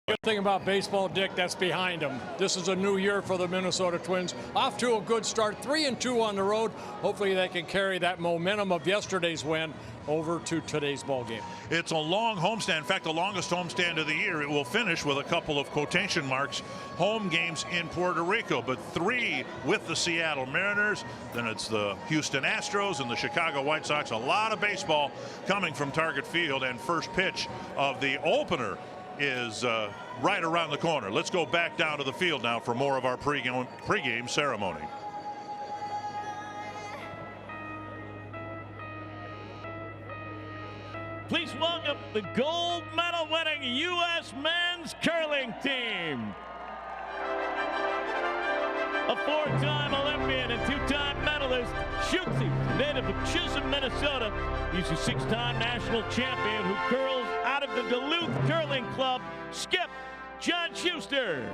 Good thing about baseball, Dick, that's behind them. This is a new year for the Minnesota Twins. Off to a good start, 3-2 on the road. Hopefully they can carry that momentum of yesterday's win over to today's ball game. It's a long homestand. In fact, the longest homestand of the year. It will finish with a couple of quotation marks home games in Puerto Rico, but 3 with the Seattle Mariners. Then it's the Houston Astros and the Chicago White Sox. A lot of baseball coming from Target Field, and first pitch of the opener is right around the corner. Let's go back down to the field now for more of our pregame ceremony. Please welcome the gold medal winning U.S. men's curling team. A 4-time Olympian and 2-time medalist, Schuchty, native of Chisholm, Minnesota. He's a 6-time national champion who curls out of the Duluth Curling Club. Skip John Schuster.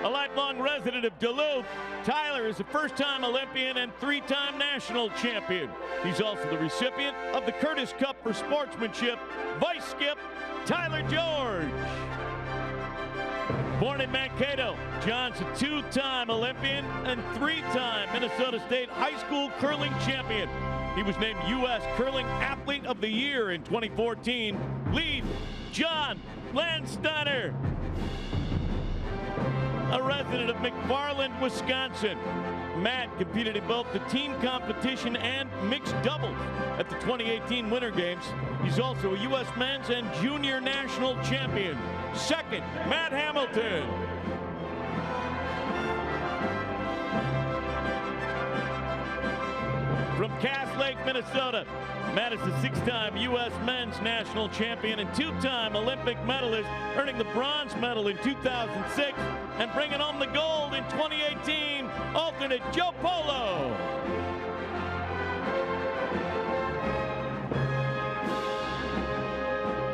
A lifelong resident of Duluth, Tyler is a first-time Olympian and 3-time national champion. He's also the recipient of the Curtis Cup for sportsmanship. Vice skip Tyler George. Born in Mankato, John's a 2-time Olympian and 3-time Minnesota State High School curling champion. He was named U.S. Curling Athlete of the Year in 2014. Lead, John Landsteiner. A resident of McFarland, Wisconsin. Matt competed in both the team competition and mixed doubles at the 2018 Winter Games. He's also a U.S. men's and junior national champion. Second, Matt Hamilton. From Cass Lake, Minnesota, Matt is a 6-time U.S. men's national champion and 2-time Olympic medalist, earning the bronze medal in 2006 and bringing home the gold in 2018, alternate Joe Polo.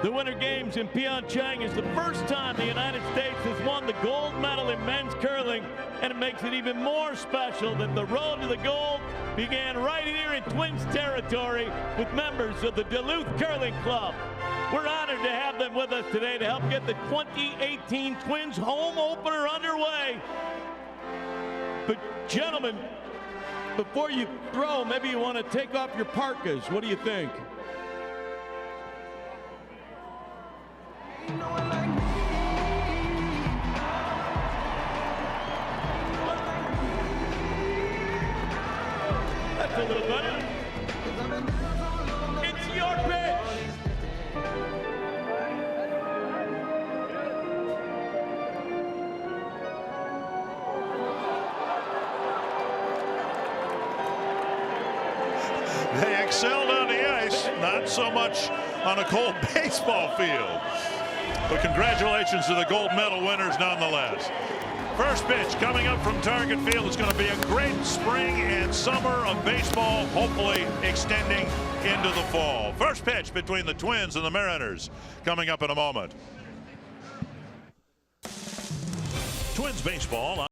The Winter Games in Pyeongchang is the first time the United States has won the gold medal in men's curling, and it makes it even more special that the road to the gold began right here in Twins territory with members of the Duluth Curling Club. We're honored to have them with us today to help get the 2018 Twins home opener underway. But gentlemen, before you throw, maybe you want to take off your parkas. What do you think? That's a little better. It's your pitch. They excelled on the ice, not so much on a cold baseball field. But congratulations to the gold medal winners nonetheless. First pitch coming up from Target Field. It's going to be a great spring and summer of baseball, hopefully extending into the fall. First pitch between the Twins and the Mariners coming up in a moment. Twins baseball.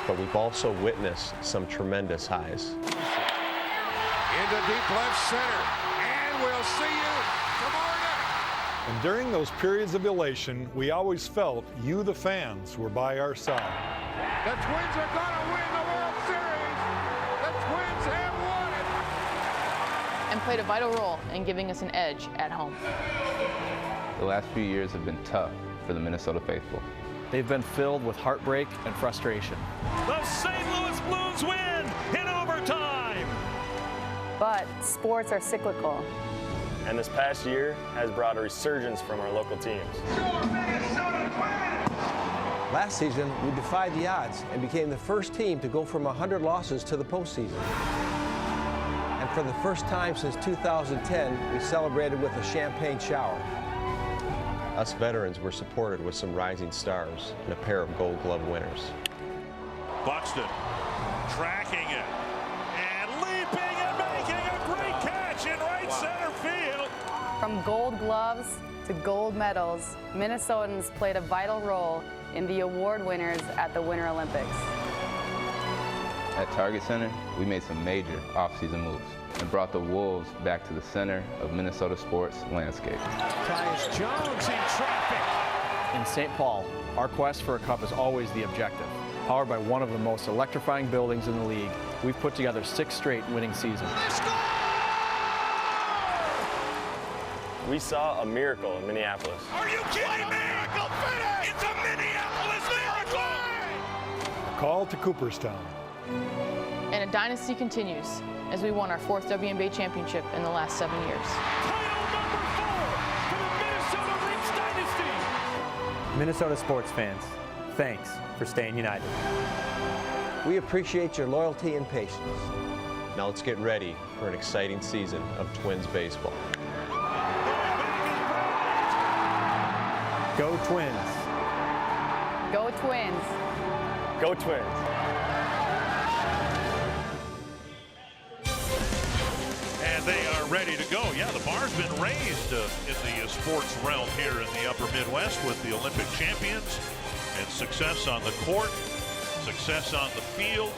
but we've also witnessed some tremendous highs. Into deep left center, and we'll see you tomorrow night. And during those periods of elation, we always felt you, the fans, were by our side. The Twins are going to win the World Series. The Twins have won it. And played a vital role in giving us an edge at home. The last few years have been tough for the Minnesota faithful. They've been filled with heartbreak and frustration. The St. Louis Blues win in overtime. But sports are cyclical. And this past year has brought a resurgence from our local teams. Last season, we defied the odds and became the first team to go from 100 losses to the postseason. And for the first time since 2010, we celebrated with a champagne shower. Us veterans were supported with some rising stars and a pair of Gold Glove winners. Buxton tracking it and leaping and making a great catch in right center field. From Gold Gloves to gold medals, Minnesotans played a vital role in the award winners at the Winter Olympics. At Target Center, we made some major offseason moves and brought the Wolves back to the center of Minnesota sports landscape. Tyus Jones in traffic. In St. Paul, our quest for a cup is always the objective. Powered by one of the most electrifying buildings in the league, we've put together 6 straight winning seasons. We saw a miracle in Minneapolis. Are you kidding me? Miracle finish! It's a Minneapolis miracle! Call to Cooperstown. And a dynasty continues as we won our 4th WNBA championship in the last 7 years. Title number 4 for the Minnesota Lynx dynasty. Minnesota sports fans, thanks for staying united. We appreciate your loyalty and patience. Now let's get ready for an exciting season of Twins baseball. Go Twins. Go Twins. Go Twins. And they are ready to go. Yeah, the bar's been raised in the sports realm here in the upper Midwest with the Olympic champions and success on the court, success on the field,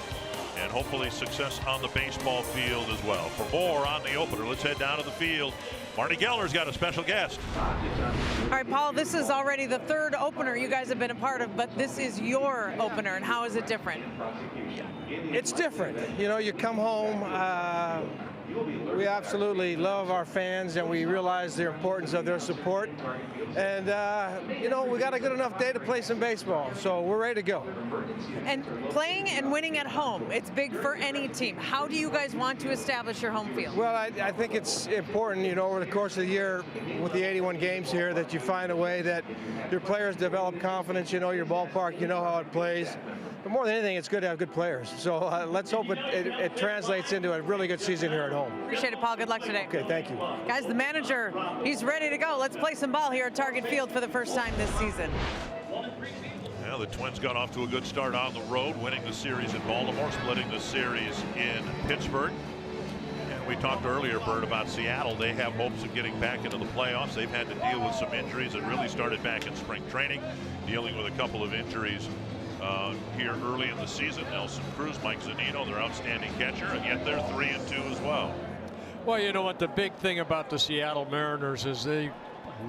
and hopefully success on the baseball field as well. For more on the opener, let's head down to the field. Marty Geller's got a special guest. All right, Paul, this is already the 3rd opener you guys have been a part of, but this is your opener, and how is it different? It's different. You know, you come home, we absolutely love our fans, and we realize the importance of their support. And, you know, we got a good enough day to play some baseball, so we're ready to go. And playing and winning at home, it's big for any team. How do you guys want to establish your home field? Well, I think it's important, you know, over the course of the year with the 81 games here that you find a way that your players develop confidence, you know your ballpark, you know how it plays. But more than anything, it's good to have good players. So let's hope it translates into a really good season here at home. Appreciate it, Paul. Good luck today. Okay, thank you. Guys, the manager, he's ready to go. Let's play some ball here at Target Field for the first time this season. Well, the Twins got off to a good start on the road, winning the series in Baltimore, splitting the series in Pittsburgh. And we talked earlier, Bert, about Seattle. They have hopes of getting back into the playoffs. They've had to deal with some injuries that really started back in spring training, dealing with a couple of injuries here early in the season. Nelson Cruz, Mike Zunino, their outstanding catcher, and yet they're 3-2 as well. Well, you know what, the big thing about the Seattle Mariners is they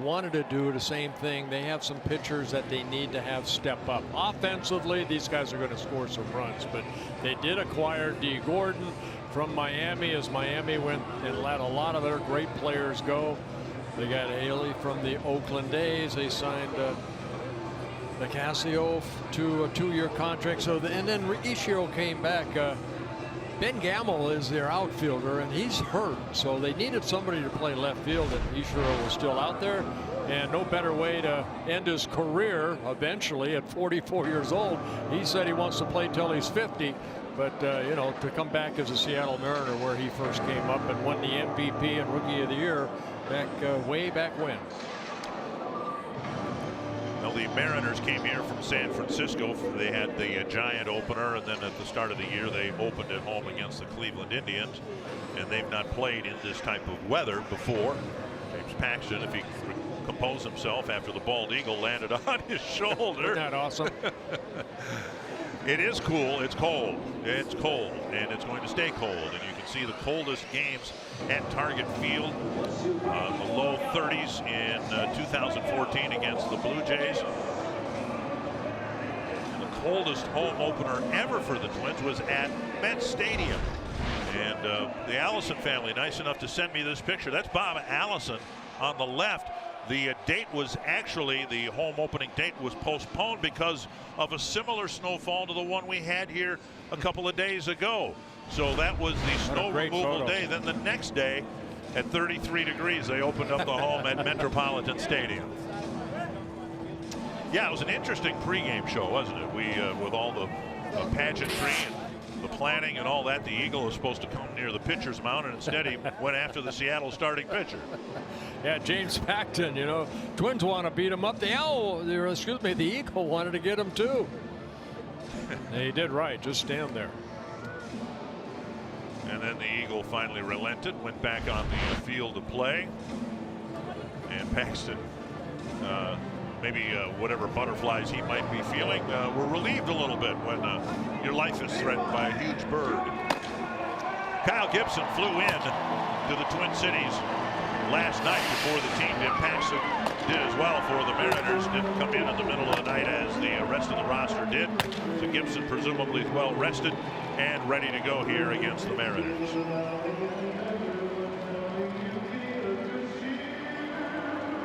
wanted to do the same thing. They have some pitchers that they need to have step up. Offensively, these guys are going to score some runs, but they did acquire D. Gordon from Miami as Miami went and let a lot of their great players go. They got Haley from the Oakland A's. They signed Nicasio to a 2-year contract. So and then Ishiro came back. Ben Gamble is their outfielder, and he's hurt, so they needed somebody to play left field, and Ishiro was still out there. And no better way to end his career eventually at 44 years old. He said he wants to play till he's 50, but you know, to come back as a Seattle Mariner where he first came up and won the MVP and Rookie of the Year back way back when. Well, the Mariners came here from San Francisco. They had the Giant opener, and then at the start of the year they opened at home against the Cleveland Indians, and they've not played in this type of weather before. James Paxton, if he could compose himself after the bald eagle landed on his shoulder. Isn't that awesome? It is cool. It's cold. It's cold, and it's going to stay cold. And you can see the coldest games at Target Field, the low 30s in 2014 against the Blue Jays. And the coldest home opener ever for the Twins was at Met Stadium. And the Allison family, nice enough to send me this picture. That's Bob Allison on the left. The date was actually, the home opening date was postponed because of a similar snowfall to the one we had here a couple of days ago. So that was the snow removal day. Then the next day at 33 degrees, they opened up the home at Metropolitan Stadium. Yeah, it was an interesting pregame show, wasn't it? We, with all the pageantry and the planning and all that, the Eagle was supposed to come near the pitcher's mound, and instead he went after the Seattle starting pitcher. Yeah, James Paxton, you know, Twins want to beat him up. The Eagle wanted to get him too. And he did right, just stand there. And then the Eagle finally relented, went back on the field to play. And Paxton, maybe whatever butterflies he might be feeling, were relieved a little bit when your life is threatened by a huge bird. Kyle Gibson flew in to the Twin Cities last night before the team did. Paxton did as well for the Mariners. Didn't come in the middle of the night as the rest of the roster did. So Gibson presumably well rested and ready to go here against the Mariners.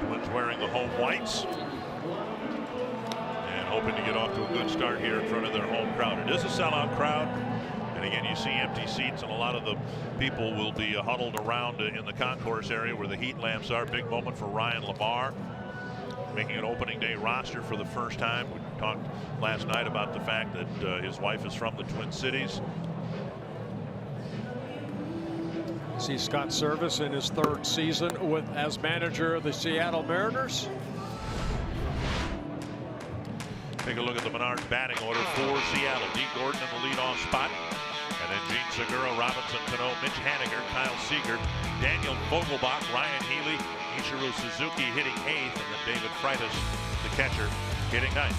Twins wearing the home whites and hoping to get off to a good start here in front of their home crowd. It is a sellout crowd. And again, you see empty seats, and a lot of the people will be huddled around in the concourse area where the heat lamps are. Big moment for Ryan Lamar, making an opening day roster for the first time. We talked last night about the fact that his wife is from the Twin Cities. See Scott Service in his third season as manager of the Seattle Mariners. Take a look at the Menards batting order for Seattle. Dee Gordon in the leadoff spot. And then Gene Segura, Robinson Cano, Mitch Haniger, Kyle Seager, Daniel Vogelbach, Ryan Healy, Ichiro Suzuki hitting 8th, and then David Freitas, the catcher, hitting 9th.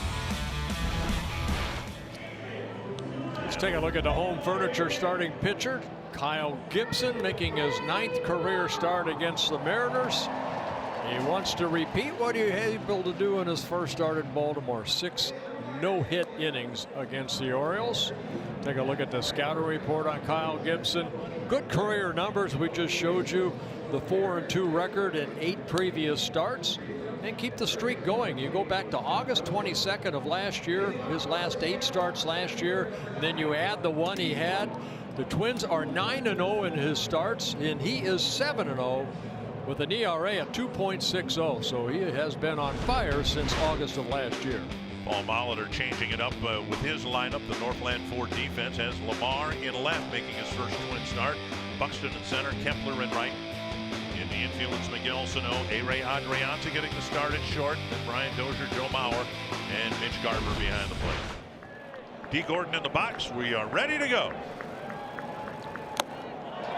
Let's take a look at the home furniture starting pitcher. Kyle Gibson making his 9th career start against the Mariners. He wants to repeat what he was able to do in his first start in Baltimore. 6 no-hit innings against the Orioles. Take a look at the scouting report on Kyle Gibson. Good career numbers. We just showed you the 4-2 record in 8 previous starts. And keep the streak going. You go back to August 22nd of last year, his last 8 starts last year. Then you add the one he had. The Twins are 9-0 in his starts, and he is 7-0 with an ERA at 2.60. So he has been on fire since August of last year. Paul Molitor changing it up with his lineup. The Northland Ford defense has Lamar in left, making his first Twin start. Buxton in center, Kepler in right. In the infield, it's Miguel Sano, A-Ray Adrianza getting the start at short. Then Brian Dozier, Joe Mauer, and Mitch Garver behind the plate. Dee Gordon in the box. We are ready to go.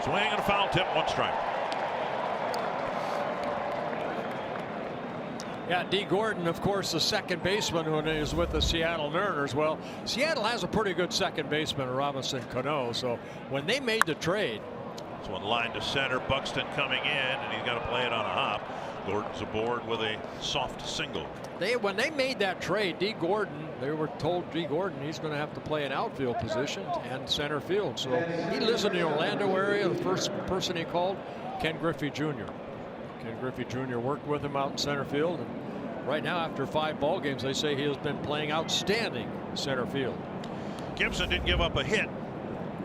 Swing and a foul tip, 1 strike. Yeah, Dee Gordon, of course, the second baseman when he was with the Seattle Mariners. Well, Seattle has a pretty good second baseman, Robinson Cano. So when they made the trade. This one line to center, Buxton coming in, and he's got to play it on a hop. Gordon's aboard with a soft single. When they made that trade, Dee Gordon, they were told Dee Gordon he's going to have to play an outfield position and center field. So he lives in the Orlando area. The first person he called, Ken Griffey Jr. Ken Griffey Jr. worked with him out in center field, and right now after 5 ball games they say he has been playing outstanding center field. Gibson didn't give up a hit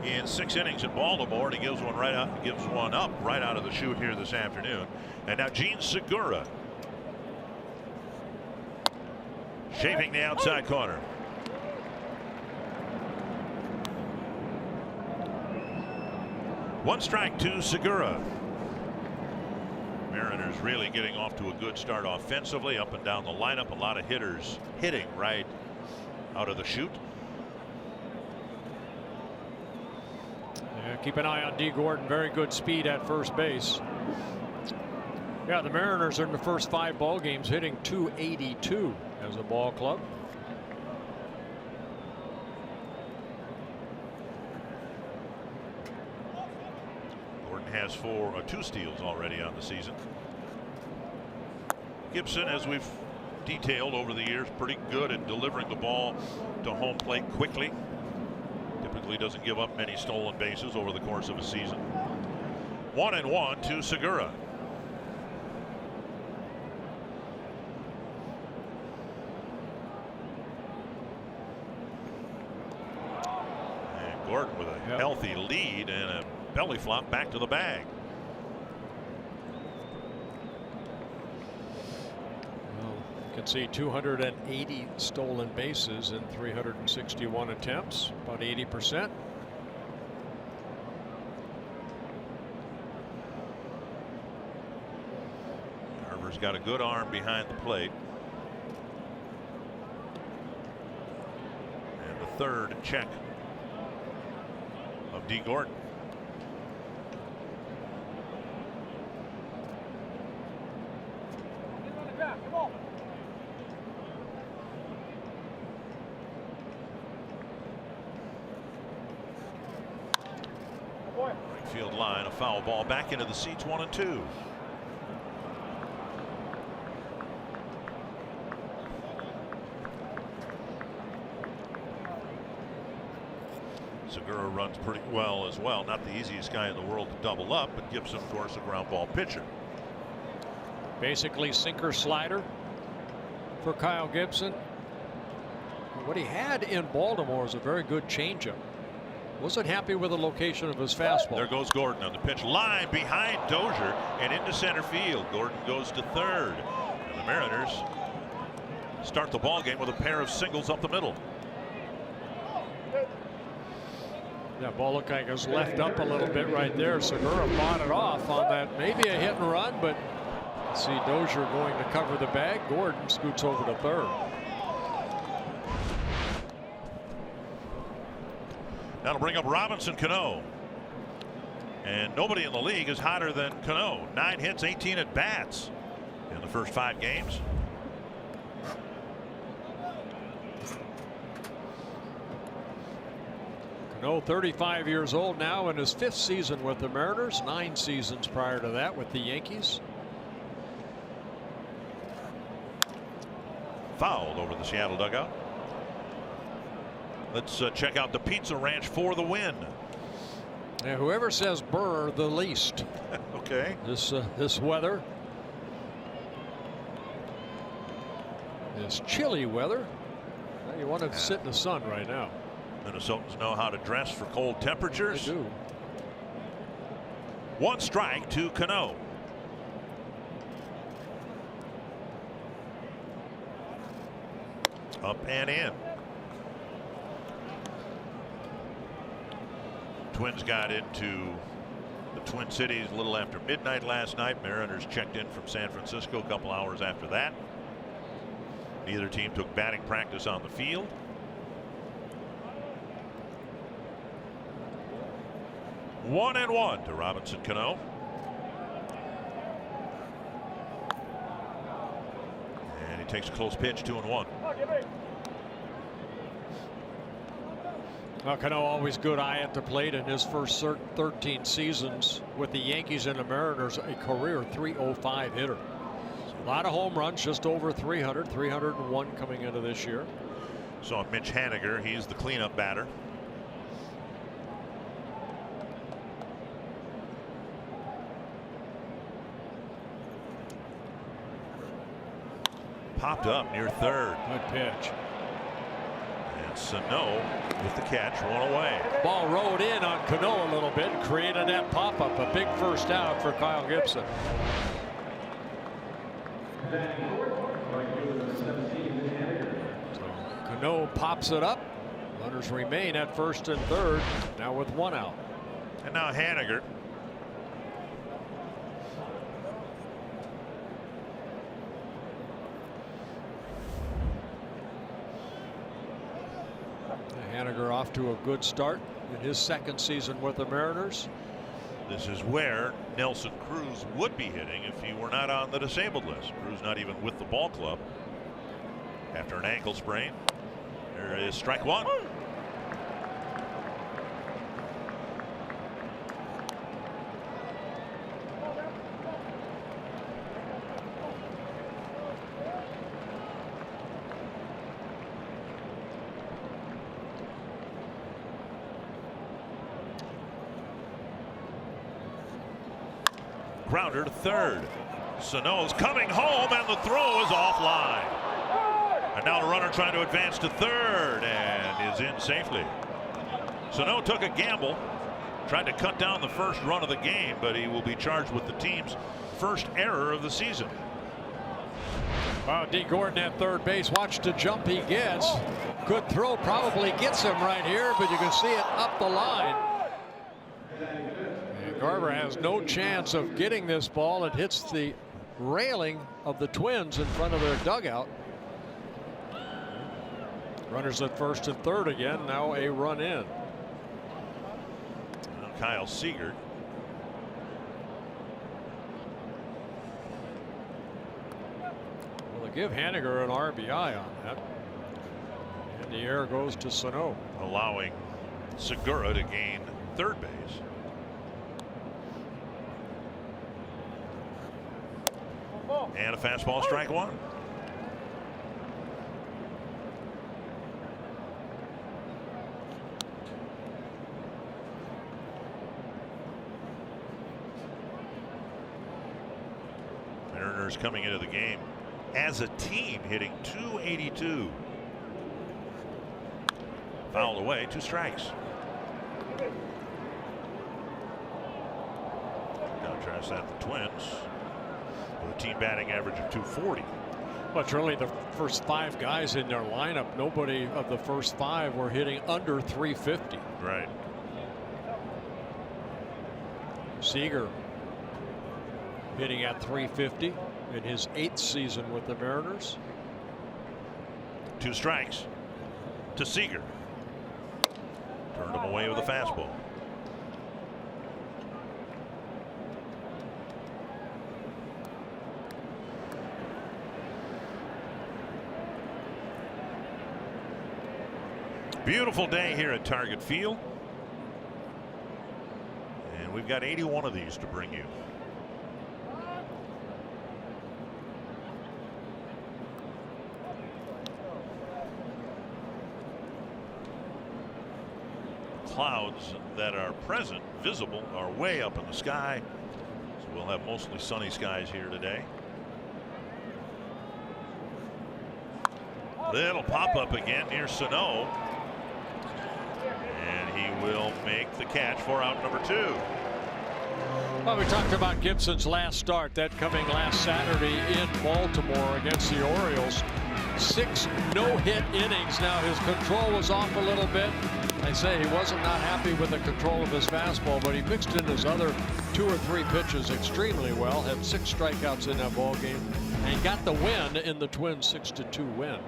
in 6 innings in Baltimore, and he gives one up right out of the chute here this afternoon. And now Gene Segura shaving the outside corner. One strike to Segura. Mariners really getting off to a good start offensively, up and down the lineup. A lot of hitters hitting right out of the chute. Yeah, keep an eye on Dee Gordon. Very good speed at first base. Yeah, the Mariners are in the first 5 ball games hitting .282 as a ball club. has 2 steals already on the season. Gibson, as we've detailed over the years, pretty good at delivering the ball to home plate quickly. Typically doesn't give up many stolen bases over the course of a season. 1-1 to Segura. And Gordon with a healthy lead and a belly flop back to the bag. You can see 280 stolen bases in 361 attempts, about 80%. Carver's got a good arm behind the plate. And the third check of D. Gordon. Field line, a foul ball back into the seats, 1-2. Segura runs pretty well as well. Not the easiest guy in the world to double up, but Gibson, of course, a ground ball pitcher. Basically sinker slider for Kyle Gibson. What he had in Baltimore is a very good changeup. Wasn't happy with the location of his fastball. There goes Gordon on the pitch line behind Dozier and into center field. Gordon goes to third. And the Mariners start the ball game with a pair of singles up the middle. That ball looked like it was left up a little bit right there. Segura fought it off on that, maybe a hit and run, but see Dozier going to cover the bag. Gordon scoots over to third. That'll bring up Robinson Cano. And nobody in the league is hotter than Cano. 9 hits, 18 at bats in the first 5 games. Cano, 35 years old now, in his 5th season with the Mariners, 9 seasons prior to that with the Yankees. Fouled over the Seattle dugout. Let's check out the Pizza Ranch for the win. Yeah, whoever says burr the least. Okay. This weather. This chilly weather. You want to sit in the sun right now. Minnesotans know how to dress for cold temperatures. They do. 1 strike to Cano. Up and in. Twins got into the Twin Cities a little after midnight last night. Mariners checked in from San Francisco a couple hours after that. Neither team took batting practice on the field. One and one to Robinson Cano. And he takes a close pitch, 2-1. Well, Cano always good eye at the plate in his first 13 seasons with the Yankees and the Mariners, a career .305 hitter. A lot of home runs, just over 300, 301 coming into this year. Saw Mitch Haniger, he's the cleanup batter. Popped up near third. Good pitch. And Sano with the catch, 1 away. Ball rode in on Cano a little bit and created that pop-up. A big first out for Kyle Gibson. So Cano pops it up. Runners remain at first and third, now with 1 out. And now Haniger. Haniger off to a good start in his 2nd season with the Mariners. This is where Nelson Cruz would be hitting if he were not on the disabled list. Cruz not even with the ball club after an ankle sprain. There is strike 1. grounder to third. Sano's coming home, and the throw is offline. And now the runner trying to advance to third and is in safely. Sano took a gamble, tried to cut down the first run of the game, but he will be charged with the team's first error of the season. Wow, D. Gordon at third base. Watch the jump he gets. Good throw, probably gets him right here, but you can see it up the line. And Garber has no chance of getting this ball. It hits the railing of the Twins in front of their dugout. Runners at first and third again. Now a run in. Now Kyle Seager. Well, they give Haniger an RBI on that. And the air goes to Sano. Allowing Segura to gain third base. And a fastball, strike one. Mariners coming into the game as a team hitting .282. Fouled away, 2 strikes. Contrast that the Twins with a team batting average of .240. Well, it's really the first 5 guys in their lineup. Nobody of the first 5 were hitting under .350. Right. Seager hitting at .350 in his 8th season with the Mariners. 2 strikes to Seager. Turned him away with a fastball. Beautiful day here at Target Field. And we've got 81 of these to bring you. Clouds that are present, visible, are way up in the sky. So we'll have mostly sunny skies here today. Little pop up again near Sano. And he will make the catch for out number 2. Well, we talked about Gibson's last start, that coming last Saturday in Baltimore against the Orioles. 6 no-hit innings. Now his control was off a little bit. I say he wasn't not happy with the control of his fastball, but he mixed in his other 2 or 3 pitches extremely well. Had 6 strikeouts in that ball game and got the win in the Twins' 6-2 win.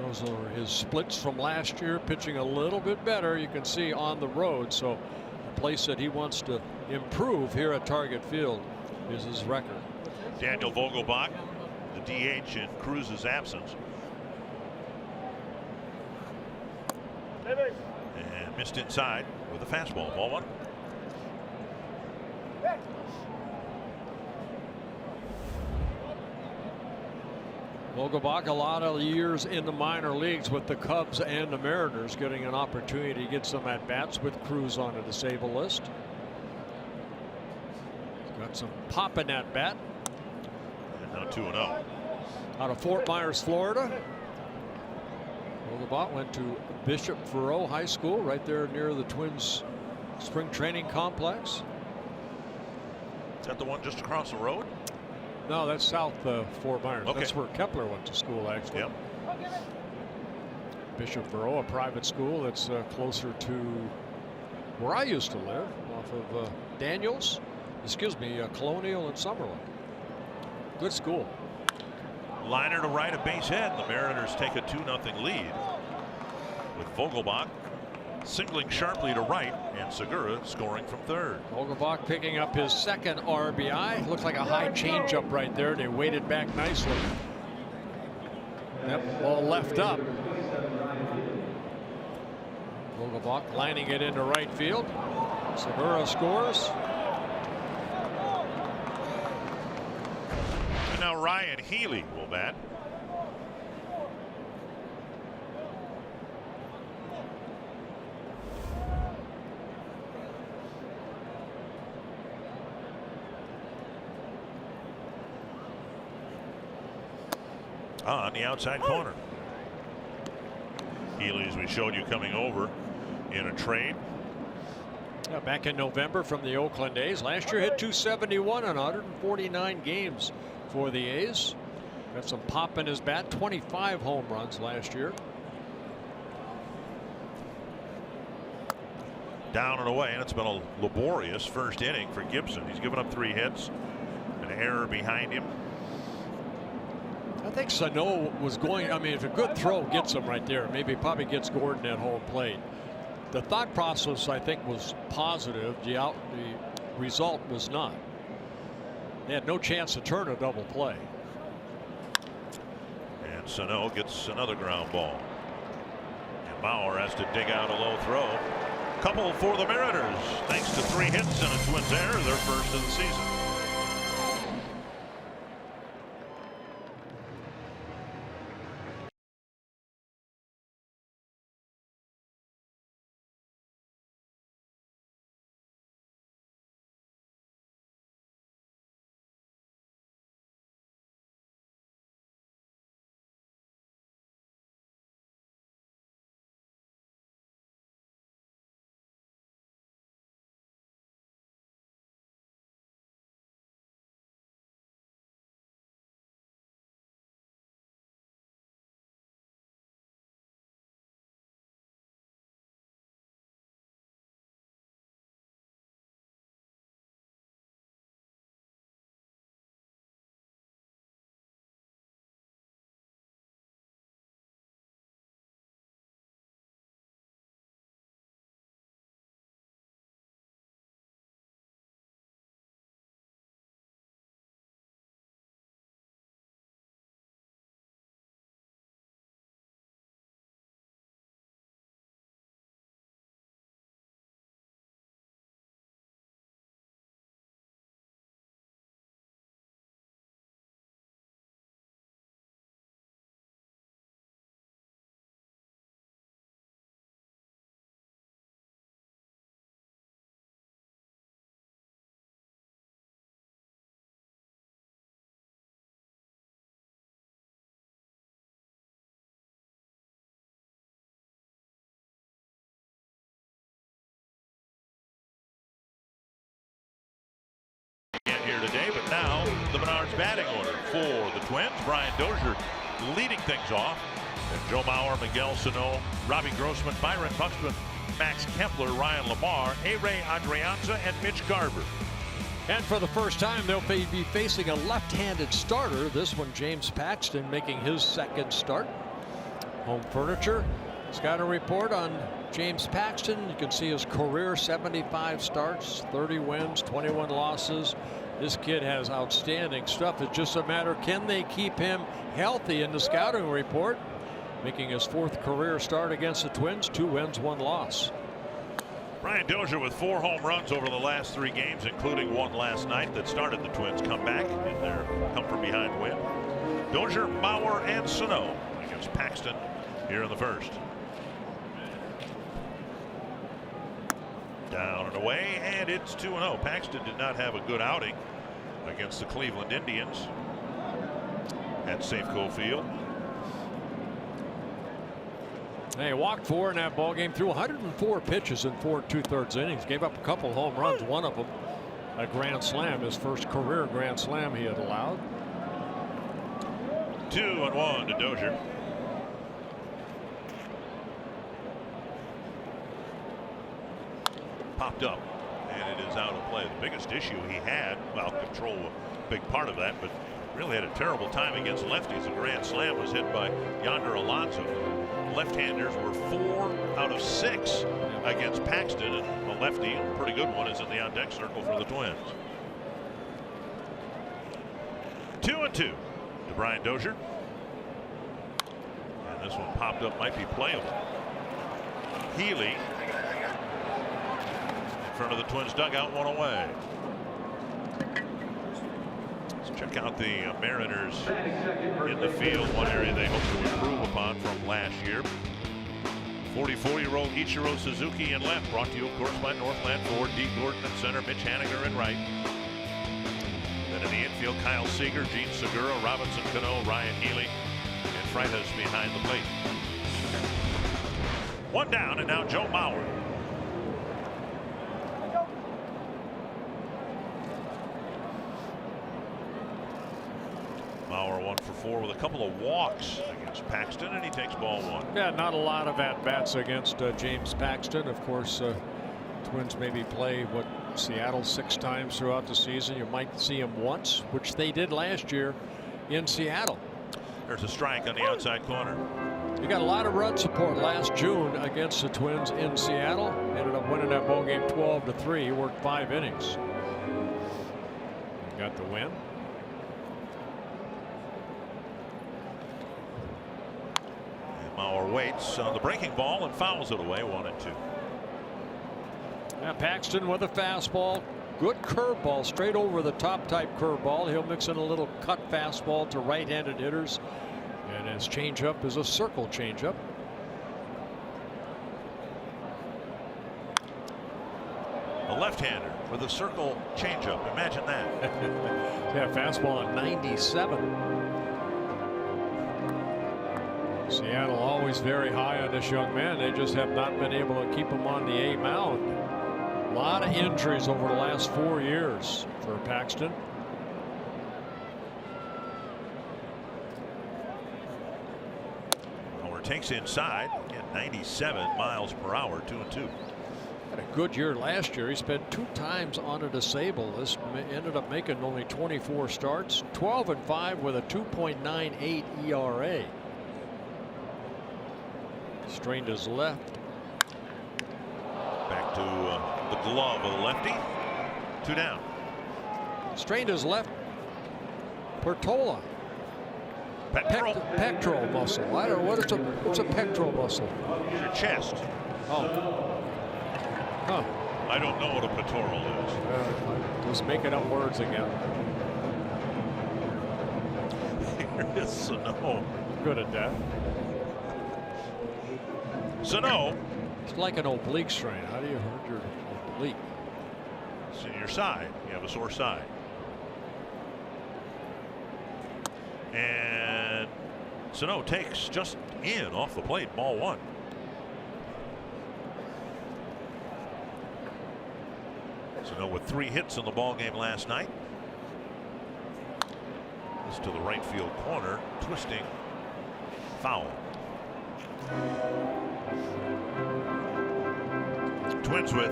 Those are his splits from last year, pitching a little bit better, you can see, on the road. So a place that he wants to improve here at Target Field is his record. Daniel Vogelbach, the DH in Cruz's absence. And missed inside with a fastball. Ball 1. Vogelbach, a lot of years in the minor leagues with the Cubs and the Mariners, getting an opportunity to get some at bats with Cruz on the disabled list. Got some pop in that bat. And now 2-0. Out of Fort Myers, Florida. Vogelbach went to Bishop Furrow High School right there near the Twins spring training complex. Is that the one just across the road? No, that's south Fort Myers. Okay. That's where Kepler went to school, actually. Yep. Bishop Furrow, a private school that's closer to where I used to live, off of Colonial and Summerlin. Good school. Liner to right, a base hit. The Mariners take a 2-0 lead with Vogelbach singling sharply to right and Segura scoring from third. Vogelbach picking up his 2nd RBI. Looked like a high changeup right there. They waited back nicely. Yep, ball left up. Vogelbach lining it into right field. Segura scores. And now Ryan Healy will bat. on the outside corner. Healy, as we showed you, coming over in a trade. Yeah, back in November from the Oakland A's. Last year hit 271 on 149 games for the A's. Got some pop in his bat. 25 home runs last year. Down and away, and it's been a laborious first inning for Gibson. He's given up 3 hits, an error behind him. I think Sano was going. I mean, if a good throw gets him right there, maybe probably gets Gordon at home plate. The thought process, I think, was positive. The result was not. They had no chance to turn a double play. And Sano gets another ground ball. And Bauer has to dig out a low throw. Couple for the Mariners, thanks to 3 hits and a Twins error, their first of the season. Here today, but now the Menards batting order for the Twins. Brian Dozier leading things off. And Joe Mauer, Miguel Sano, Robbie Grossman, Byron Buxton, Max Kepler, Ryan Lamar, A-Ray Adrianza, and Mitch Garver. And for the first time, they'll be facing a left-handed starter. This one, James Paxton, making his second start. Home Furniture has got a report on James Paxton. You can see his career: 75 starts, 30 wins, 21 losses. This kid has outstanding stuff. It's just a matter, can they keep him healthy? In the scouting report, making his 4th career start against the Twins, 2 wins, 1 loss. Brian Dozier with 4 home runs over the last 3 games, including one last night that started the Twins' comeback in their come-from-behind win. Dozier, Mauer, and Sano against Paxton here in the first. Down and away, and it's 2-0. Paxton did not have a good outing against the Cleveland Indians at Safeco Field. He walked 4 in that ball game, threw 104 pitches in 4 2/3 innings, gave up a couple home runs, one of them a grand slam, his first career grand slam he had allowed. 2-1 to Dozier. Popped up, and it is out of play. The biggest issue he had, well, control a big part of that, but really had a terrible time against lefties. A grand slam was hit by Yonder Alonso. Left-handers were 4 out of 6 against Paxton, and a lefty, a pretty good one, is in the on-deck circle for the Twins. 2-2 to Brian Dozier. And this one popped up, might be playable. Healy in front of the Twins dugout, 1 away. Let's check out the Mariners in the field. One area they hope to improve upon from last year. 44-year-old Ichiro Suzuki in left, brought to you, of course, by Northland Ford. D. Gordon at center, Mitch Haniger in right. Then in the infield, Kyle Seager, Gene Segura, Robinson Cano, Ryan Healy, Freitas behind the plate. One down, and now Joe Mauer. Mauer 1 for 4 with a couple of walks against Paxton, and he takes ball 1. Yeah, not a lot of at-bats against James Paxton. Of course, Twins maybe play Seattle 6 times throughout the season. You might see him once, which they did last year in Seattle. There's a strike on the outside corner. He got a lot of run support last June against the Twins in Seattle. Ended up winning that ball game 12-3. He worked 5 innings. He got the win. Mauer waits on the breaking ball and fouls it away 1-2. Yeah, Paxton with a fastball. Good curveball, straight over the top type curveball. He'll mix in a little cut fastball to right-handed hitters. And his changeup is a circle changeup. A left-hander with a circle changeup. Imagine that. Yeah, fastball at 97. Seattle always very high on this young man. They just have not been able to keep him on the A mound. A lot of injuries over the last 4 years for Paxton. Mauer takes inside. Again, 97 miles per hour, 2-2. Had a good year last year. He spent 2 times on a disable. This ended up making only 24 starts, 12-5 with a 2.98 ERA. Strained his left. Back to the glove of the lefty. 2 down. Strained his left Portola. Pectoral muscle. I don't know what's a pectoral muscle. Your chest. Oh. Huh. I don't know what a pectoral is. Just making up words again. Here is Sano. Good at that. Sano. It's like an oblique strain. How do you hurt your oblique? It's in your side. You have a sore side. And Sano takes just in off the plate. Ball 1. Sano with 3 hits in the ball game last night. This to the right field corner. Twisting. Foul. Twins with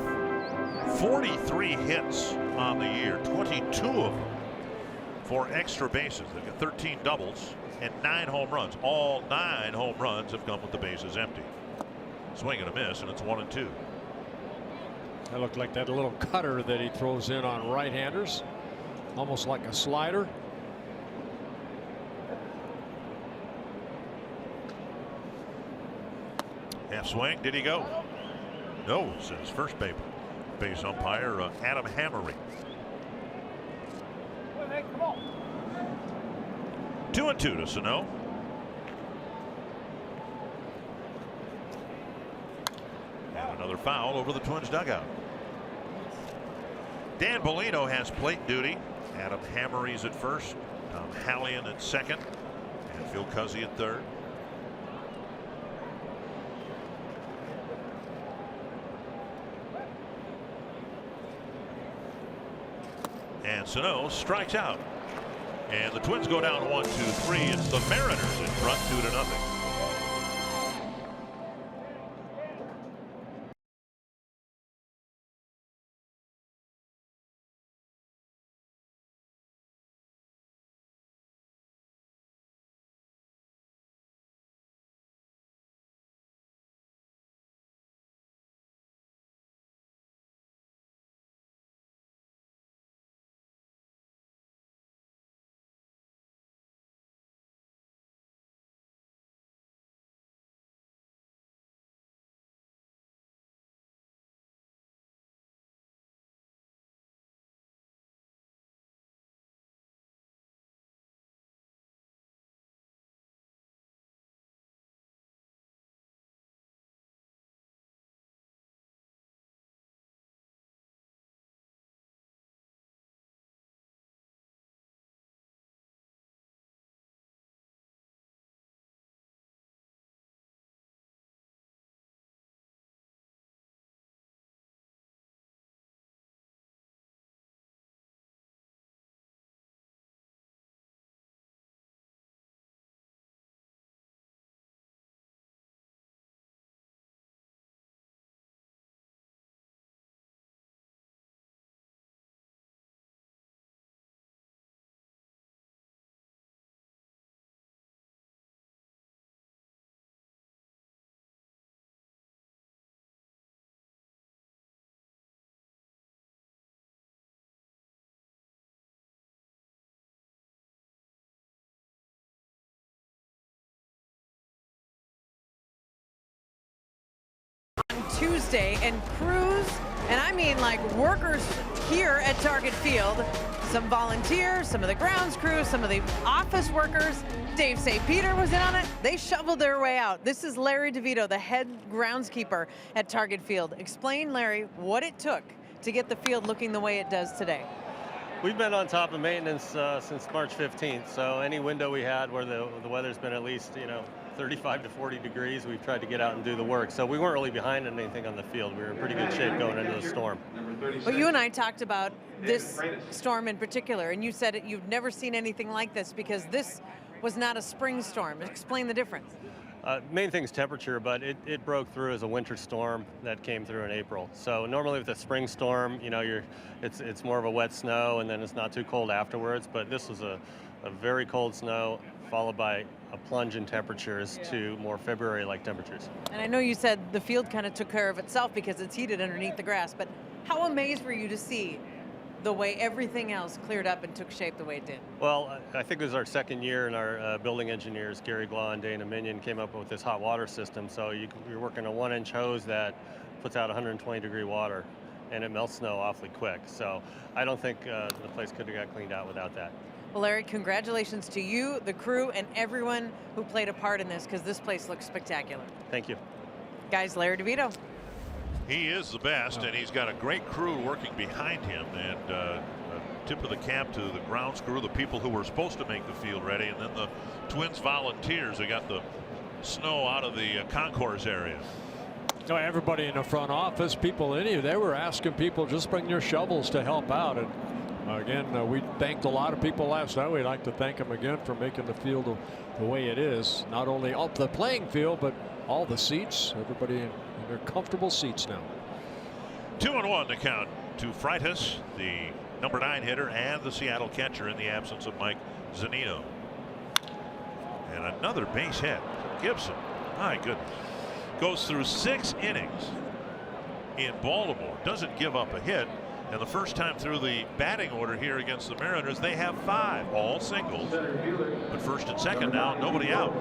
43 hits on the year, 22 of them for extra bases. They've got 13 doubles and 9 home runs. All 9 home runs have come with the bases empty. Swing and a miss, and it's 1-2. That looked like that little cutter that he throws in on right-handers, almost like a slider. Half swing. Did he go? No, says first base umpire Adam Hammery. 2-2 to Sano. And another foul over the Twins dugout. Dan Bellino has plate duty. Adam Hammery's at first. Tom Hallion at second. And Phil Cuzzy at third. And Sano strikes out. And the Twins go down 1-2-3. It's the Mariners in front 2-0. Tuesday, and crews, and I mean like workers here at Target Field, some volunteers, some of the grounds crew, some of the office workers, Dave St. Peter was in on it. They shoveled their way out. This is Larry DeVito, the head groundskeeper at Target Field. Explain, Larry, what it took to get the field looking the way it does today. We've been on top of maintenance since March 15th, so any window we had where the weather's been at least, 35 to 40 degrees, we've tried to get out and do the work. So we weren't really behind on anything on the field. We were in pretty good shape going into the storm. Well, you and I talked about this storm in particular, and you said you've never seen anything like this because this was not a spring storm. Explain the difference. Main thing's temperature, but it broke through as a winter storm that came through in April. So normally with a spring storm, it's more of a wet snow and then it's not too cold afterwards. But this was a very cold snow followed by a plunge in temperatures to more February-like temperatures. And I know you said the field kind of took care of itself because it's heated underneath the grass, but how amazed were you to see the way everything else cleared up and took shape the way it did? Well, I think it was our second year, and our building engineers, Gary Glaw and Dana Minion, came up with this hot water system. So you're working a 1-inch hose that puts out 120-degree water, and it melts snow awfully quick. So I don't think the place could have got cleaned out without that. Well, Larry, congratulations to you, the crew, and everyone who played a part in this, because this place looks spectacular. Thank you. Guys, Larry DeVito. He is the best, and he's got a great crew working behind him. And a tip of the cap to the grounds crew, the people who were supposed to make the field ready, and then the Twins volunteers. They got the snow out of the concourse area. So everybody in the front office, people in here, they were asking people just bring your shovels to help out. And again, we thanked a lot of people last night. We'd like to thank them again for making the field the way it is. Not only up the playing field, but all the seats. Everybody in their comfortable seats now. 2-1 to count to Freitas, the number 9 hitter, and the Seattle catcher in the absence of Mike Zunino. And another base hit. Gibson, my goodness, goes through 6 innings in Baltimore. Doesn't give up a hit. And the first time through the batting order here against the Mariners, they have 5, all singles. But first and second now, nobody out.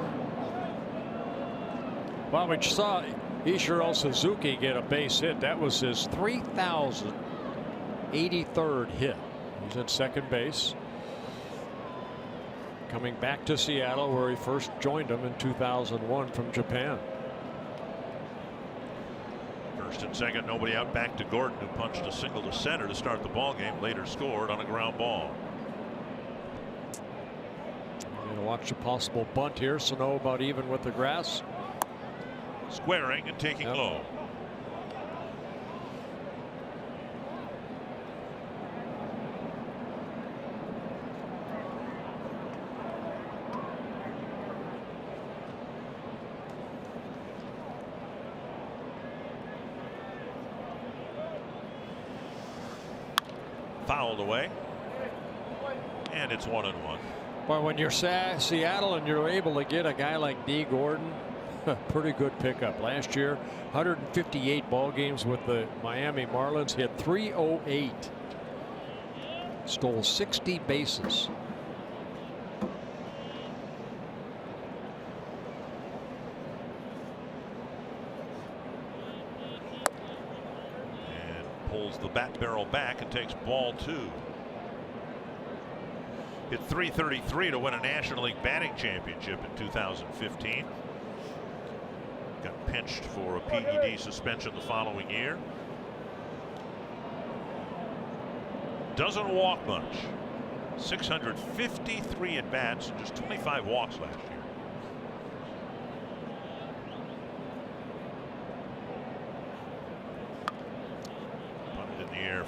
Well, we saw Ichiro Suzuki get a base hit. That was his 3,083rd hit. He's at second base. Coming back to Seattle, where he first joined them in 2001 from Japan. First and second, nobody out. Back to Gordon, who punched a single to center to start the ball game. Later scored on a ground ball. And watch a possible bunt here. Sano about even with the grass. Squaring and taking low. Fouled away, and it's 1-1. Well, when you're Seattle and you're able to get a guy like D. Gordon, pretty good pickup. Last year, 158 ball games with the Miami Marlins, hit .308, stole 60 bases. Pulls the bat barrel back and takes ball 2. Hit .333 to win a National League batting championship in 2015. Got pinched for a PED suspension the following year. Doesn't walk much. 653 at bats and just 25 walks last year.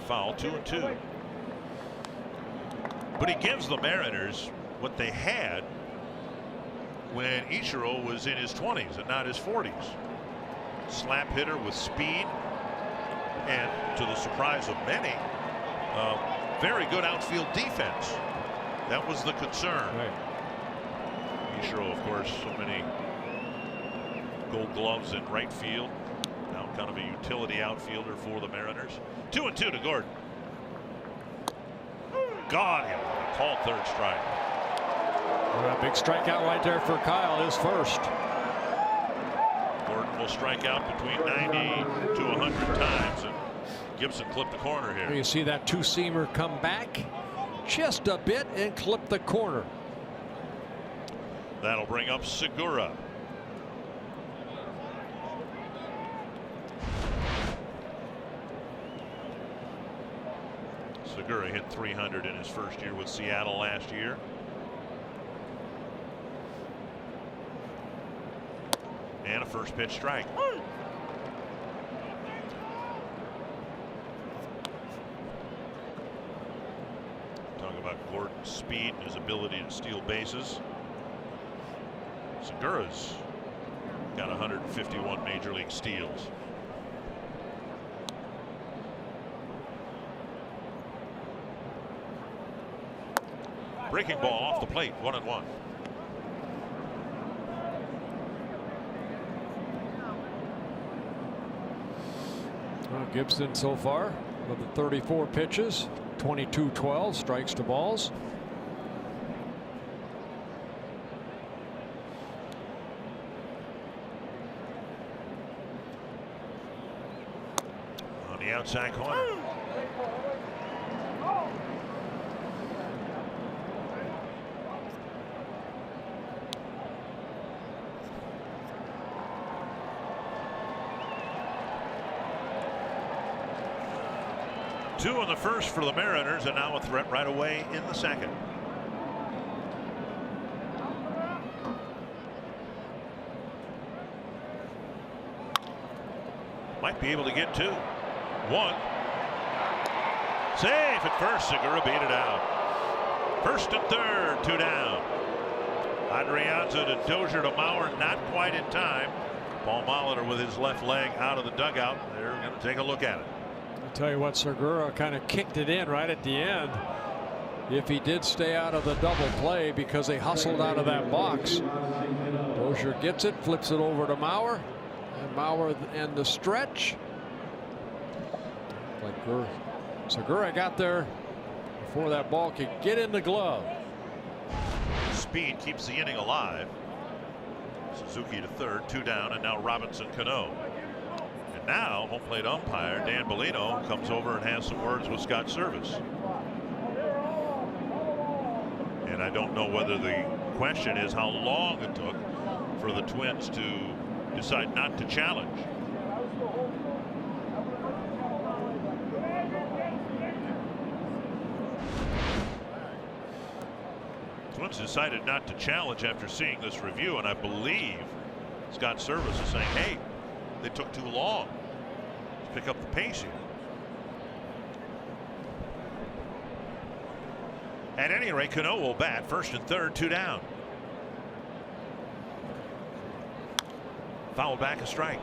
Foul, 2-2. But he gives the Mariners what they had when Ichiro was in his 20s and not his 40s. Slap hitter with speed, and to the surprise of many, very good outfield defense. That was the concern. Right. Ichiro, of course, so many Gold Gloves in right field. Now kind of a utility outfielder for the Mariners. 2-2 to Gordon. Got him. Called third strike. Well, big strikeout right there for Kyle, his first. Gordon will strike out between 90 to 100 times, and Gibson clipped the corner here. You see that two-seamer come back just a bit and clip the corner. That'll bring up Segura. Segura hit 300 in his first year with Seattle last year. And a first pitch strike. Talk about Gordon's speed and his ability to steal bases. Segura's got 151 major league steals. Breaking ball off the plate, 1-1. Well, Gibson so far with the 34 pitches, 22-12 strikes to balls. On the outside corner. Two in the first for the Mariners, and now a threat right away in the second. Might be able to get two. One. Safe at first. Segura beat it out. First and third, 2 down. Adrianza to Dozier to Mauer, not quite in time. Paul Molitor with his left leg out of the dugout. They're going to take a look at it. I'll tell you what, Segura kind of kicked it in right at the end. If he did stay out of the double play because they hustled out of that box. Dozier gets it, flips it over to Mauer. And Mauer and the stretch. Like Segura got there before that ball could get in the glove. Speed keeps the inning alive. Suzuki to third, 2 down, and now Robinson Cano. And now home plate umpire Dan Bellino comes over and has some words with Scott Service. And I don't know whether the question is how long it took for the Twins to decide not to challenge. Twins decided not to challenge after seeing this review, and I believe Scott Service is saying, hey, they took too long to pick up the pace here. At any rate, Cano will bat first and third, 2 down. Fouled back, a strike.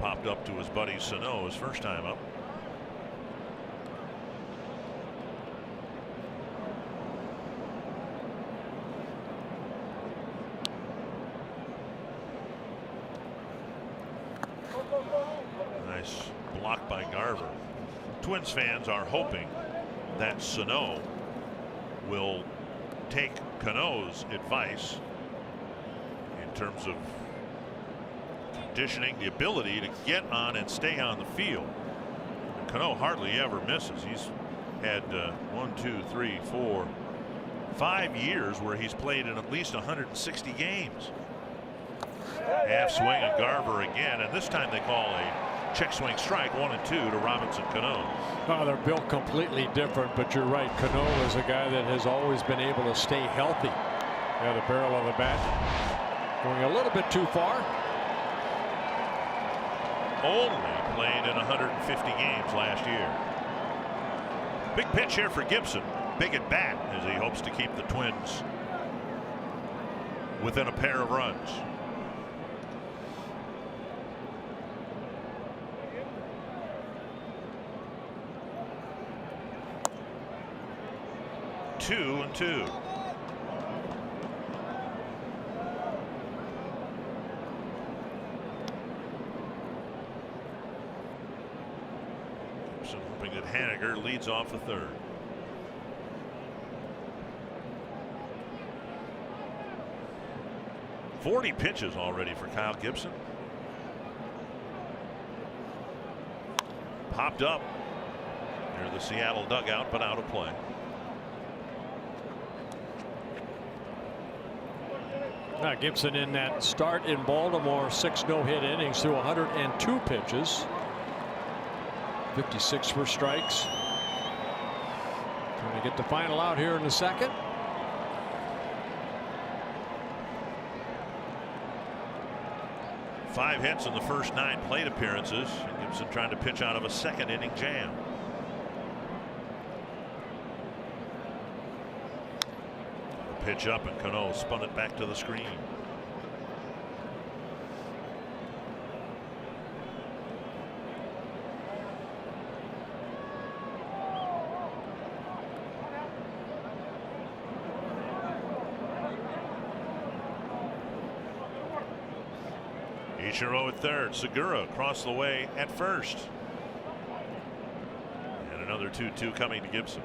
Popped up to his buddy Sano his first time up. Nice block by Garver. Twins fans are hoping that Sano will take Cano's advice in terms of conditioning, the ability to get on and stay on the field. Cano hardly ever misses. He's had 5 years where he's played in at least 160 games. Half swing and Garver again, and this time they call a check swing strike, 1-2 to Robinson Cano. Oh, they're built completely different, but you're right. Cano is a guy that has always been able to stay healthy. Yeah, the barrel of the bat going a little bit too far. Only played in 150 games last year. Big pitch here for Gibson. Big at bat as he hopes to keep the Twins within a pair of runs. Two and two. Gibson hoping that Haniger leads off the third. "40 pitches already for Kyle Gibson. Popped up near the Seattle dugout, but out of play. Now Gibson in that start in Baltimore, 6 no-hit innings through 102 pitches. 56 for strikes. Trying to get the final out here in the second. Five hits in the first 9 plate appearances. Gibson trying to pitch out of a second inning jam. A pitch up and Cano spun it back to the screen. Ichiro at third. Segura across the way at first. And another 2-2 coming to Gibson.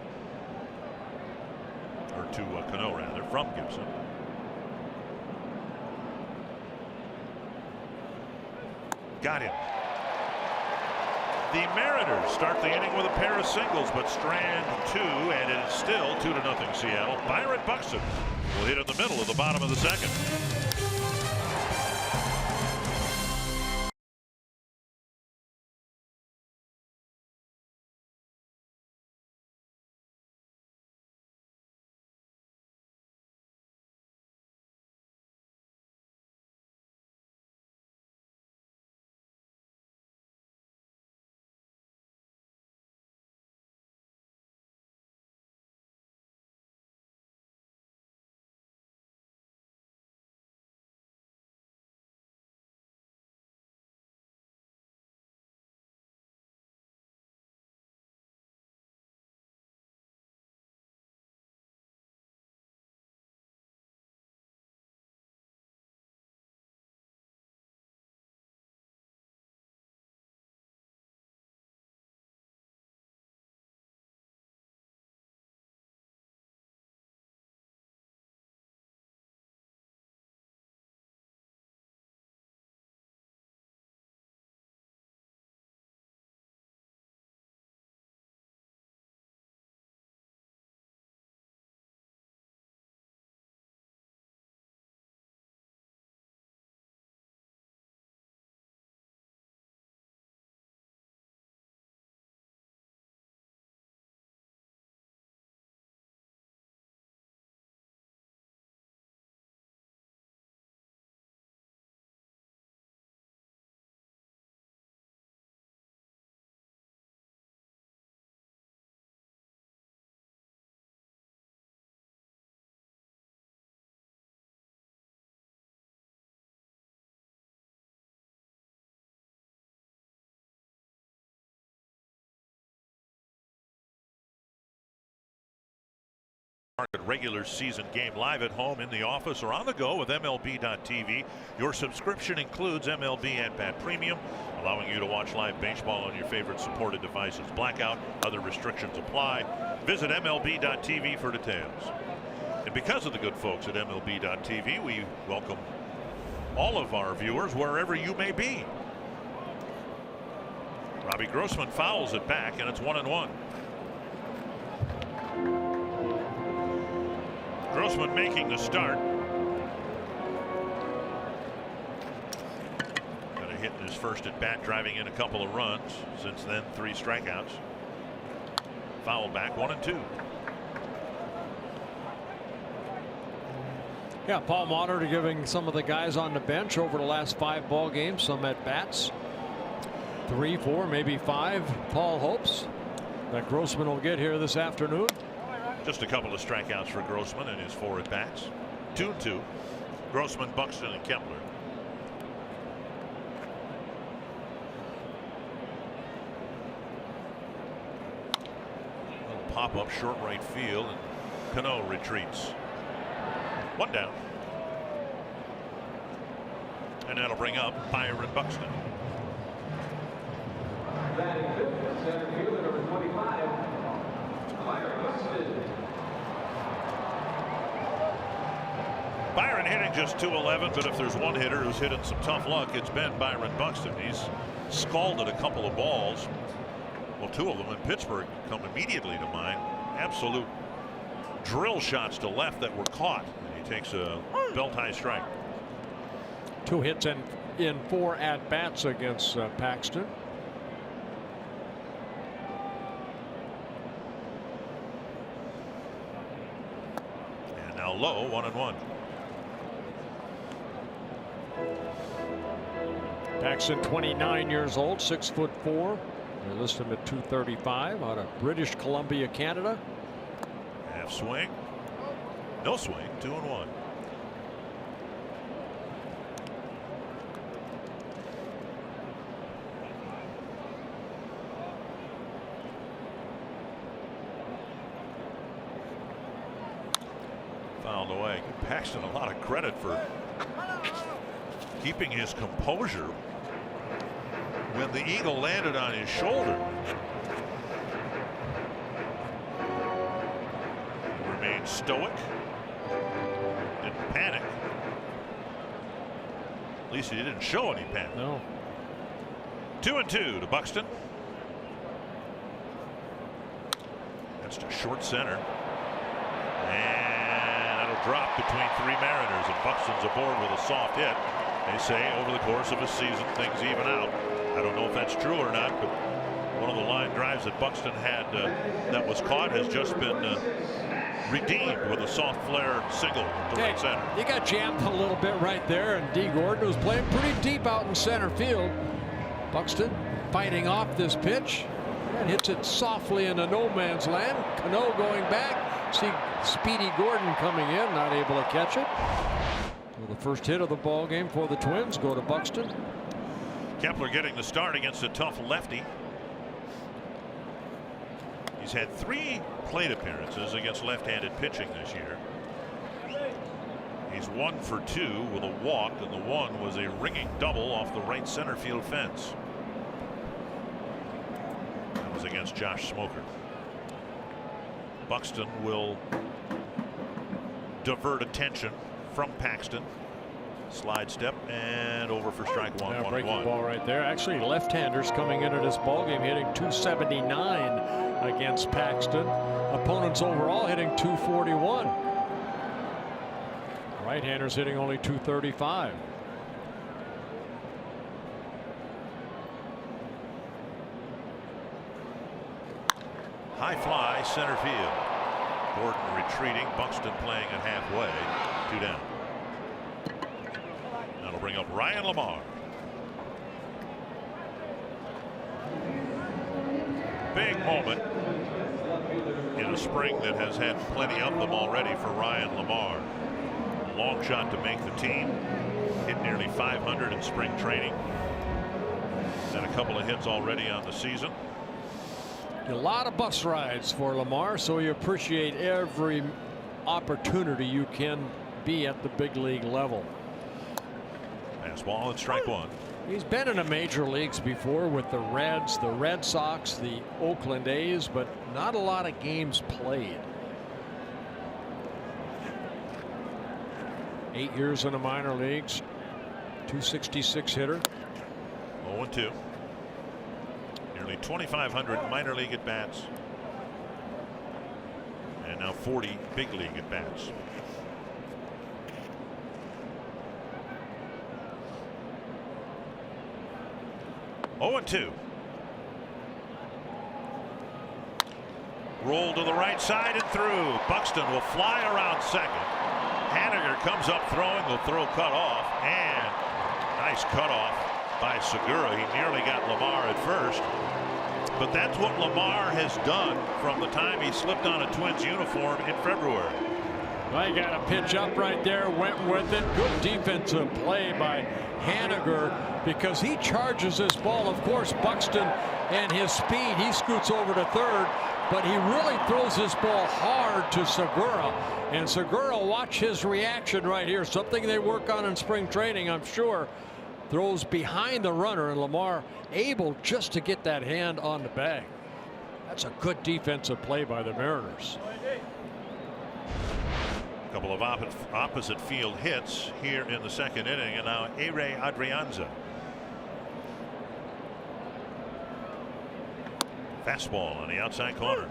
Or to Cano rather, from Gibson. Got him. The Mariners start the inning with a pair of singles, but strand 2, and it is still 2-0 Seattle. Byron Buxton will hit in the middle of the bottom of the second. Regular season game live at home, in the office, or on the go with MLB.tv. Your subscription includes MLB at Bat Premium, allowing you to watch live baseball on your favorite supported devices. Blackout, other restrictions apply. Visit MLB.tv for details. And because of the good folks at MLB.tv, we welcome all of our viewers wherever you may be. Robbie Grossman fouls it back, and it's 1-1. Grossman making the start. Got a hit in his first at bat, driving in a couple of runs. Since then, 3 strikeouts. Foul back, 1-2. Yeah, Paul Molitor giving some of the guys on the bench over the last 5 ball games some at bats. 3, 4, maybe 5. Paul hopes that Grossman will get here this afternoon. Just a couple of strikeouts for Grossman in his 4 at bats. 2-2. Grossman, Buxton, and Kepler. Little pop up short right field, and Cano retreats. 1 down. And that'll bring up Byron Buxton. Center fielder number batting just .211, but if there's one hitter who's hitting some tough luck, it's been Byron Buxton. He's scalded a couple of balls. Well, 2 of them in Pittsburgh come immediately to mind. Absolute drill shots to left that were caught. And he takes a belt-high strike. 2 hits in 4 at-bats against Paxton. And now low, 1-1. Paxton, 29 years old, 6'4". They list him at 235 out of British Columbia, Canada. Half swing. No swing. 2-1. Fouled away. Give Paxton a lot of credit for keeping his composure when the eagle landed on his shoulder. Remained stoic. Didn't panic. At least he didn't show any panic. No. 2-2 to Buxton. That's to short center. And that'll drop between 3 Mariners, and Buxton's aboard with a soft hit. They say over the course of a season things even out. I don't know if that's true or not, but one of the line drives that Buxton had that was caught has just been redeemed with a soft flare single to right center. He got jammed a little bit right there, and D. Gordon was playing pretty deep out in center field. Buxton fighting off this pitch and hits it softly into no man's land. Cano going back. See Speedy Gordon coming in, not able to catch it. Well, the first hit of the ball game for the Twins go to Buxton. Kepler getting the start against a tough lefty. He's had 3 plate appearances against left-handed pitching this year. He's 1 for 2 with a walk, and the one was a ringing double off the right center field fence. That was against Josh Smoker. Buxton will divert attention from Paxton. Slide step and over for strike 1. Yeah, breaking ball right there. Actually, left-handers coming into this ball game hitting .279 against Paxton. Opponents overall hitting .241. Right-handers hitting only .235. High fly, center field. Gordon retreating. Buxton playing at halfway. 2 down. That'll bring up Ryan Lamar. Big moment in a spring that has had plenty of them already for Ryan Lamar. Long shot to make the team. Hit nearly 500 in spring training. And a couple of hits already on the season. A lot of bus rides for Lamar, so you appreciate every opportunity you can be at the big league level. Fastball and strike 1. He's been in the major leagues before with the Reds, the Red Sox, the Oakland A's, but not a lot of games played. 8 years in the minor leagues, .266 hitter. 0-2. Nearly 2,500 minor league at bats. And now 40 big league at bats. Oh, 0-2. Roll to the right side and through. Buxton will fly around second. Haniger comes up throwing. The throw cut off. And nice cutoff by Segura. He nearly got Lamar at first. But that's what Lamar has done from the time he slipped on a Twins uniform in February. Well, he got a pitch up right there, went with it. Good defensive play by Haniger because he charges this ball. Of course, Buxton and his speed, he scoots over to third, but he really throws this ball hard to Segura. And Segura, watch his reaction right here. Something they work on in spring training, I'm sure. Throws behind the runner, and Lamar able just to get that hand on the bag. That's a good defensive play by the Mariners. A couple of opposite field hits here in the second inning, and now Ere Adrianza. Fastball on the outside corner.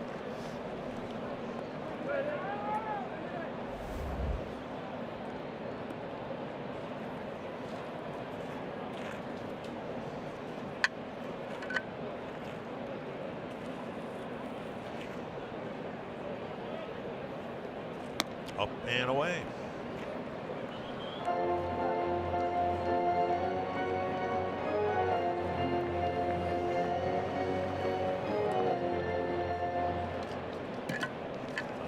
Up and away.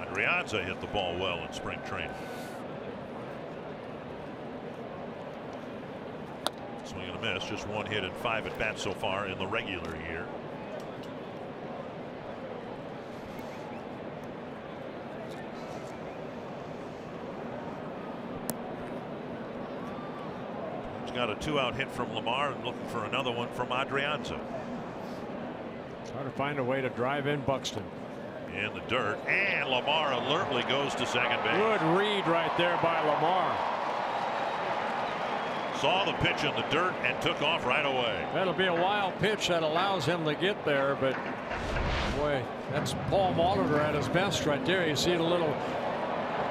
Adrianza hit the ball well in spring training. Swing and a miss. Just one hit and 5 at bats so far in the regular year. Got a 2-out hit from Lamar and looking for another one from Adrianza. Trying to find a way to drive in Buxton. In the dirt, and Lamar alertly goes to second base. Good read right there by Lamar. Saw the pitch in the dirt and took off right away. That'll be a wild pitch that allows him to get there, but boy, that's Paul Molitor at his best right there. You see the little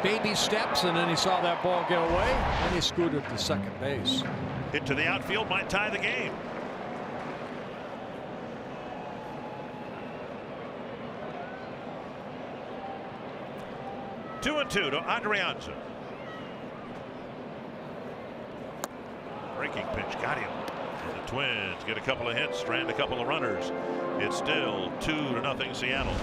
baby steps, and then he saw that ball get away, and he scooted to second base. Hit to the outfield might tie the game. Two and two to Adrianza. Breaking pitch got him. And the Twins get a couple of hits, strand a couple of runners. It's still 2-0 Seattle.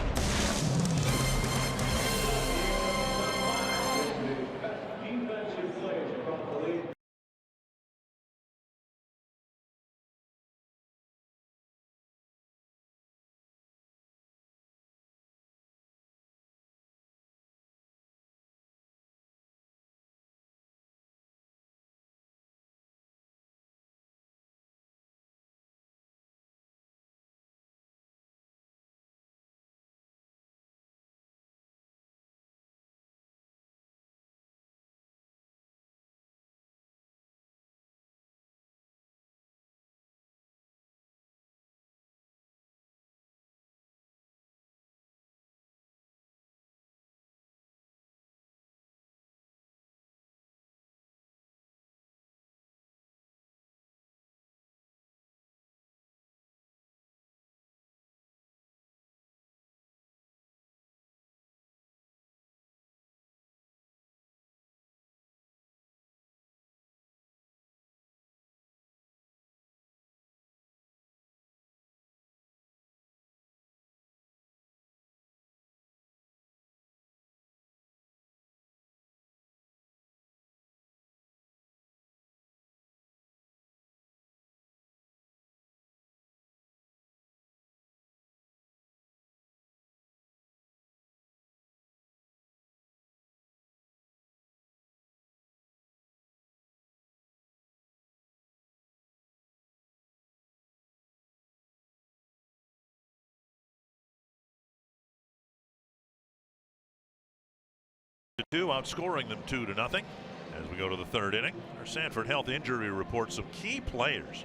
Outscoring them 2-0 as we go to the third inning. Our Sanford Health injury report. Some key players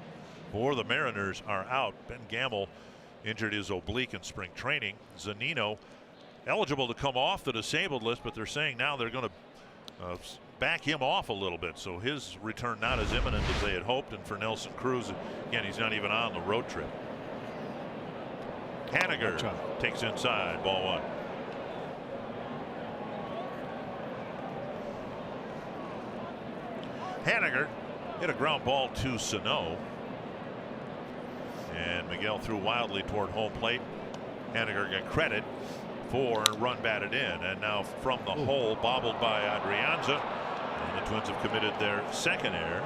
for the Mariners are out. Ben Gamble injured his oblique in spring training. Zunino eligible to come off the disabled list, but they're saying now they're going to back him off a little bit, so his return not as imminent as they had hoped. And for Nelson Cruz, again, he's not even on the road trip. Haniger takes inside, ball 1. Haniger hit a ground ball to Sano, and Miguel threw wildly toward home plate. Haniger got credit for run batted in, and now from the hole, bobbled by Adrianza, and the Twins have committed their second error.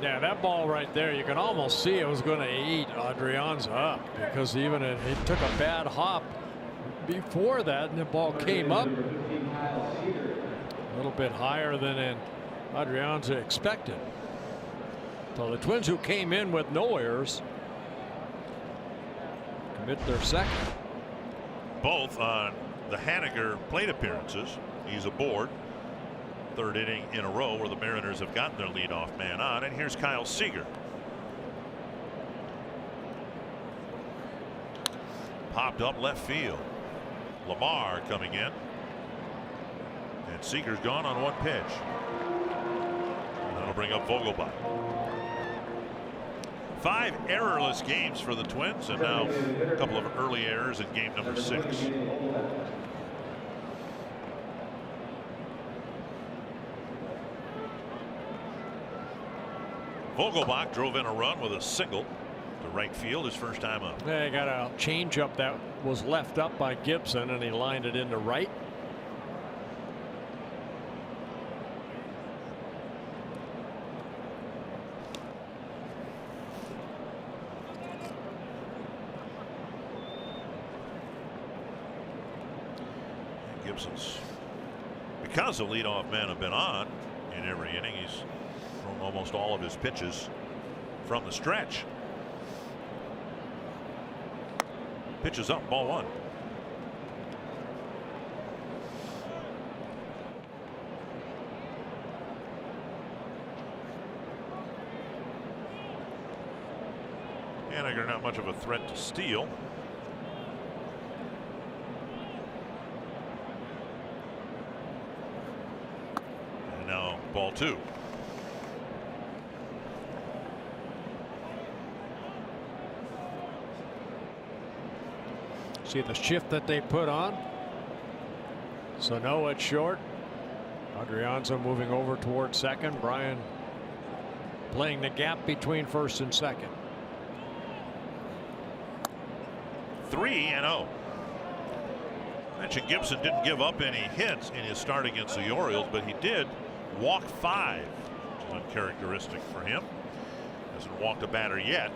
Yeah, that ball right there, you can almost see it was going to eat Adrianza up, because even it took a bad hop before that, and the ball came up a little bit higher than Adrianza expected. So the Twins, who came in with no errors, commit their second. Both on the Haniger plate appearances. He's aboard. Third inning in a row where the Mariners have gotten their leadoff man on. And here's Kyle Seager. Popped up left field. Lamar coming in. And Seager's gone on one pitch. And that'll bring up Vogelbach. 5 errorless games for the Twins, and now a couple of early errors in game number 6. Vogelbach drove in a run with a single to right field his first time up. They got a changeup that was left up by Gibson, and he lined it into right. Gibson's, because the leadoff men have been on in every inning, he's thrown almost all of his pitches from the stretch. Pitches up, ball 1. Haniger not much of a threat to steal. And now ball 2. See the shift that they put on. Sano at short. Adrianza moving over towards second. Brian playing the gap between first and second. 3-0. Mentioned Gibson didn't give up any hits in his start against the Orioles, but he did walk 5, which is uncharacteristic for him. Hasn't walked a batter yet.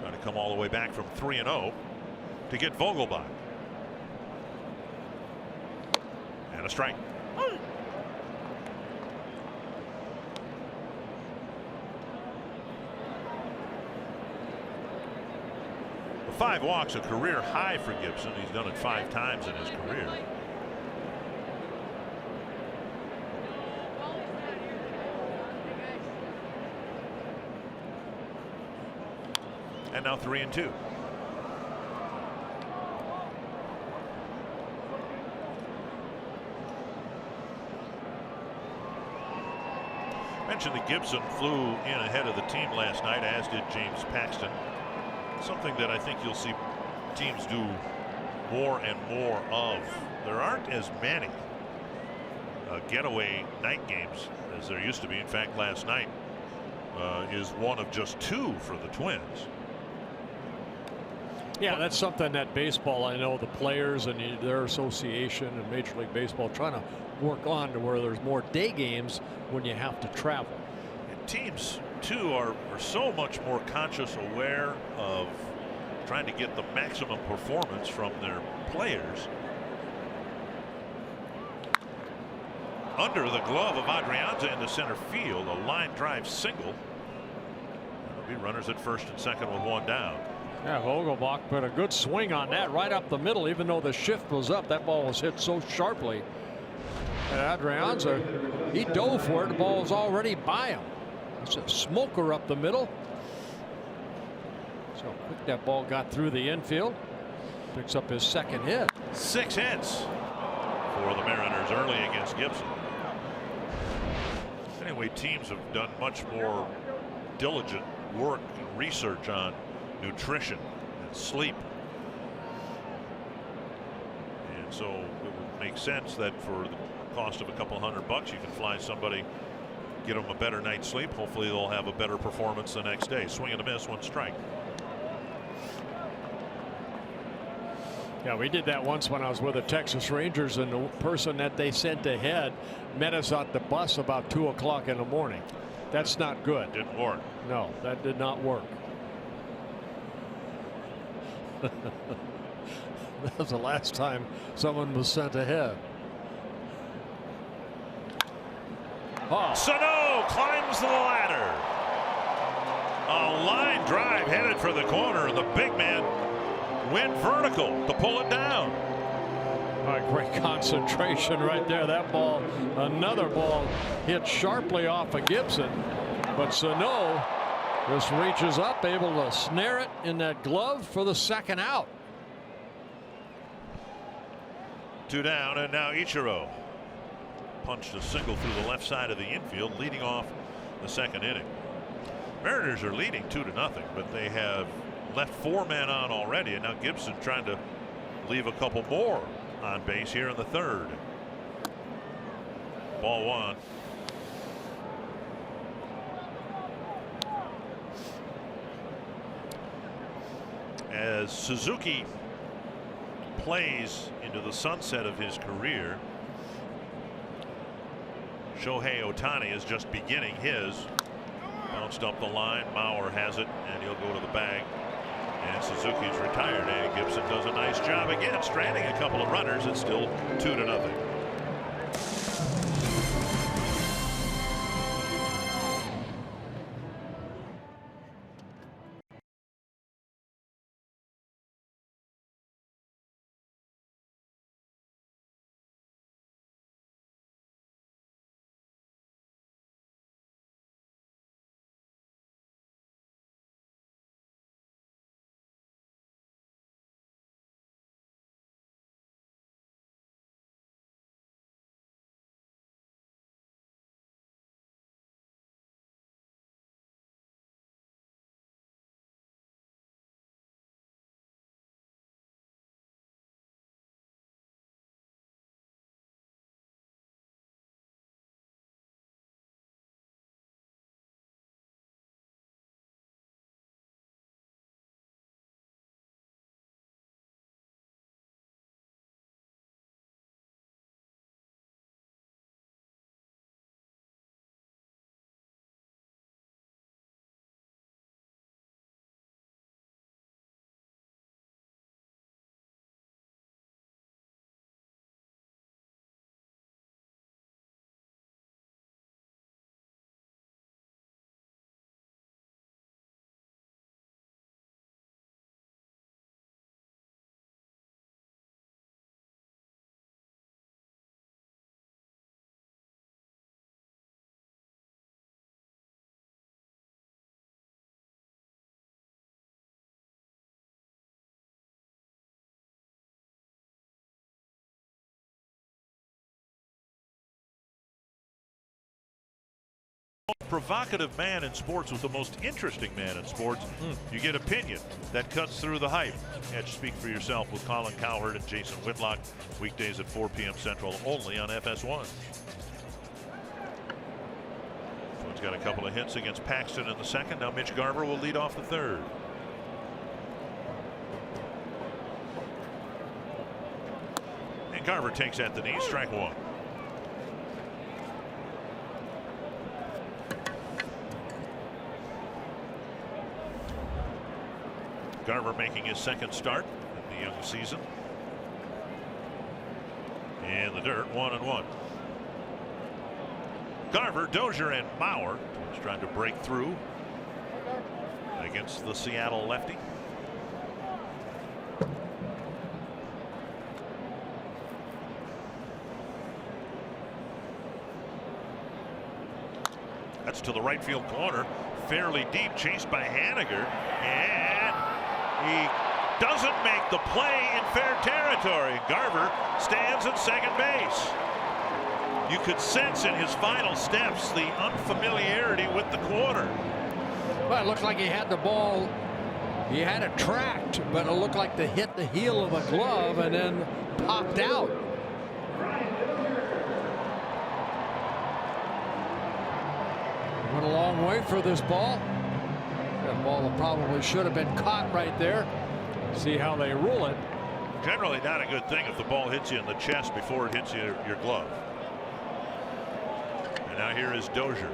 Trying to come all the way back from 3-0 to get Vogelbach. And a strike. The 5 walks, a career high for Gibson. He's done it 5 times in his career. And now 3-2. Mentioned that Gibson flew in ahead of the team last night, as did James Paxton. Something that I think you'll see teams do more and more of. There aren't as many getaway night games as there used to be. In fact, last night is one of just 2 for the Twins. Yeah, that's something that baseball, I know the players and their association and Major League Baseball trying to work on, to where there's more day games when you have to travel. And teams too are so much more conscious, aware of trying to get the maximum performance from their players. Under the glove of Adrianza into center field, a line drive single. There'll be runners at first and second with 1 down. Yeah, Vogelbach put a good swing on that right up the middle. Even though the shift was up, that ball was hit so sharply. And Adrianza, he dove for it. The ball was already by him. It's a smoker up the middle. So quick that ball got through the infield. Picks up his second hit. 6 hits for the Mariners early against Gibson. Anyway, teams have done much more diligent work and research on nutrition and sleep. And so it would make sense that for the cost of a couple $100 you can fly somebody, get them a better night's sleep. Hopefully they'll have a better performance the next day. Swing and a miss, 1 strike. Yeah, we did that once when I was with the Texas Rangers, and the person that they sent ahead met us at the bus about 2 o'clock in the morning. That's not good. Didn't work. No, that did not work. That was the last time someone was sent ahead. Oh. Sano climbs the ladder. A line drive headed for the corner, and the big man went vertical to pull it down. All right, great concentration right there. That ball, another ball, hit sharply off of Gibson, but Sano just reaches up, able to snare it in that glove for the second out. 2 down, and now Ichiro punched a single through the left side of the infield, leading off the second inning. Mariners are leading 2-0, but they have left 4 men on already, and now Gibson trying to leave a couple more on base here in the third. Ball 1. As Suzuki plays into the sunset of his career, Shohei Ohtani is just beginning his. Bounced up the line. Mauer has it, and he'll go to the bag. And Suzuki's retired. And Gibson does a nice job again, stranding a couple of runners. It's still 2-0. Provocative man in sports with the most interesting man in sports. You get opinion that cuts through the hype. And speak for yourself with Colin Cowherd and Jason Whitlock, weekdays at 4 p.m. Central, only on FS1. Twins got a couple of hits against Paxton in the second. Now Mitch Garver will lead off the third. And Garver takes at the knee, strike 1. Garver making his second start in the young season. In the dirt, 1-1. Garver, Dozier, and Mauer. Twins trying to break through against the Seattle lefty. That's to the right field corner, fairly deep, chased by Haniger, and he doesn't make the play in fair territory. Garver stands at second base. You could sense in his final steps the unfamiliarity with the corner. Well, it looked like he had the ball. He had it tracked, but it looked like to hit the heel of a glove and then popped out. Went a long way for this ball. That ball probably should have been caught right there. See how they rule it. Generally not a good thing if the ball hits you in the chest before it hits your glove. And now here is Dozier.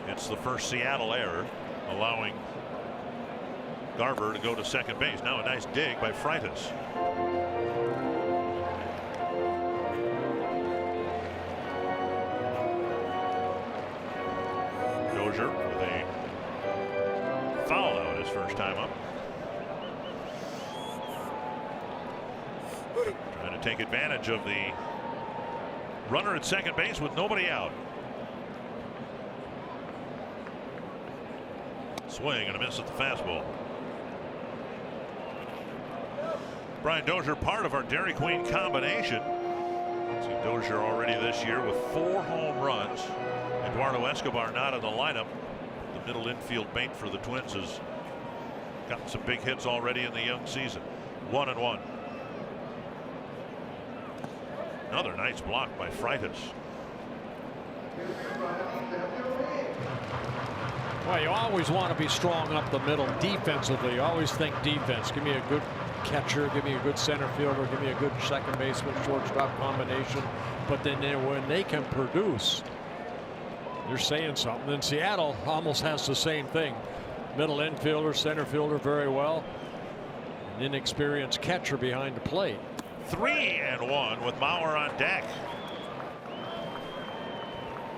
It's the first Seattle error, allowing Garver to go to second base. Now a nice dig by Freitas. Dozier with a foul out his first time up. Trying to take advantage of the runner at second base with nobody out. Swing and a miss at the fastball. Brian Dozier, part of our Dairy Queen combination. See Dozier already this year with 4 home runs. Eduardo Escobar not in the lineup. The middle infield mate for the Twins has gotten some big hits already in the young season. 1-1. Another nice block by Freitas. Well, you always want to be strong up the middle defensively. You always think defense. Give me a good catcher, give me a good center fielder, give me a good second baseman, shortstop combination. But then when they can produce, you're saying something. And Seattle almost has the same thing. Middle infielder, center fielder very well. An inexperienced catcher behind the plate. 3-1 with Mauer on deck.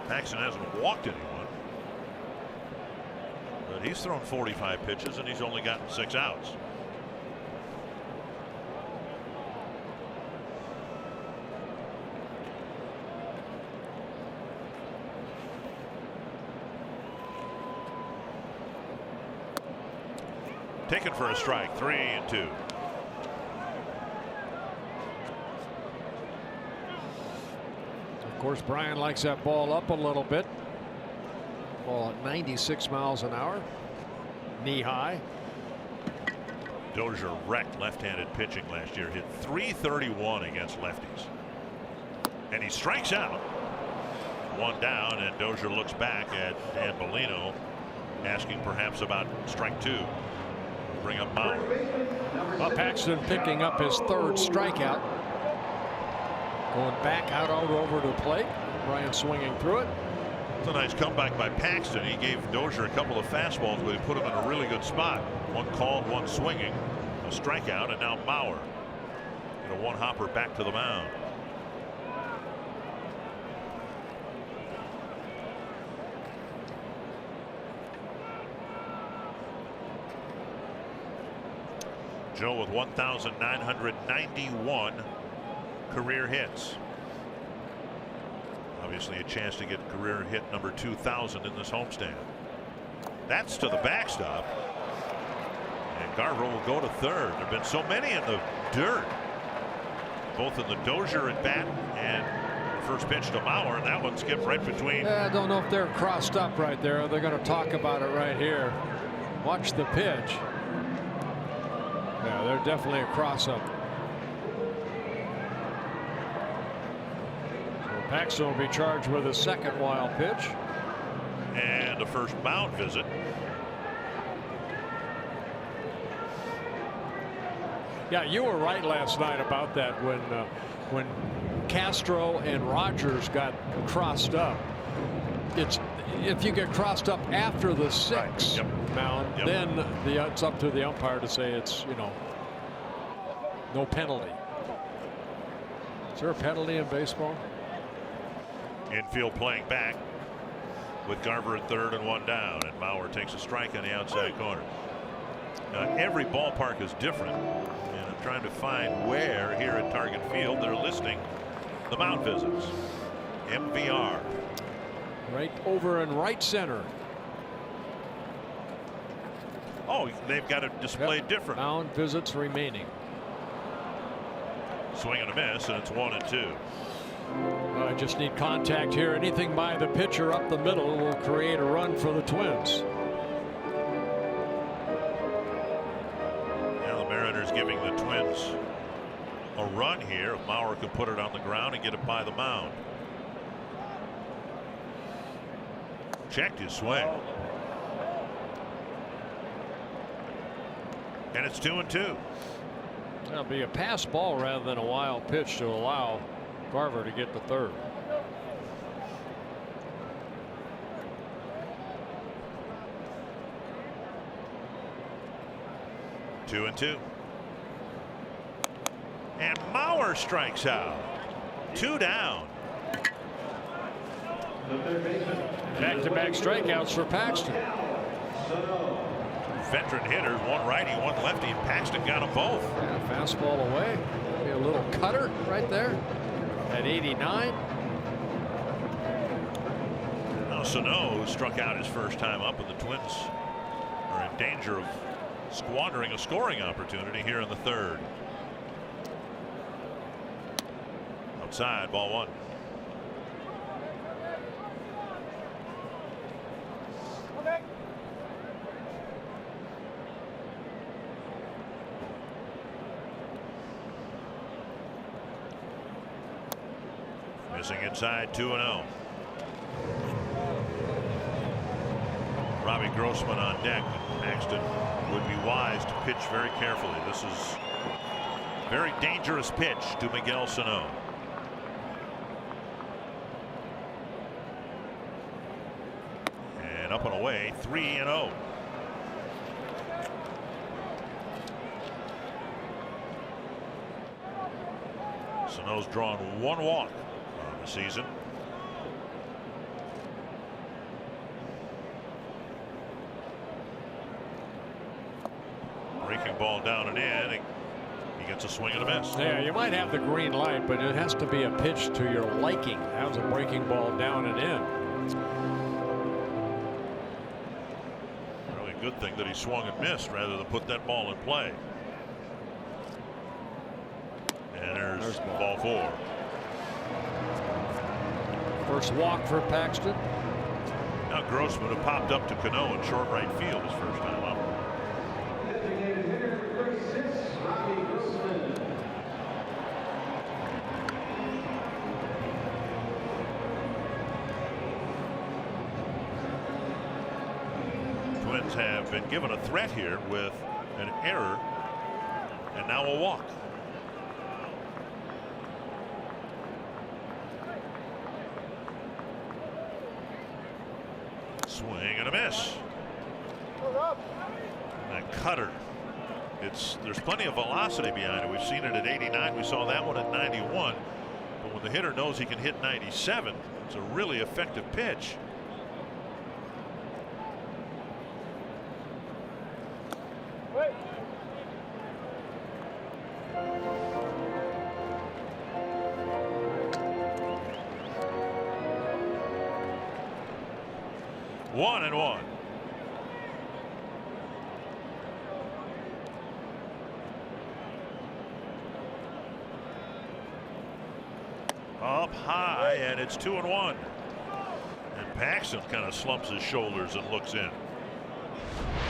Paxton hasn't walked anyone, but he's thrown 45 pitches and he's only gotten 6 outs. Taken for a strike. 3-2. Of course, Brian likes that ball up a little bit. Ball at 96 miles an hour. Knee high. Dozier wrecked left-handed pitching last year. Hit .331 against lefties. And he strikes out. 1 down, and Dozier looks back at Dan Bellino, asking perhaps about strike 2. Bring up Mauer. Well, Paxton picking up his 3rd strikeout. Going back out over to the plate. Brian swinging through it. It's a nice comeback by Paxton. He gave Dozier a couple of fastballs, but he put him in a really good spot. 1 called, 1 swinging, a strikeout, and now Mauer. And a 1-hopper back to the mound. Joe with 1,991 career hits. Obviously a chance to get career hit number 2,000 in this homestand. That's to the backstop. And Garver will go to 3rd. There have been so many in the dirt, both in the Dozier at bat and first pitch to Mauer, and that one skipped right between. I don't know if they're crossed up right there. They're going to talk about it right here. Watch the pitch. Yeah, they're definitely a cross up. So Paxton will be charged with a 2nd wild pitch. And a first mound visit. Yeah, you were right last night about that when Castro and Rogers got crossed up. It's if you get crossed up after the 6th mound, then it's up to the umpire to say it's, you know, no penalty. Is there a penalty in baseball? Infield playing back with Garver at 3rd and 1 down, and Mauer takes a strike on the outside corner. Now, every ballpark is different, and I'm trying to find where here at Target Field they're listing the mound visits. MVR. Right over in right center. Oh, they've got it displayed different. Mound visits remaining. Swing and a miss, and it's 1-2. I just need contact here. Anything by the pitcher up the middle will create a run for the Twins. Now the Mariners giving the Twins a run here. If Mauer can put it on the ground and get it by the mound. Checked his swing. And it's 2-2. That'll be a pass ball rather than a wild pitch to allow Garver to get the 3rd. Two and 2. And Mauer strikes out. 2 down. Back-to-back strikeouts for Paxton. veteran hitters, one righty, one lefty, and Paxton got them both. Yeah, fastball away. Maybe a little cutter right there at 89. Now Sano, who struck out his first time up, and the Twins are in danger of squandering a scoring opportunity here in the third. Outside, ball one. Missing inside, 2-0. Robbie Grossman on deck. Paxton would be wise to pitch very carefully. This is a very dangerous pitch to Miguel Sano. And up and away, 3-0. Sano's drawn one walk on the season. Breaking ball down and in. He gets a swing and a miss. Yeah, you might have the green light, but it has to be a pitch to your liking. That was a breaking ball down and in. Really good thing that he swung and missed rather than put that ball in play. And there's ball four. First walk for Paxton. Now Grossman, who popped up to Cano in short right field his first time up. Twins have been given a threat here with an error and now a walk. Swing and a miss. That cutter. There's plenty of velocity behind it. We've seen it at 89. We saw that one at 91. But when the hitter knows he can hit 97, it's a really effective pitch. One and one. Up high, and it's 2-1. And Paxton kind of slumps his shoulders and looks in.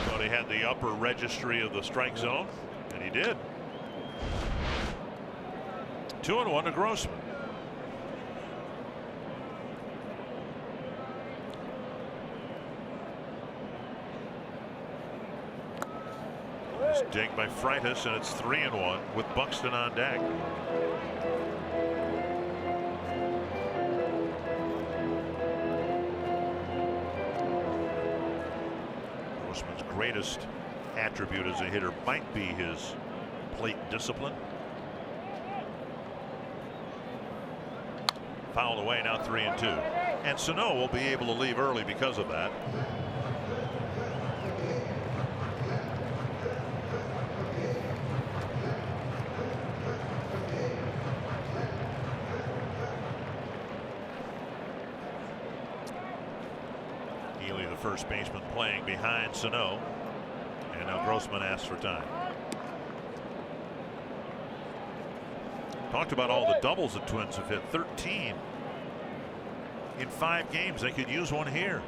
Thought he had the upper registry of the strike zone, and he did. 2-1 to Grossman. Dig by Freitas, and it's 3-1 with Buxton on deck. Grossman's greatest attribute as a hitter might be his plate discipline. Fouled away, now 3-2. And Sano will be able to leave early because of that. First baseman playing behind Sano, and now Grossman asks for time. Talked about all the doubles the Twins have hit. 13 in 5 games. They could use one here.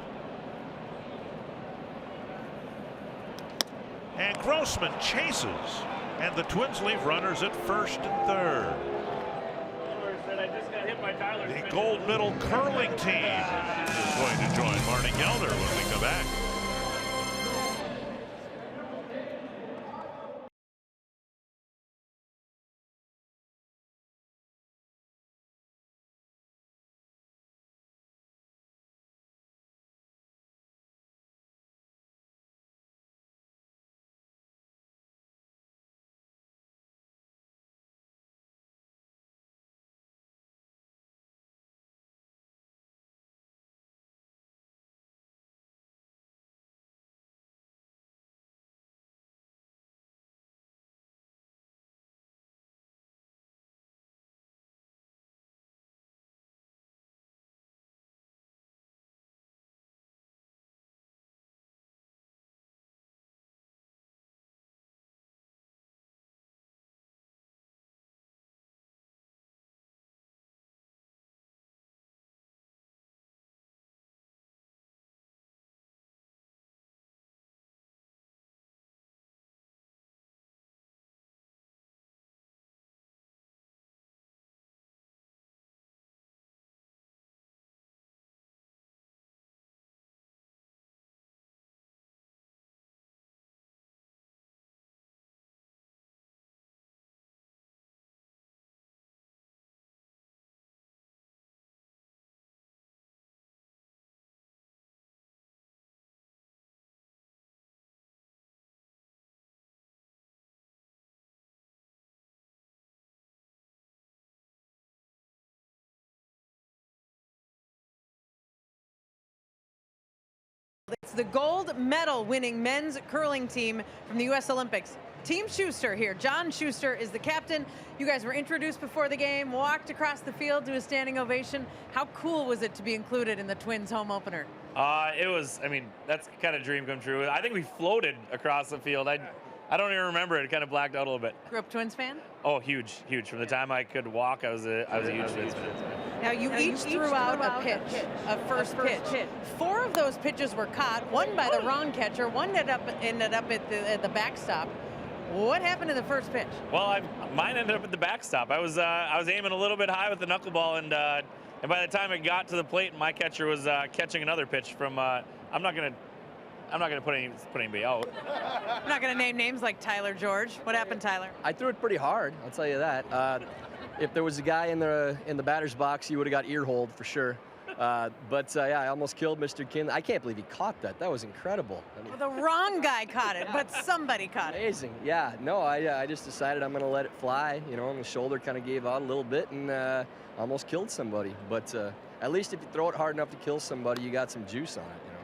And Grossman chases, and the Twins leave runners at first and third. The gold medal curling team is going to join Marty Gelder when we come back. It's the gold medal winning men's curling team from the U.S. Olympics. Team Schuster here. John Schuster is the captain. You guys were introduced before the game, walked across the field to a standing ovation. How cool was it to be included in the Twins home opener? It was, I mean, that's kind of dream come true. I think we floated across the field. I don't even remember it. It kind of blacked out a little bit. Grew up Twins fan? Oh, huge. From the time I could walk, I was a huge Twins fan. Now, you each threw out a pitch, a first pitch. 4 of those pitches were caught, one by the wrong catcher, one ended up at the backstop. What happened to the first pitch? Well, mine ended up at the backstop. I was aiming a little bit high with the knuckleball, and by the time it got to the plate, my catcher was catching another pitch from. I'm not gonna put anybody out. I'm not gonna name names like Tyler George. What happened, Tyler? I threw it pretty hard. I'll tell you that. If there was a guy in the batter's box, he would have got ear-holed for sure. Yeah, I almost killed Mr. Kin. I can't believe he caught that. That was incredible. I mean, well, the wrong guy caught it, but somebody caught it. Amazing. Yeah. No, I just decided I'm going to let it fly. You know, and the shoulder kind of gave out a little bit and almost killed somebody. But at least if you throw it hard enough to kill somebody, you got some juice on it. You know.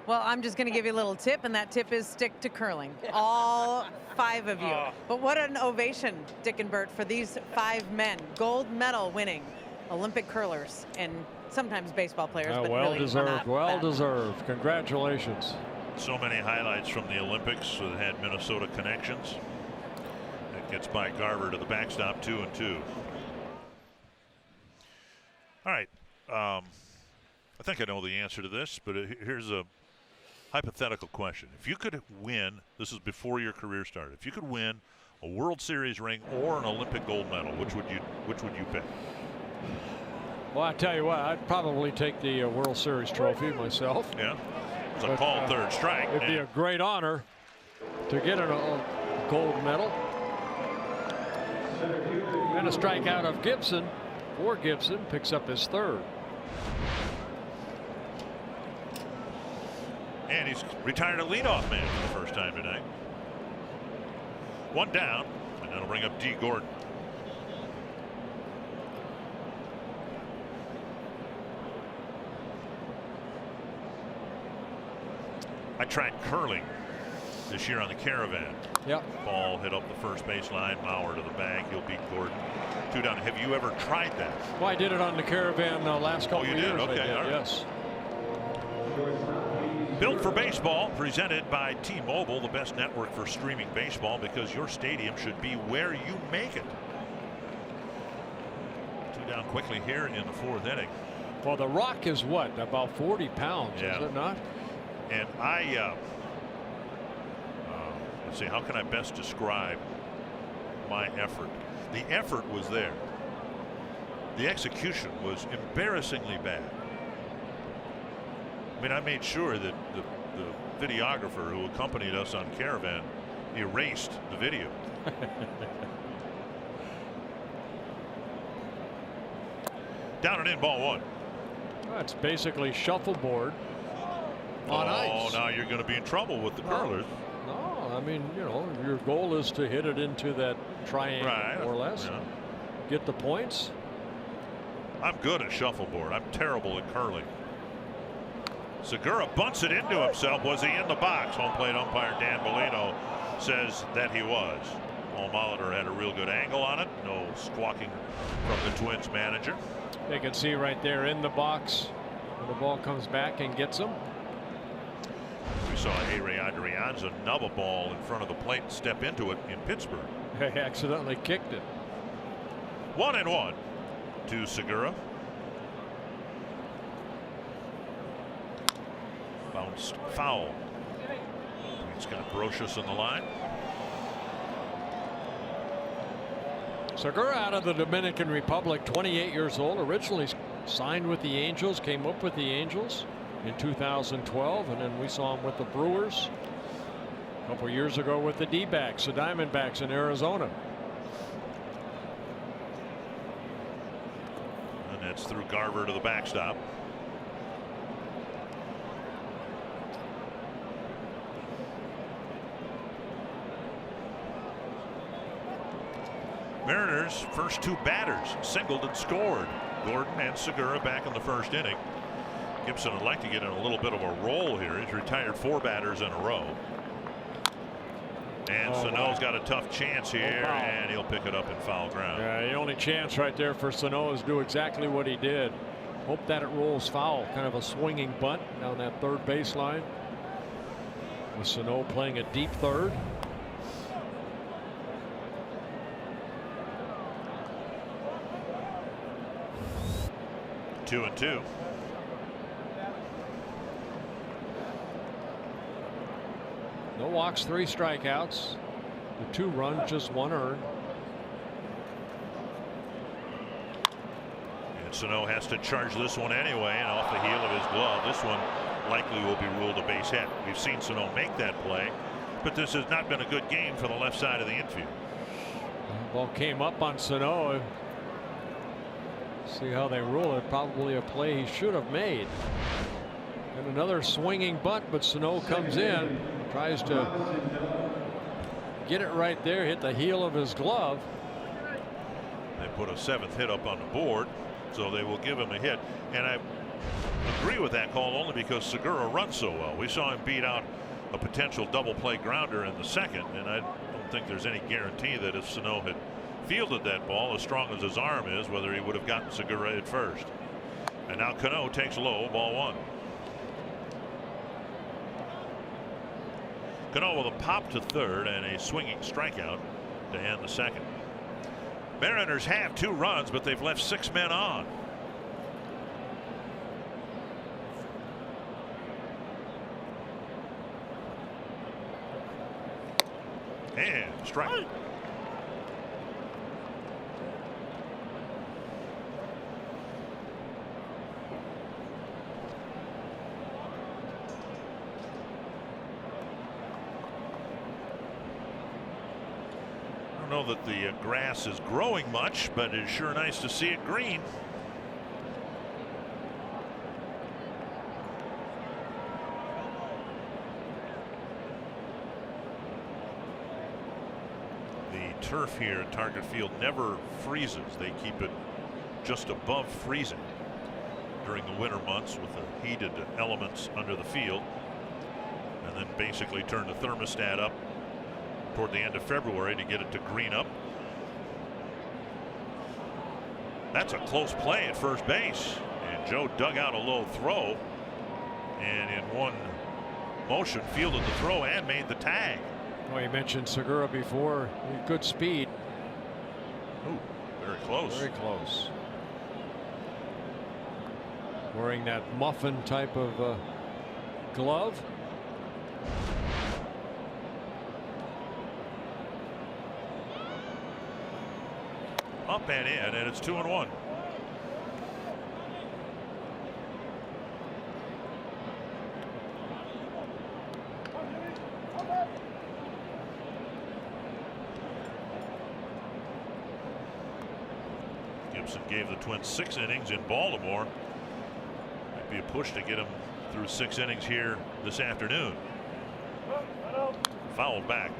Well, I'm just going to give you a little tip, and that tip is stick to curling. All 5 of you. But what an ovation, Dick and Bert, for these 5 men. Gold medal winning Olympic curlers and sometimes baseball players. But well really deserved. Well deserved. Congratulations. So many highlights from the Olympics that had Minnesota connections. That gets by Garver to the backstop, 2-2. All right. I think I know the answer to this, but here's a hypothetical question. If you could win, this is before your career started, if you could win a World Series ring or an Olympic gold medal, which would you pick? Well, I tell you what, I'd probably take the World Series trophy myself. Yeah, it's a called third strike. It'd be a great honor to get a gold medal. And a strikeout of Gibson for Gibson, picks up his 3rd. And he's retired a leadoff man for the first time tonight. 1 down, and that'll bring up D. Gordon. I tried curling this year on the Caravan. Yep. Ball hit up the first baseline. Mauer to the bag. He'll beat Gordon. 2 down. Have you ever tried that? Well, I did it on the Caravan last couple of years. Oh, you did? Okay. All right. Yes. Built for Baseball, presented by T-Mobile, the best network for streaming baseball, because your stadium should be where you make it. 2 down quickly here in the 4th inning. Well, the rock is what, about 40 pounds, yeah. Is it not? And let's see, how can I best describe my effort? The effort was there. The execution was embarrassingly bad. I mean, I made sure that the videographer who accompanied us on Caravan erased the video. Down and in, ball 1. That's basically shuffleboard on ice. Oh, now you're going to be in trouble with the curlers. No, I mean, you know, your goal is to hit it into that triangle, right, more or less. Yeah. Get the points. I'm good at shuffleboard. I'm terrible at curling. Segura bunts it into himself. Was he in the box? Home plate umpire Dan Bellino says that he was. Paul Molitor had a real good angle on it. No squawking from the Twins manager. You can see right there in the box when the ball comes back and gets him. We saw Ray Adrianza nub a ball in front of the plate and step into it in Pittsburgh. He accidentally kicked it. 1-1 to Segura. Bounced foul. He's got Brocious on the line. Segura out of the Dominican Republic, 28 years old, originally signed with the Angels, came up with the Angels in 2012, and then we saw him with the Brewers a couple years ago with the D-backs, the Diamondbacks in Arizona. And that's through Garver to the backstop. Mariners first 2 batters singled and scored. Gordon and Segura back in the 1st inning. Gibson would like to get in a little bit of a roll here. He's retired 4 batters in a row. And Sano's got a tough chance here, and he'll pick it up in foul ground. Yeah, the only chance right there for Sano is do exactly what he did. Hope that it rolls foul. Kind of a swinging bunt down that third baseline. With Sano playing a deep third. Two and two. No walks, 3 strikeouts. The 2 runs, just 1 earned. And Sano has to charge this one anyway, and off the heel of his glove, this one likely will be ruled a base hit. We've seen Sano make that play, but this has not been a good game for the left side of the infield. Ball came up on Sano. See how they rule it. Probably a play he should have made. And another swinging bunt, but Sano comes in, tries to get it right there, hit the heel of his glove. They put a 7th hit up on the board, so they will give him a hit. And I agree with that call only because Segura runs so well. We saw him beat out a potential double play grounder in the 2nd, and I don't think there's any guarantee that if Sano had fielded that ball as strong as his arm is, whether he would have gotten Segura at first. And now Cano takes low, ball 1. Cano with a pop to third and a swinging strikeout to end the 2nd. Mariners have 2 runs, but they've left 6 men on. And strike. I don't know that the grass is growing much, but it's sure nice to see it green. The turf here at Target Field never freezes. They keep it just above freezing during the winter months with the heated elements under the field, and then basically turn the thermostat up toward the end of February to get it to green up. That's a close play at first base, and Joe dug out a low throw and in one motion fielded the throw and made the tag. Well, you mentioned Segura before. Good speed. Ooh, very close. Very close. Wearing that muffin type of glove. Up and in, and it's 2-1. Gibson gave the Twins 6 innings in Baltimore. Might be a push to get him through 6 innings here this afternoon. Fouled back.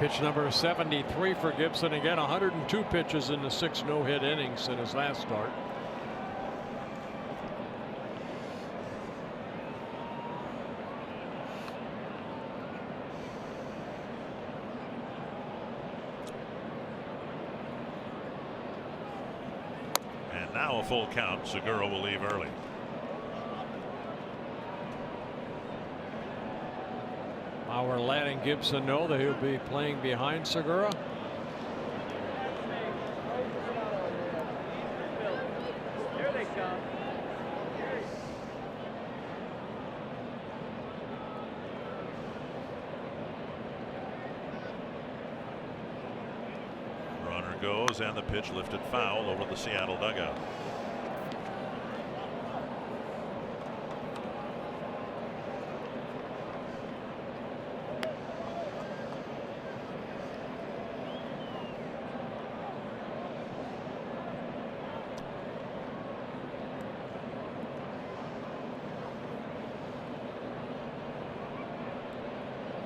Pitch number 73 for Gibson. Again, 102 pitches in the 6 no-hit innings in his last start. And now a full count. Segura will leave early. We're letting Gibson know that he'll be playing behind Segura. Here they come. Runner goes, and the pitch lifted foul over the Seattle dugout.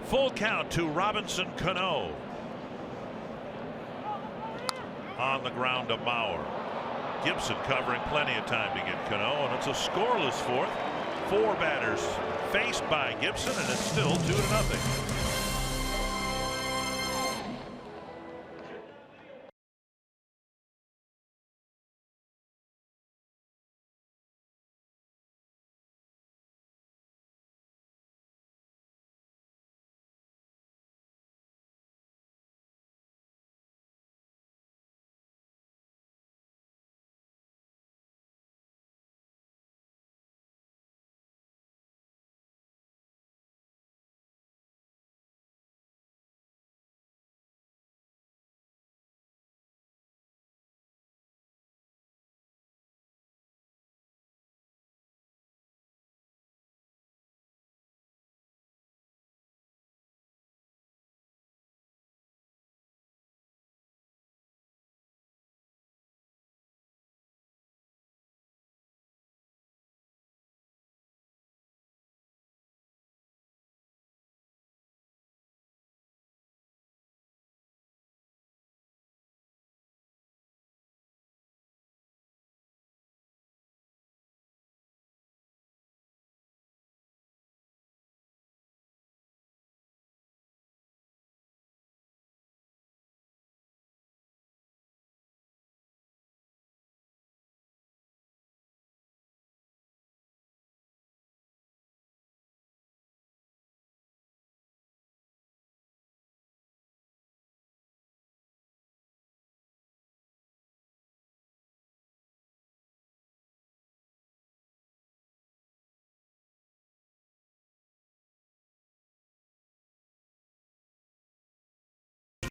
Full count to Robinson Cano. On the ground to Mauer. Gibson covering plenty of time to get Cano, and it's a scoreless fourth. 4 batters faced by Gibson, and it's still 2-0.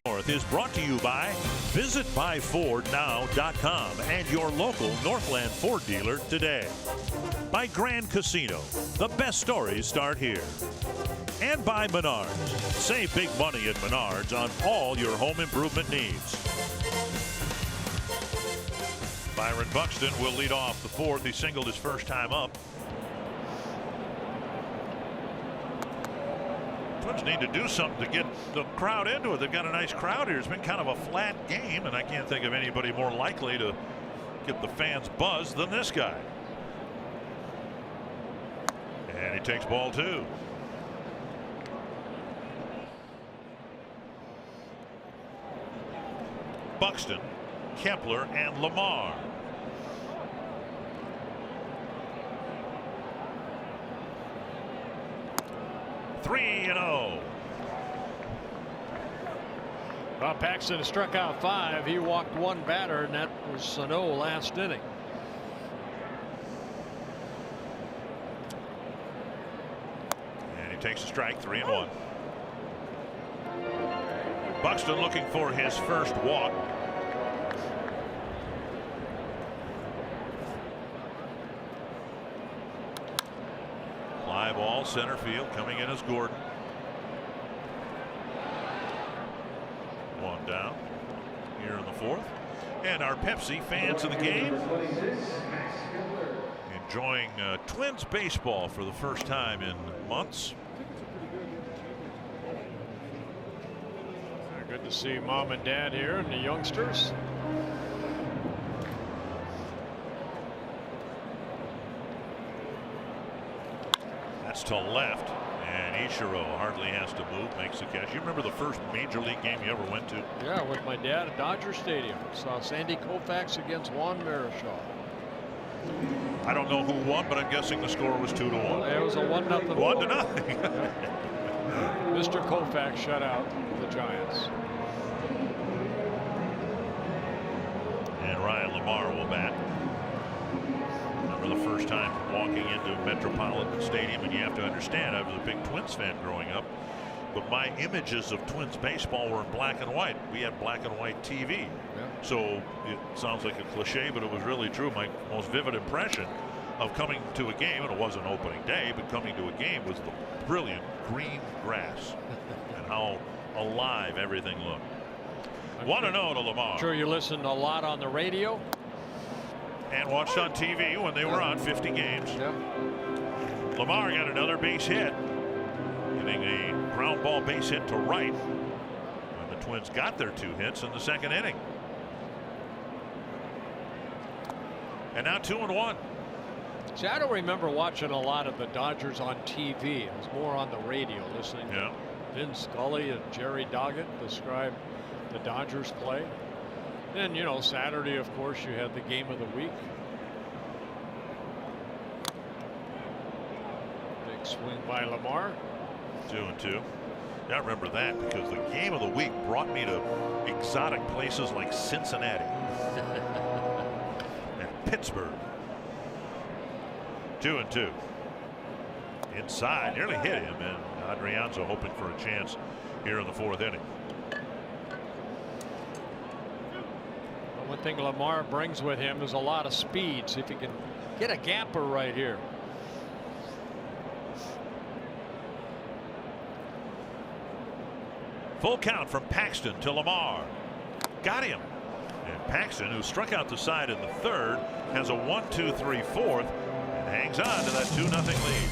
North is brought to you by visitbuyfordnow.com and your local Northland Ford dealer today. By Grand Casino, the best stories start here. And by Menards. Save big money at Menards on all your home improvement needs. Byron Buxton will lead off the fourth. He singled his first time up. Twins need to do something to get the crowd into it. They've got a nice crowd here. It's been kind of a flat game, and I can't think of anybody more likely to get the fans buzzed than this guy. And he takes ball 2. Buxton, Kepler, and Lamar. Three and 0. Well, Paxton struck out 5. He walked 1 batter, and that was Sano last inning. And he takes a strike. 3 and 1. Buxton looking for his first walk. Fly ball, center field, coming in as Gordon. 1 down here in the fourth. And our Pepsi fans in the game enjoying Twins baseball for the first time in months. Good to see Mom and Dad here and the youngsters. That's to left, and Ichiro hardly has to move, makes the catch. You remember the first major league game you ever went to? Yeah, with my dad at Dodger Stadium. Saw Sandy Koufax against Juan Marichal. I don't know who won, but I'm guessing the score was 2-1. It was a 1-0. 1-0. Mr. Koufax shut out the Giants. And Ryan Lamar will bat. Remember the first time walking into Metropolitan Stadium, and you have to understand, I was a big Twins fan growing up, but my images of Twins baseball were in black and white. We had black and white TV. Yeah. So it sounds like a cliche, but it was really true. My most vivid impression of coming to a game, and it wasn't opening day, but coming to a game was the brilliant green grass and how alive everything looked. 1-0 to Lamar. I'm sure you listened a lot on the radio. And watched on TV when they were on 50 games. Yeah. Lamar got another base hit, getting a ground ball base hit to right. And the Twins got their 2 hits in the 2nd inning. And now 2-1. See, I don't remember watching a lot of the Dodgers on TV. It was more on the radio, listening to Vin Scully and Jerry Doggett describe the Dodgers play. Then, you know, Saturday, of course, you had the game of the week. Big swing by Lamar. 2-2. Yeah, I remember that because the game of the week brought me to exotic places like Cincinnati and Pittsburgh. 2-2. Inside, nearly hit him, and Adrianza hoping for a chance here in the 4th inning. Well, one thing Lamar brings with him is a lot of speed. See if he can get a gapper right here. Full count from Paxton to Lamar. Got him. And Paxton, who struck out the side in the 3rd, has a 1-2-3 4th and hangs on to that 2-0 lead.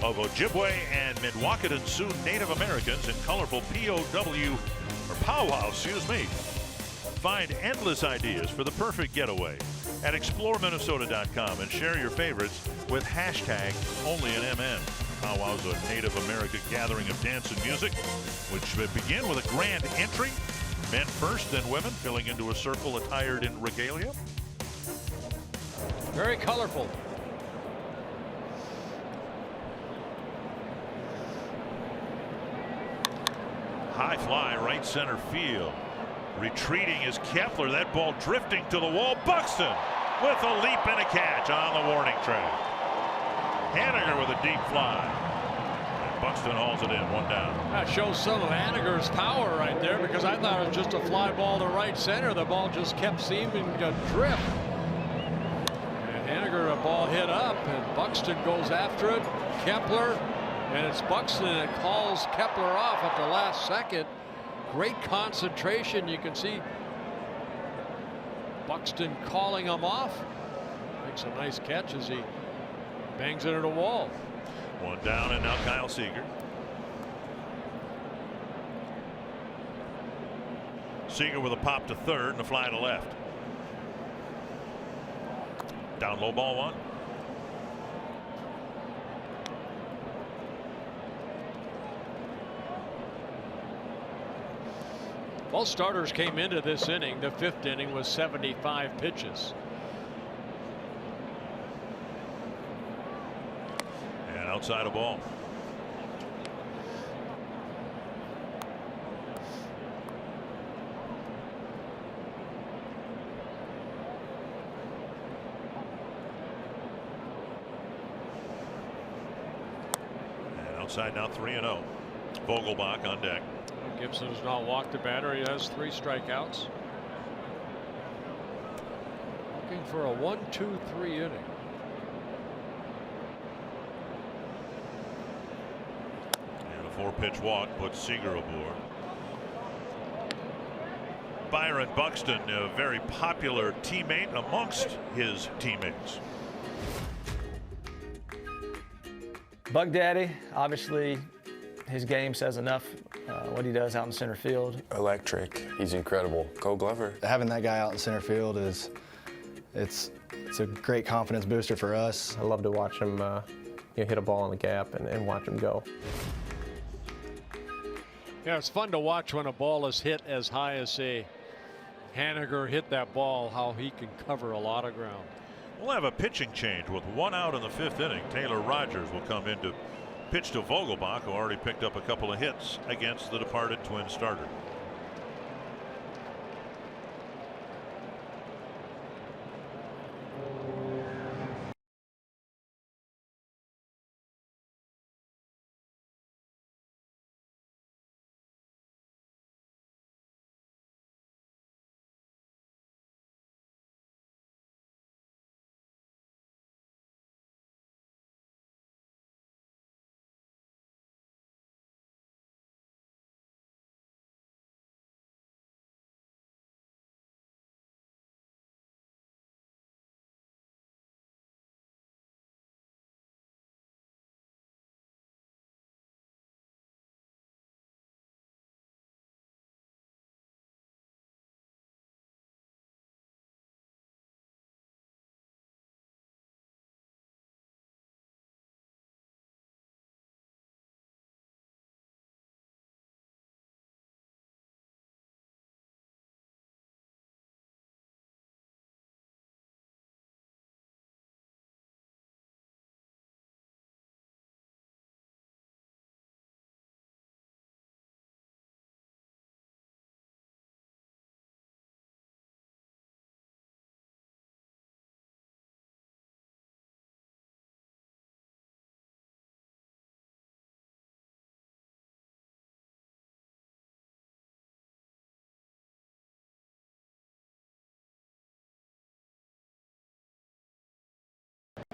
Of Ojibwe and Midwakanton Sioux Native Americans in colorful powwow, Find endless ideas for the perfect getaway at exploreminnesota.com and share your favorites with hashtag #OnlyAnMN. Powwow's a Native American gathering of dance and music, which begin with a grand entry. Men first, then women, filling into a circle attired in regalia. Very colorful. High fly, right center field. Retreating is Kepler. That ball drifting to the wall. Buxton with a leap and a catch on the warning track. Haniger with a deep fly. And Buxton hauls it in, 1 down. That shows some of Haniger's power right there, because I thought it was just a fly ball to right center. The ball just kept seeming to drift. And Haniger, a ball hit up, and Buxton goes after it. Kepler. And it's Buxton that calls Kepler off at the last second. Great concentration. You can see Buxton calling him off. Makes a nice catch as he bangs it into the wall. 1 down, and now Kyle Seager. Seager with a pop to 3rd and a fly to left. Down low, ball 1. Both starters came into this inning. The 5th inning was 75 pitches. And outside a ball. And outside now, 3-0. Vogelbach on deck. Gibson has not walked the batter. He has 3 strikeouts. for a 1-2-3 inning. And a 4-pitch walk puts Seager aboard. Byron Buxton, a very popular teammate amongst his teammates. Bug Daddy, obviously his game says enough. What he does out in center field. Electric. He's incredible. Gold Glover. Having that guy out in center field it's a great confidence booster for us. I love to watch him hit a ball in the gap and watch him go. Yeah, it's fun to watch when a ball is hit as high as, say, Haniger hit that ball, how he can cover a lot of ground. We'll have a pitching change with 1 out in the 5th inning. Taylor Rogers will come in to pitch to Vogelbach, who already picked up a couple of hits against the departed Twins starter.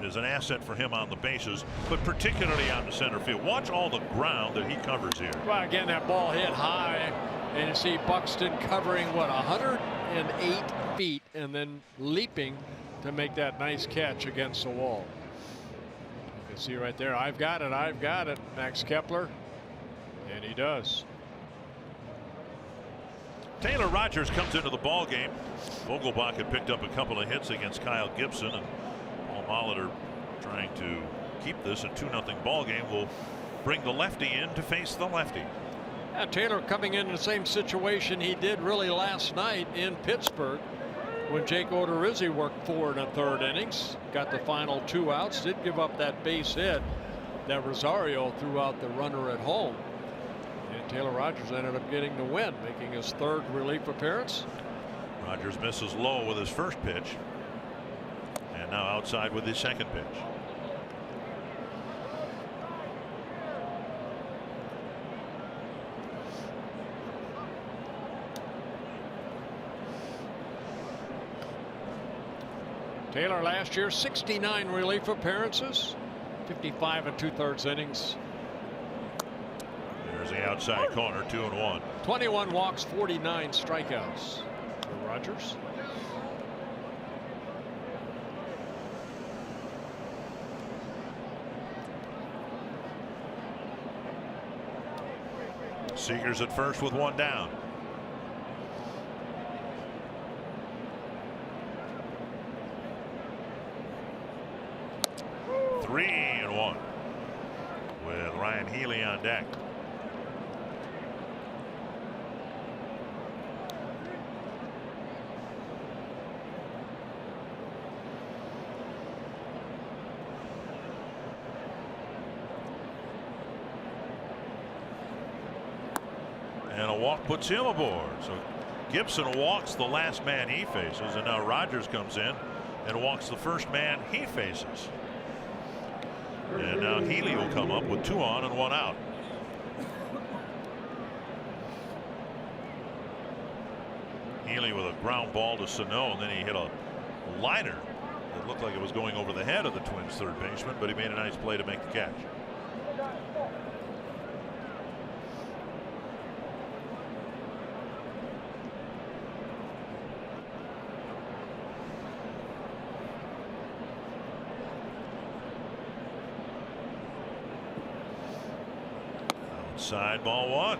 Is an asset for him on the bases, but particularly out in center field. Watch all the ground that he covers here. Well, again, that ball hit high, and you see Buxton covering, what, 108 feet, and then leaping to make that nice catch against the wall. You can see right there, I've got it, Max Kepler, and he does. Taylor Rogers comes into the ball game. Vogelbach had picked up a couple of hits against Kyle Gibson, and Molitor, trying to keep this a 2-0 ball game, will bring the lefty in to face the lefty. Yeah, Taylor coming in the same situation he did really last night in Pittsburgh when Jake Odorizzi worked 4 1/3 innings, got the final 2 outs, did give up that base hit that Rosario threw out the runner at home, and Taylor Rogers ended up getting the win, making his 3rd relief appearance. Rogers misses low with his first pitch. And now outside with his 2nd pitch. Taylor last year 69 relief appearances, 55 2/3 innings. There's the outside corner, 2-1. 21 walks, 49 strikeouts for Rogers. Seager's at first with 1 down. Three and 1 with Ryan Healy on deck. And a walk puts him aboard. So Gibson walks the last man he faces, and now Rogers comes in and walks the first man he faces. And now Healy will come up with 2 on and 1 out. Healy with a ground ball to Sano, and then he hit a liner It looked like it was going over the head of the Twins third baseman, but he made a nice play to make the catch. Outside, ball one.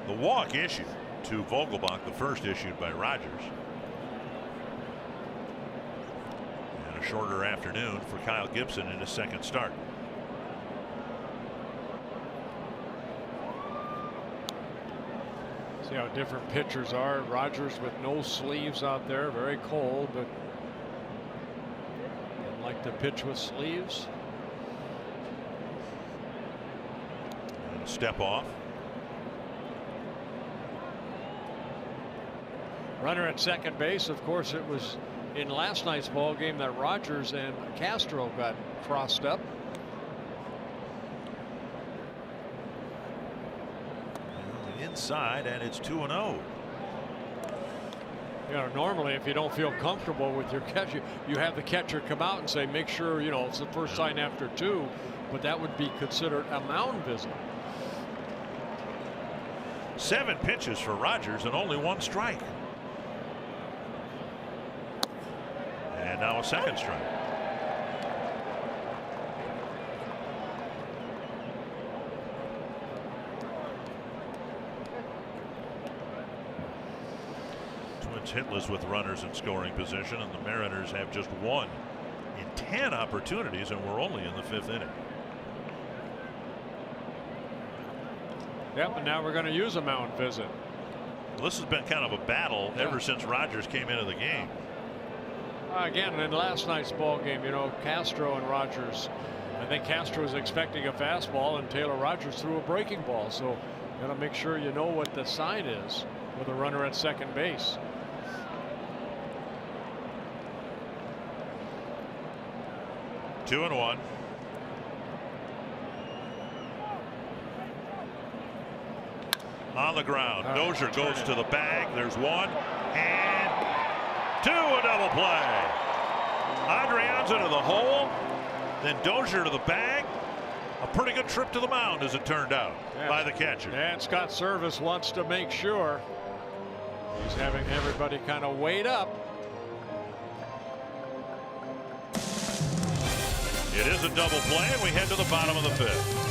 The walk issued to Vogelbach, the first issued by Rogers. And a shorter afternoon for Kyle Gibson in his second start. See how different pitchers are. Rogers with no sleeves out there, very cold, but didn't like to pitch with sleeves. And a step off. Runner at second base. Of course, it was in last night's ball game that Rogers and Castro got crossed up. Inside, and it's 2-0. You know, normally if you don't feel comfortable with your catch, you have the catcher come out and say, make sure, you know, it's the first sign after 2, but that would be considered a mound visit. 7 pitches for Rogers and only 1 strike. And now a second strike. Twins hitless with runners in scoring position, and the Mariners have just 1 in 10 opportunities, and we're only in the 5th inning. Yep, and now we're going to use a mound visit. Well, this has been kind of a battle ever since Rogers came into the game. Again, in last night's ball game, you know, Castro and Rogers. I think Castro was expecting a fastball, and Taylor Rogers threw a breaking ball. So, you got to make sure you know what the sign is with a runner at second base. Two and one. On the ground, Dozier goes to the bag. There's 1 and 2, a double play. Adrianza to the hole, then Dozier to the bag. A pretty good trip to the mound, as it turned out, by the catcher. And Scott Service wants to make sure he's having everybody kind of wait up. It is a double play, and we head to the bottom of the 5th.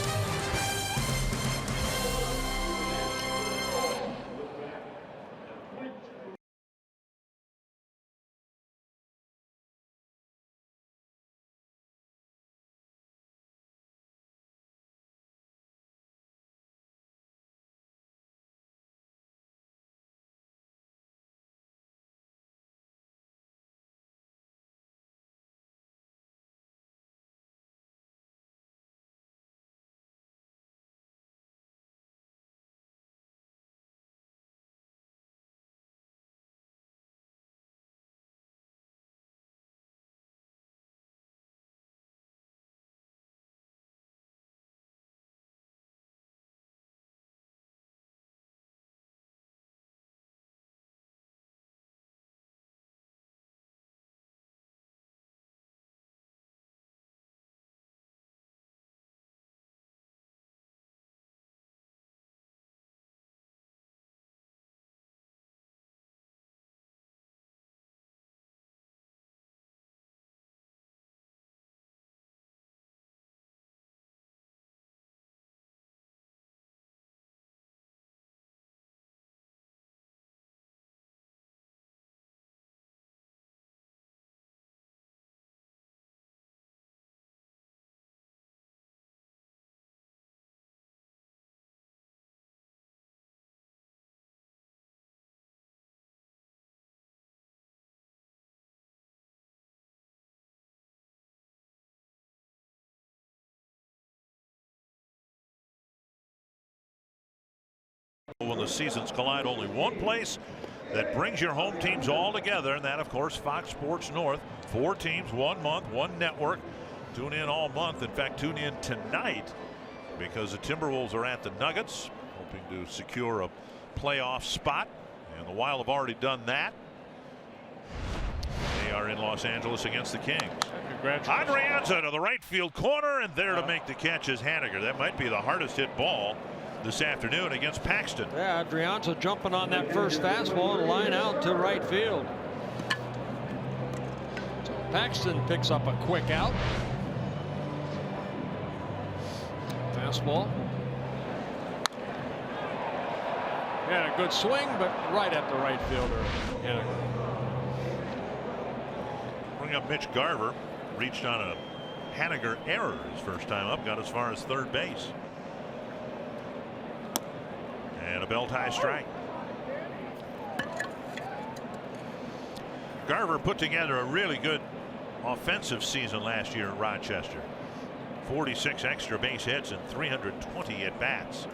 When the seasons collide only one place, that brings your home teams all together, and that, of course, Fox Sports North. 4 teams, 1 month, 1 network. Tune in all month. In fact, tune in tonight because the Timberwolves are at the Nuggets, hoping to secure a playoff spot. And the Wild have already done that. They are in Los Angeles against the Kings. Congratulations. Adrianza to the right field corner, and there to make the catch is Haniger. That might be the hardest hit ball this afternoon against Paxton. Yeah, Adrianza jumping on that first fastball and line out to right field. So Paxton picks up a quick out. Fastball. Yeah, a good swing, but right at the right fielder. Yeah. Bring up Mitch Garver. Reached on a Haniger error his first time up. Got as far as third base. And a belt high strike. Garver put together a really good offensive season last year in Rochester. 46 extra base hits and 320 at bats.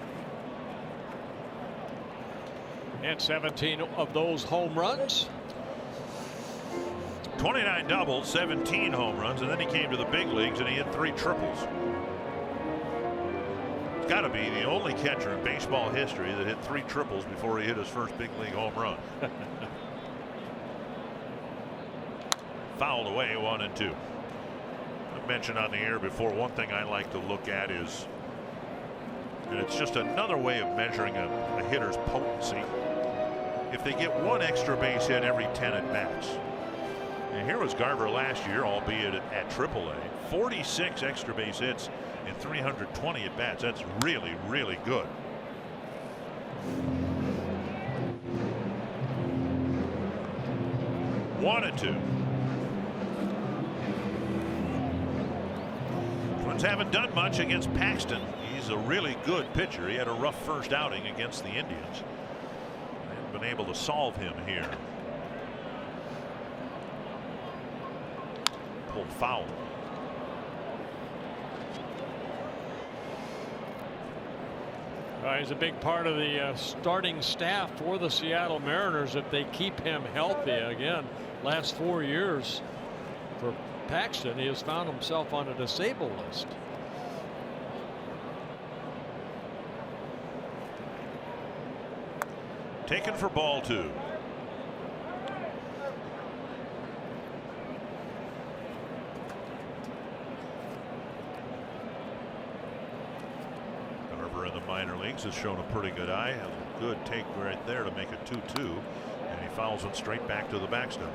And 17 of those home runs. 29 doubles, 17 home runs, and then he came to the big leagues and he hit 3 triples. He's got to be the only catcher in baseball history that hit 3 triples before he hit his first big league home run. Fouled away, 1-2. I mentioned on the air before, one thing I like to look at is, and it's just another way of measuring a hitter's potency, if they get 1 extra base hit every 10 at bats. And here was Garver last year, albeit at AAA. 46 extra base hits and 320 at bats. That's really, really good. One and 2. Twins haven't done much against Paxton. He's a really good pitcher. He had a rough first outing against the Indians. They've been able to solve him here. Pulled foul. He's a big part of the starting staff for the Seattle Mariners if they keep him healthy. Again, last 4 years for Paxton, he has found himself on a disabled list. Taken for ball 2. Garver in the minor leagues has shown a pretty good eye. A good take right there to make it 2-2, and he fouls it straight back to the backstop.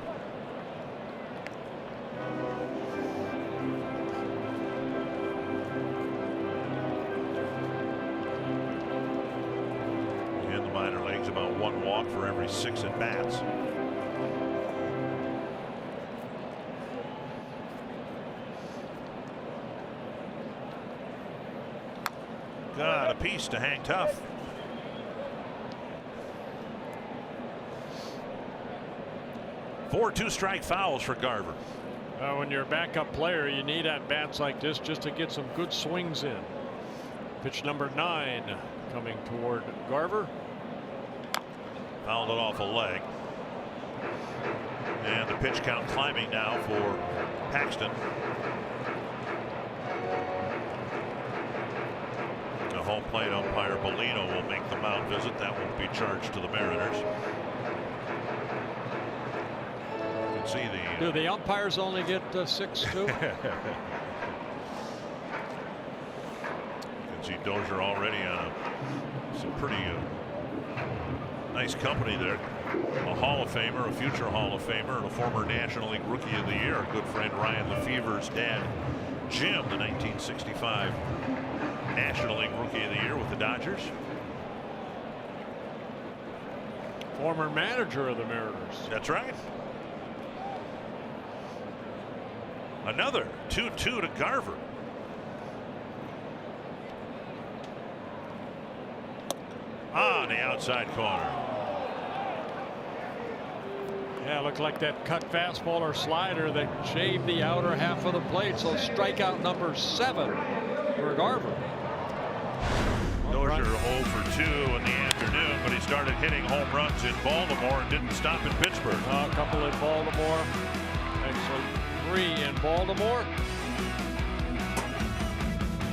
In the minor leagues, about 1 walk for every 6 at bats. Got a piece to hang tough. Four 2-strike fouls for Garver. When you're a backup player, you need at bats like this just to get some good swings in. Pitch number 9 coming toward Garver. Fouled it off a leg. And the pitch count climbing now for Paxton. The home plate umpire Bellino will make the mound visit. That won't be charged to the Mariners. You can see the. Do the umpires only get 6 too? You can see Dozier already on some pretty nice company there. A Hall of Famer, a future Hall of Famer, and a former National League Rookie of the Year. A good friend Ryan Lefevre's dad, Jim, the 1965 National League Rookie of the Year with the Dodgers. Former manager of the Mariners. That's right. Another 2-2 to Garver. On the outside corner. Yeah, looked like that cut fastball or slider that shaved the outer half of the plate. So strikeout number 7 for Garver. Dozier 0 for 2 in the afternoon, but he started hitting home runs in Baltimore and didn't stop in Pittsburgh. A couple in Baltimore. Actually 3 in Baltimore.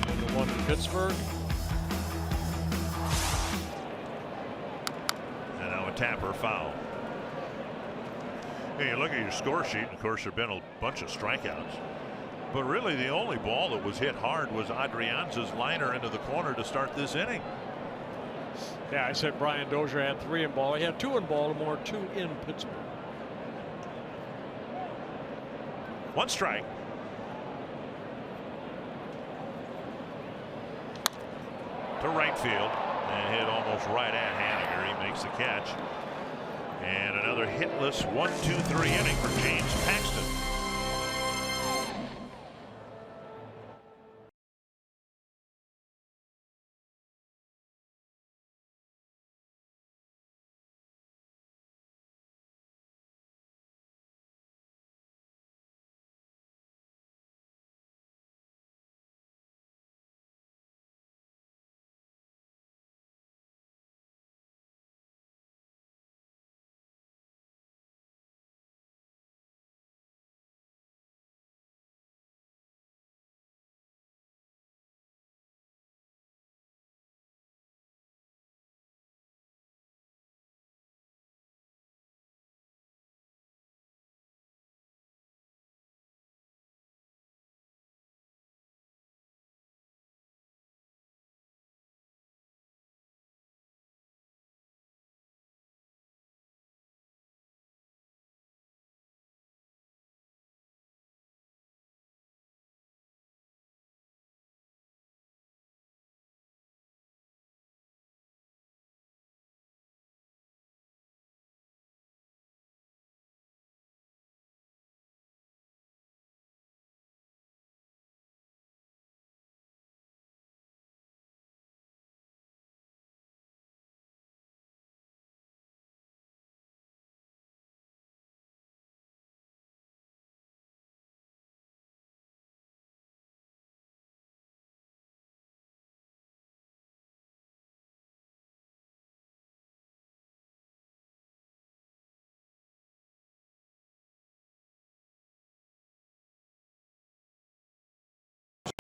And the 1 in Pittsburgh. And now a Tapper foul. Hey, you look at your score sheet, and of course there have been a bunch of strikeouts. But really the only ball that was hit hard was Adrianza's liner into the corner to start this inning. Yeah, I said Brian Dozier had 3 in ball. He had 2 in Baltimore, 2 in Pittsburgh. 1 strike. To right field and hit almost right at Haniger. He makes the catch. And another hitless 1-2-3 inning for James Paxton.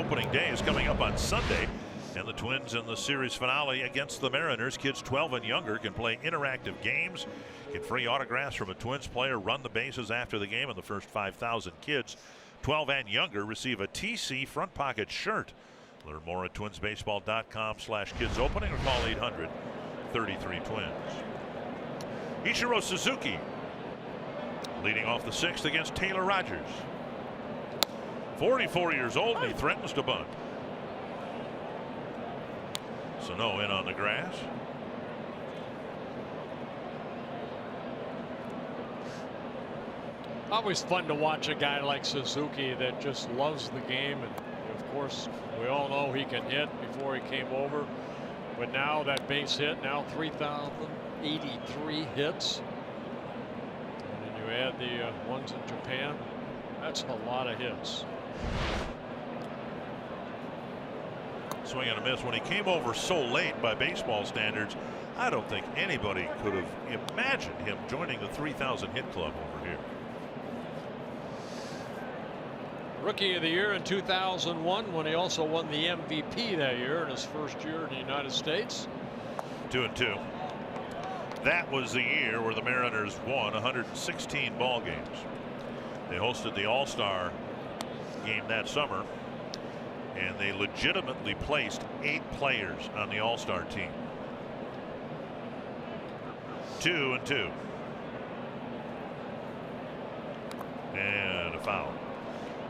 Opening day is coming up on Sunday, and the Twins in the series finale against the Mariners. Kids 12 and younger can play interactive games, get free autographs from a Twins player, run the bases after the game, and the first 5,000 kids 12 and younger receive a TC front pocket shirt. Learn more at twinsbaseball.com/kids opening or call 800-33-TWINS. Ichiro Suzuki leading off the 6th against Taylor Rogers. 44 years old, and he threatens to bunt. Sano in on the grass. Always fun to watch a guy like Suzuki that just loves the game, and of course we all know he can hit before he came over, but now that base hit, now 3,083 hits, and then you add the ones in Japan, that's a lot of hits. Swing and a miss. When he came over so late by baseball standards, I don't think anybody could have imagined him joining the 3,000 hit club over here. Rookie of the year in 2001, when he also won the MVP that year in his first year in the United States. 2-2. That was the year where the Mariners won 116 ball games. They hosted the All-Star game that summer, and they legitimately placed 8 players on the All-Star team. 2-2. And a foul.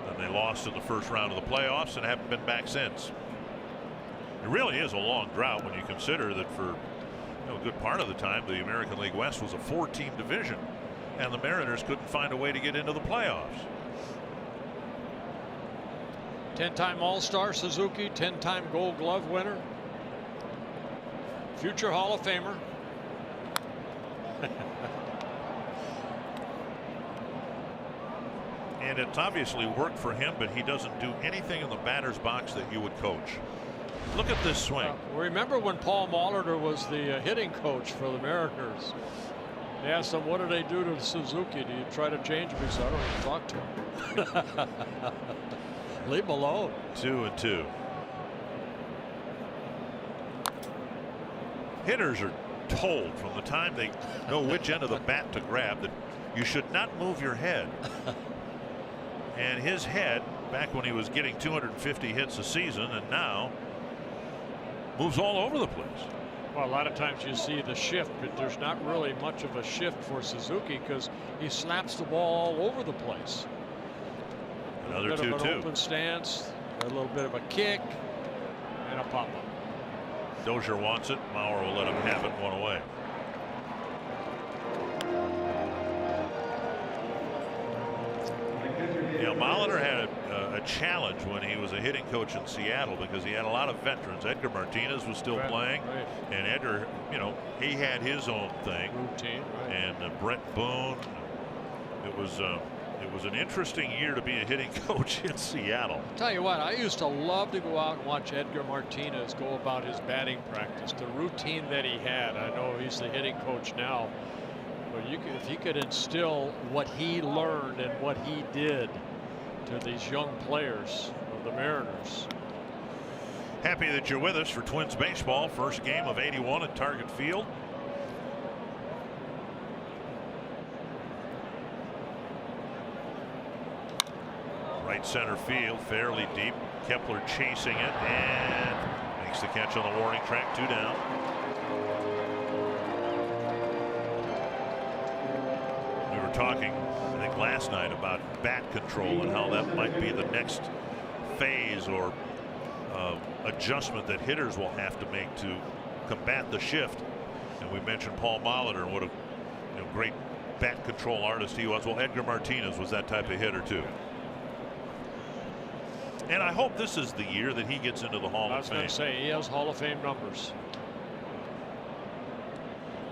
And they lost in the first round of the playoffs and haven't been back since. It really is a long drought when you consider that for a good part of the time the American League West was a 4-team division, and the Mariners couldn't find a way to get into the playoffs. 10-time All-Star Suzuki, 10-time Gold Glove winner, future Hall of Famer. And it's obviously worked for him, but he doesn't do anything in the batter's box that you would coach. Look at this swing. Remember when Paul Molitor was the hitting coach for the Mariners? They asked him, what do they do to Suzuki? Do you try to change him? He said, I don't even talk to him. Leave him alone. 2-2. Hitters are told from the time they know which end of the bat to grab that you should not move your head. And his head, back when he was getting 250 hits a season, and now moves all over the place. Well, a lot of times you see the shift, but there's not really much of a shift for Suzuki because he slaps the ball all over the place. Another 2-2. A bit of an open stance, a little bit of a kick, and a pop-up. Dozier wants it. Mauer will let him have it. 1 away. You know, Molitor had a challenge when he was a hitting coach in Seattle because he had a lot of veterans. Edgar Martinez was still playing, and Edgar, you know, he had his own thing. Routine, and Brett Boone. It was an interesting year to be a hitting coach in Seattle. Tell you what, I used to love to go out and watch Edgar Martinez go about his batting practice. The routine that he had. I know he's the hitting coach now, but if he could instill what he learned and what he did to these young players of the Mariners. Happy that you're with us for Twins baseball. First game of 81 at Target Field. Right center field, fairly deep. Kepler chasing it and makes the catch on the warning track. 2 down. We were talking, I think, last night about bat control and how that might be the next phase or adjustment that hitters will have to make to combat the shift. And we mentioned Paul Molitor and what a great bat control artist he was. Well, Edgar Martinez was that type of hitter too. And I hope this is the year that he gets into the Hall of Fame. I was going to say, he has Hall of Fame numbers.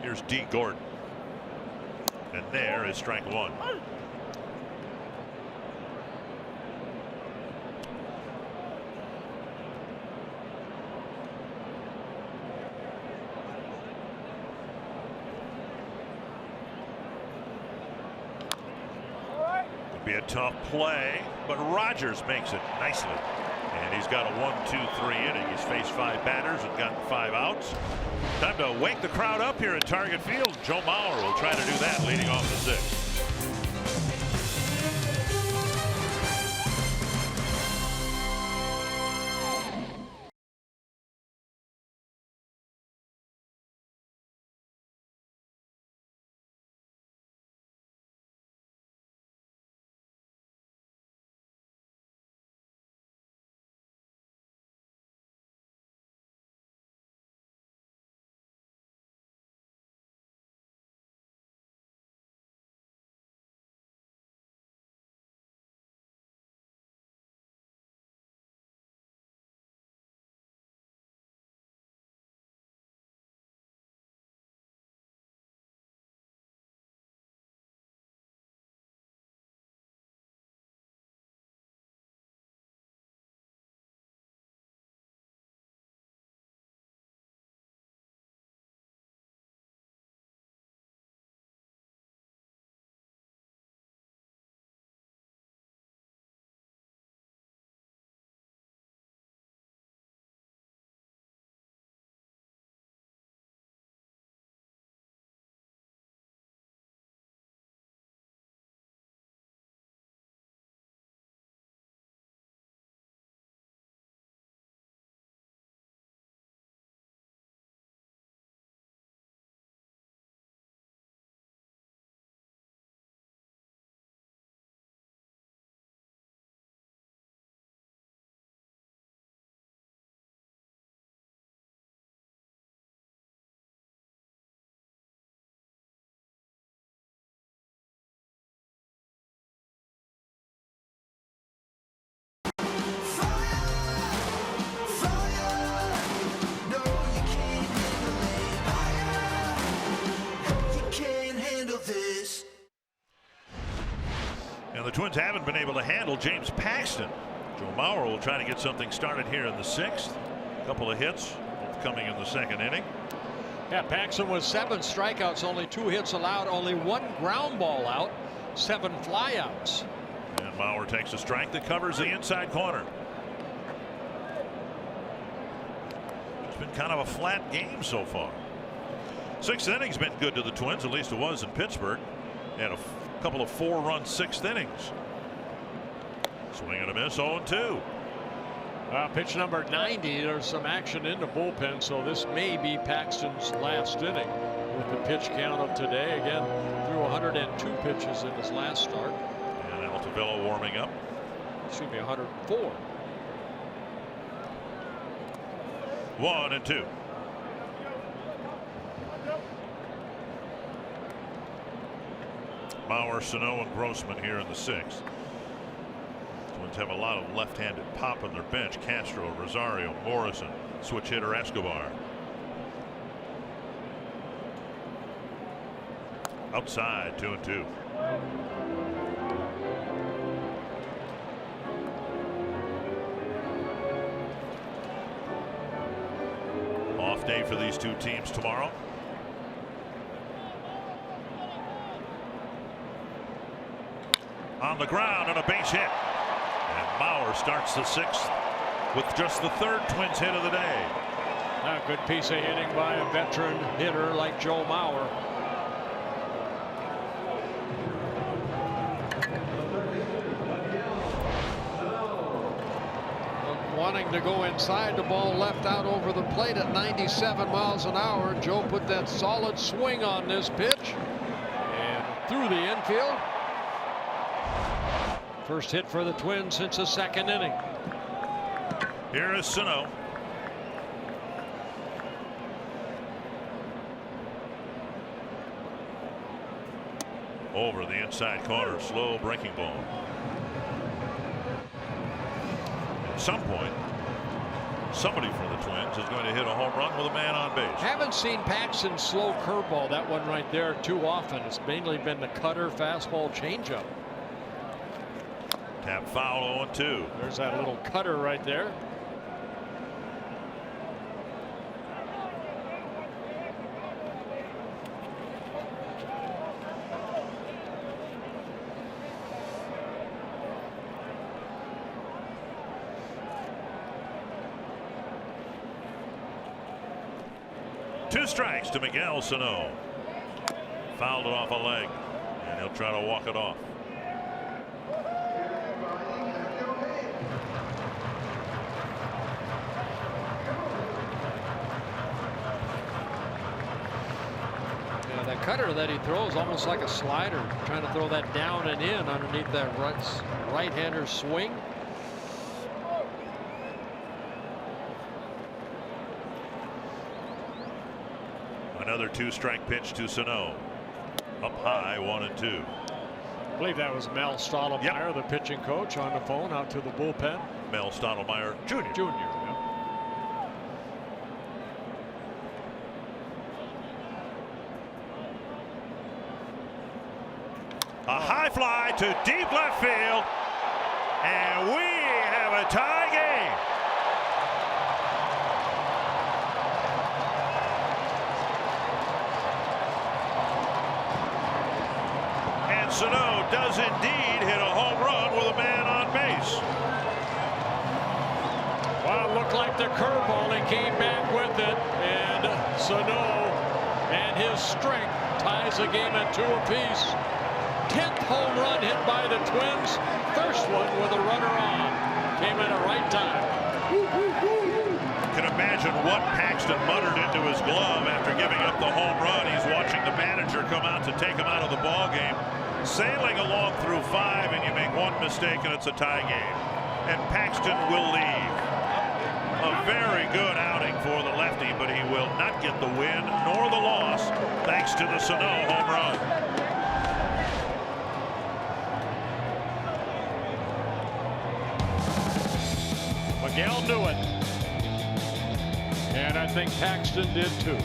Here's D. Gordon. And there is strike 1. Be a tough play, but Rogers makes it nicely. And he's got a 1-2-3 inning. He's faced 5 batters and gotten 5 outs. Time to wake the crowd up here at Target Field. Joe Mauer will try to do that leading off the 6th. The Twins haven't been able to handle James Paxton. Joe Mauer will try to get something started here in the 6th. A couple of hits, both coming in the 2nd inning. Yeah, Paxton was 7 strikeouts, only 2 hits allowed, only 1 ground ball out, 7 flyouts. And Mauer takes a strike that covers the inside corner. It's been kind of a flat game so far. Sixth inning's been good to the Twins, at least it was in Pittsburgh. And a couple of 4-run sixth innings. Swing and a miss, 0-2. Pitch number 90. There's some action in the bullpen, so this may be Paxton's last inning with the pitch count of today. Again, threw 102 pitches in his last start. And Altavilla warming up. Excuse me, 104. 1-2. Mauer, Sano, and Grossman here in the sixth. Twins have a lot of left-handed pop on their bench. Castro, Rosario, Morrison, switch hitter Escobar. Outside, 2-2. Off day for these two teams tomorrow. On the ground and a base hit. And Mauer starts the sixth with just the third Twins hit of the day. A good piece of hitting by a veteran hitter like Joe Mauer. Wanting to go inside, the ball left out over the plate at 97 miles an hour. Joe put that solid swing on this pitch and through the infield. First hit for the Twins since the second inning. Here is Sano. Over the inside corner, slow breaking ball. At some point, somebody for the Twins is going to hit a home run with a man on base. Haven't seen Paxton slow curveball, that one right there, too often. It's mainly been the cutter, fastball, changeup. Tap foul, 0-2. There's that little cutter right there. Two strikes to Miguel Sano. Fouled it off a leg, and he'll try to walk it off. That cutter that he throws almost like a slider, trying to throw that down and in underneath that right-hander swing. Another two-strike pitch to Sano. Up high, 1-2. I believe that was Mel Stottlemyre, the pitching coach, on the phone out to the bullpen. Mel Stottlemyre Jr. A high fly to deep left field, and we have a tie game. And Sano does indeed hit a home run with a man on base. Well, it looked like the curveball. He came back with it, and Sano and his strength ties the game at 2 apiece. 10th home run hit by the Twins. First one with a runner on. Came at the right time. Can imagine what Paxton muttered into his glove after giving up the home run. He's watching the manager come out to take him out of the ball game. Sailing along through 5, and you make one mistake and it's a tie game. And Paxton will leave. A very good outing for the lefty, but he will not get the win nor the loss thanks to the Sano home run. Miguel knew it, and I think Paxton did too.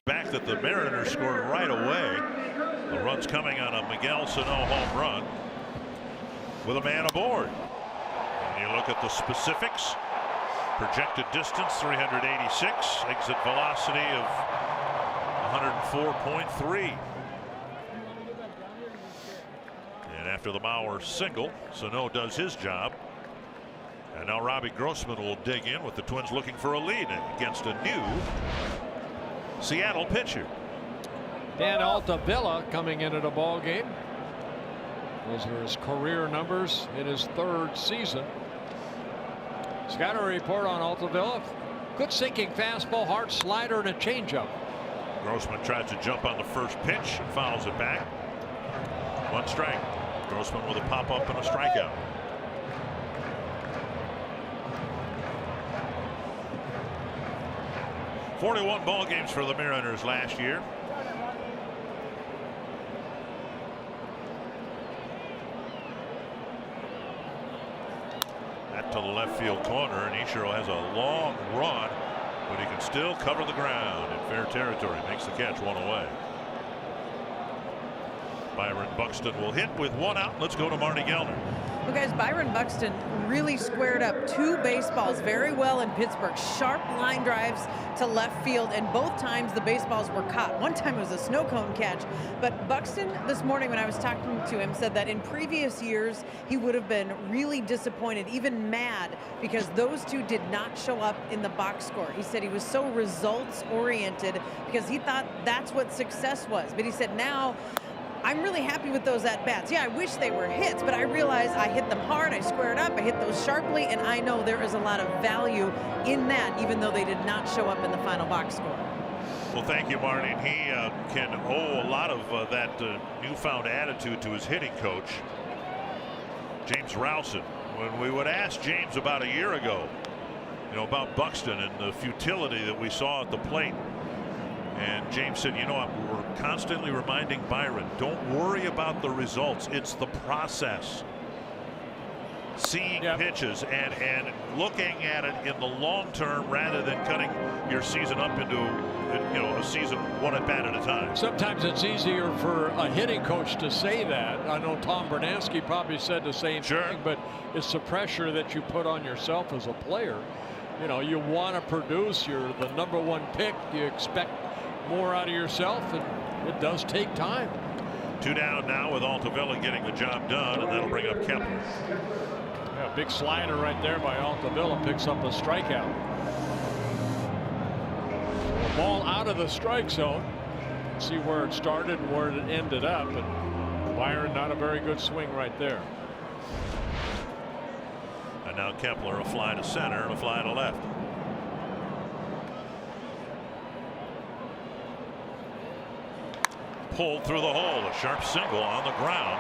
Back that the Mariners scored right away. The run's coming on a Miguel Sano home run with a man aboard. And you look at the specifics. Projected distance 386, exit velocity of 104.3. And after the Mauer single, Sano does his job. And now Robbie Grossman will dig in with the Twins looking for a lead against a new Seattle pitcher. Dan Altavilla coming into the ball game. Those are his career numbers in his 3rd season. Scouting report on Altavilla. Good sinking fastball, hard slider, and a changeup. Grossman tries to jump on the first pitch and fouls it back. 1 strike. Grossman with a pop up and a strikeout. .41 ball games for the Mariners last year. That to the left field corner, and Ichiro has a long run, but he can still cover the ground in fair territory. Makes the catch, 1 away. Byron Buxton will hit with 1 out. Let's go to Marty Gellner. Well, guys, Byron Buxton really squared up 2 baseballs very well in Pittsburgh. Sharp line drives to left field, and both times the baseballs were caught. One time it was a snow cone catch. But Buxton this morning when I was talking to him said that in previous years he would have been really disappointed, even mad, because those 2 did not show up in the box score. He said he was so results oriented because he thought that's what success was. But he said now, I'm really happy with those at-bats. Yeah, I wish they were hits, but I realize I hit them hard, I squared up, I hit those sharply, and I know there is a lot of value in that, even though they did not show up in the final box score. Well, thank you, Marty. And he can owe a lot of that newfound attitude to his hitting coach, James Rowson. When we would ask James about a year ago, about Buxton and the futility that we saw at the plate, and James said, we're constantly reminding Byron, don't worry about the results. It's the process. Seeing pitches and looking at it in the long term rather than cutting your season up into a season 1 at bat at a time. Sometimes it's easier for a hitting coach to say that. I know Tom Bernansky probably said the same thing, but it's the pressure that you put on yourself as a player. You want to produce. You're the #1 pick. You expect more out of yourself, and it does take time. 2 down now with Altavilla getting the job done, and that'll bring up Kepler. Yeah, big slider right there by Altavilla, picks up a strikeout. The ball out of the strike zone. See where it started and where it ended up, but Byron not a very good swing right there. And now Kepler, a fly to center and a fly to left. Pulled through the hole, a sharp single on the ground.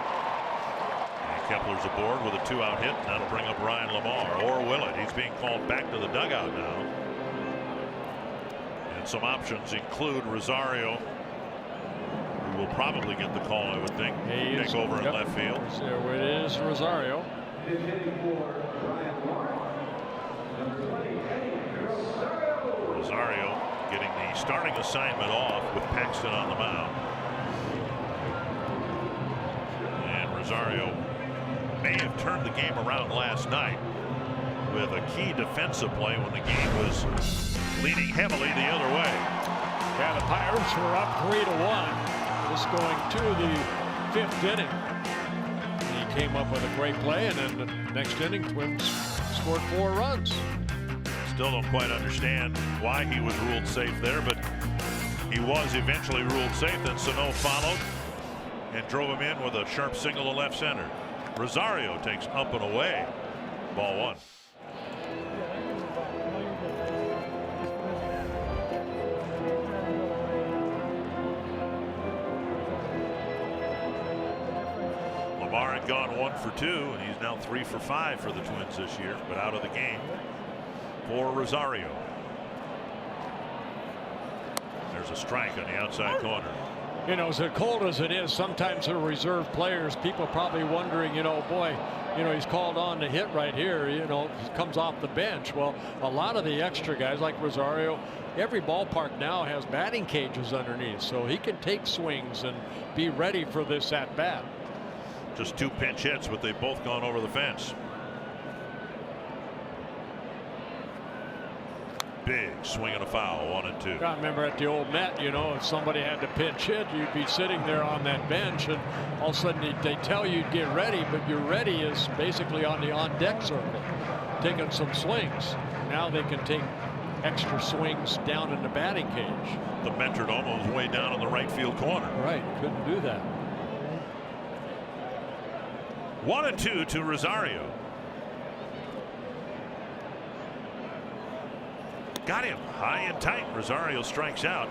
And Kepler's aboard with a 2-out hit. That'll bring up Ryan Lamar, or will it? He's being called back to the dugout now. And some options include Rosario, who will probably get the call, I would think. Take over in left field. So it is Rosario. Rosario getting the starting assignment off with Paxton on the mound. Rosario may have turned the game around last night with a key defensive play when the game was leaning heavily the other way. Yeah, the Pirates were up 3-1. Just going to the 5th inning. He came up with a great play, and then the next inning, Twins scored 4 runs. Still don't quite understand why he was ruled safe there, but he was eventually ruled safe. Then Sano followed and drove him in with a sharp single to left center. Rosario takes up and away. Ball 1. Lamar had gone 1 for 2, and he's now 3 for 5 for the Twins this year, but out of the game for Rosario. There's a strike on the outside corner. You know, as cold as it is, sometimes the reserve players, people probably wondering, you know, boy, you know, he's called on to hit right here, you know, he comes off the bench. Well, a lot of the extra guys like Rosario, every ballpark now has batting cages underneath, so he can take swings and be ready for this at bat. Just 2 pinch hits, but they've both gone over the fence. Big swing and a foul, 1-2. I remember at the old Met, you know, if somebody had to pinch hit, you'd be sitting there on that bench, and all of a sudden they tell you to get ready, but your ready is basically on the on-deck circle, taking some swings. Now they can take extra swings down in the batting cage. The Metrodome was way down in the right field corner. Right, couldn't do that. 1-2 to Rosario. Got him high and tight. Rosario strikes out,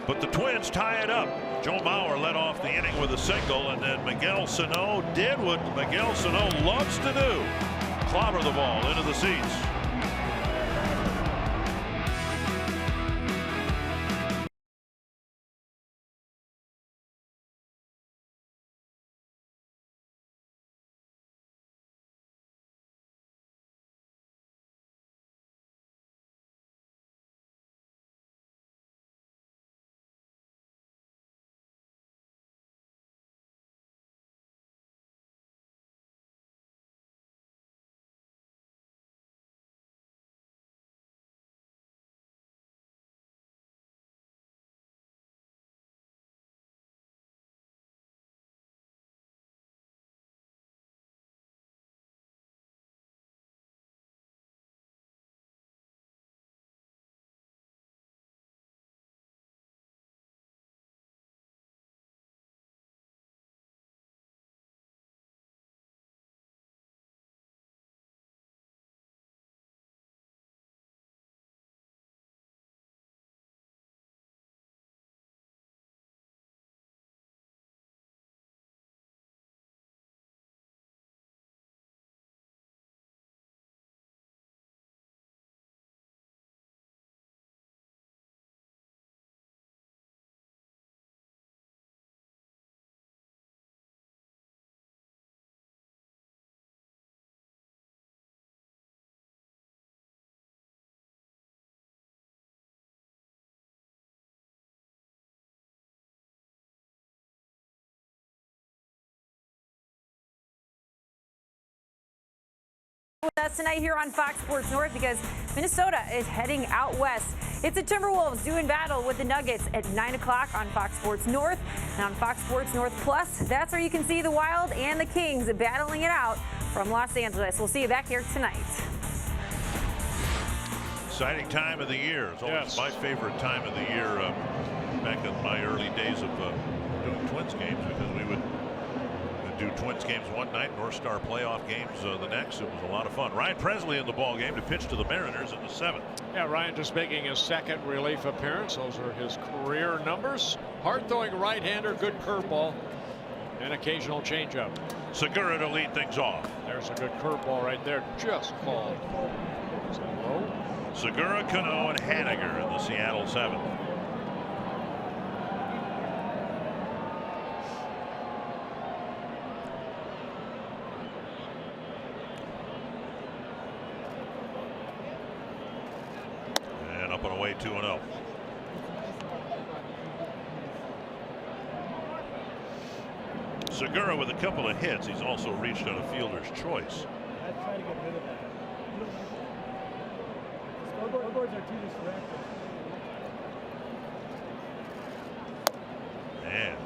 but the Twins tie it up. Joe Mauer led off the inning with a single, and then Miguel Sano did what Miguel Sano loves to do: clobber the ball into the seats. With us tonight here on Fox Sports North, because Minnesota is heading out west. It's the Timberwolves doing battle with the Nuggets at 9 o'clock on Fox Sports North. And on Fox Sports North Plus, that's where you can see the Wild and the Kings battling it out from Los Angeles. We'll see you back here tonight. Exciting time of the year. It's always my favorite time of the year. Back in my early days of doing Twins games, because we would do Twins games one night, North Star playoff games the next. It was a lot of fun. Ryan Presley in the ball game to pitch to the Mariners in the 7th. Yeah, Ryan just making his 2nd relief appearance. Those are his career numbers. Hard throwing right-hander, good curveball, and occasional changeup. Segura to lead things off. There's a good curveball right there, just called. Is that low? Segura, Cano, and Haniger in the Seattle 7th. And up and away, 2-0. Segura with a couple of hits. He's also reached on a fielder's choice. I'd try to get rid of that. Scoreboards are too distracting. And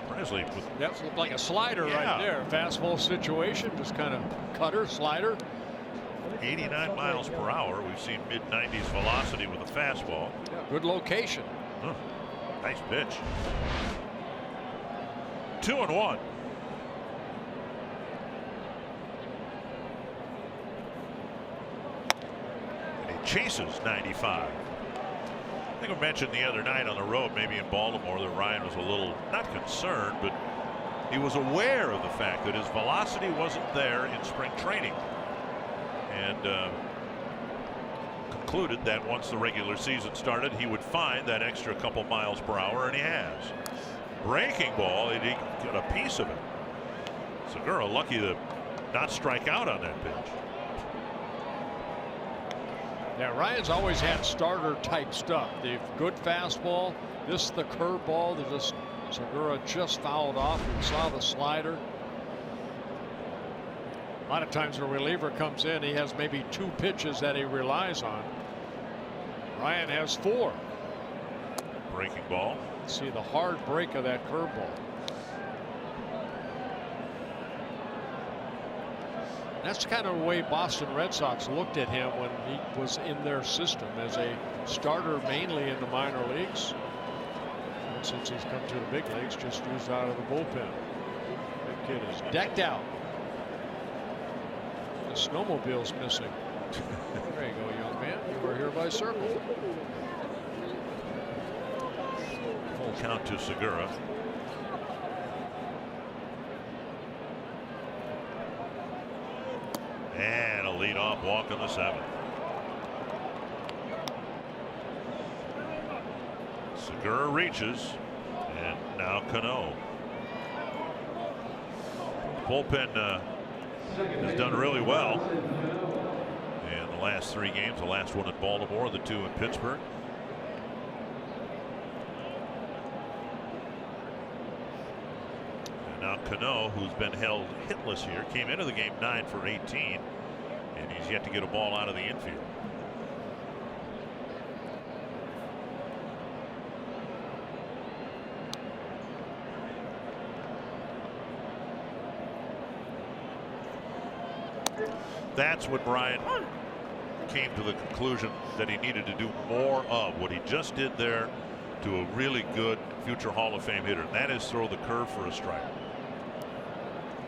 Presley with that looked like a slider right there. Fastball situation, just kind of cutter, slider. 89 miles per hour. We've seen mid-90s velocity with a fastball. Yeah, good location. Nice pitch. 2-1. And he chases 95. I think I mentioned the other night on the road, maybe in Baltimore, that Ryan was a little, not concerned, but he was aware of the fact that his velocity wasn't there in spring training. And concluded that once the regular season started, he would find that extra couple miles per hour, and he has. Breaking ball, and he got a piece of it. Segura lucky to not strike out on that pitch. Yeah, Ryan's always had starter type stuff. The good fastball, this the curveball that just Segura just fouled off and saw the slider. A lot of times a reliever comes in, he has maybe 2 pitches that he relies on. Ryan has 4. Breaking ball. See the hard break of that curveball. That's kind of the way Boston Red Sox looked at him when he was in their system as a starter mainly in the minor leagues. And since he's come to the big leagues, just used out of the bullpen. That kid is decked out. The snowmobile's missing. There you go, young man. You were here by circle. Full count to Segura. And a leadoff walk in the 7th. Segura reaches, and now Cano. Bullpen has done really well in the last 3 games. The last one at Baltimore, the 2 in Pittsburgh. And now Cano, who's been held hitless here, came into the game 9 for 18, and he's yet to get a ball out of the infield. That's what Brian came to the conclusion that he needed to do more of. What he just did there to a really good future Hall of Fame hitter. That is throw the curve for a strike.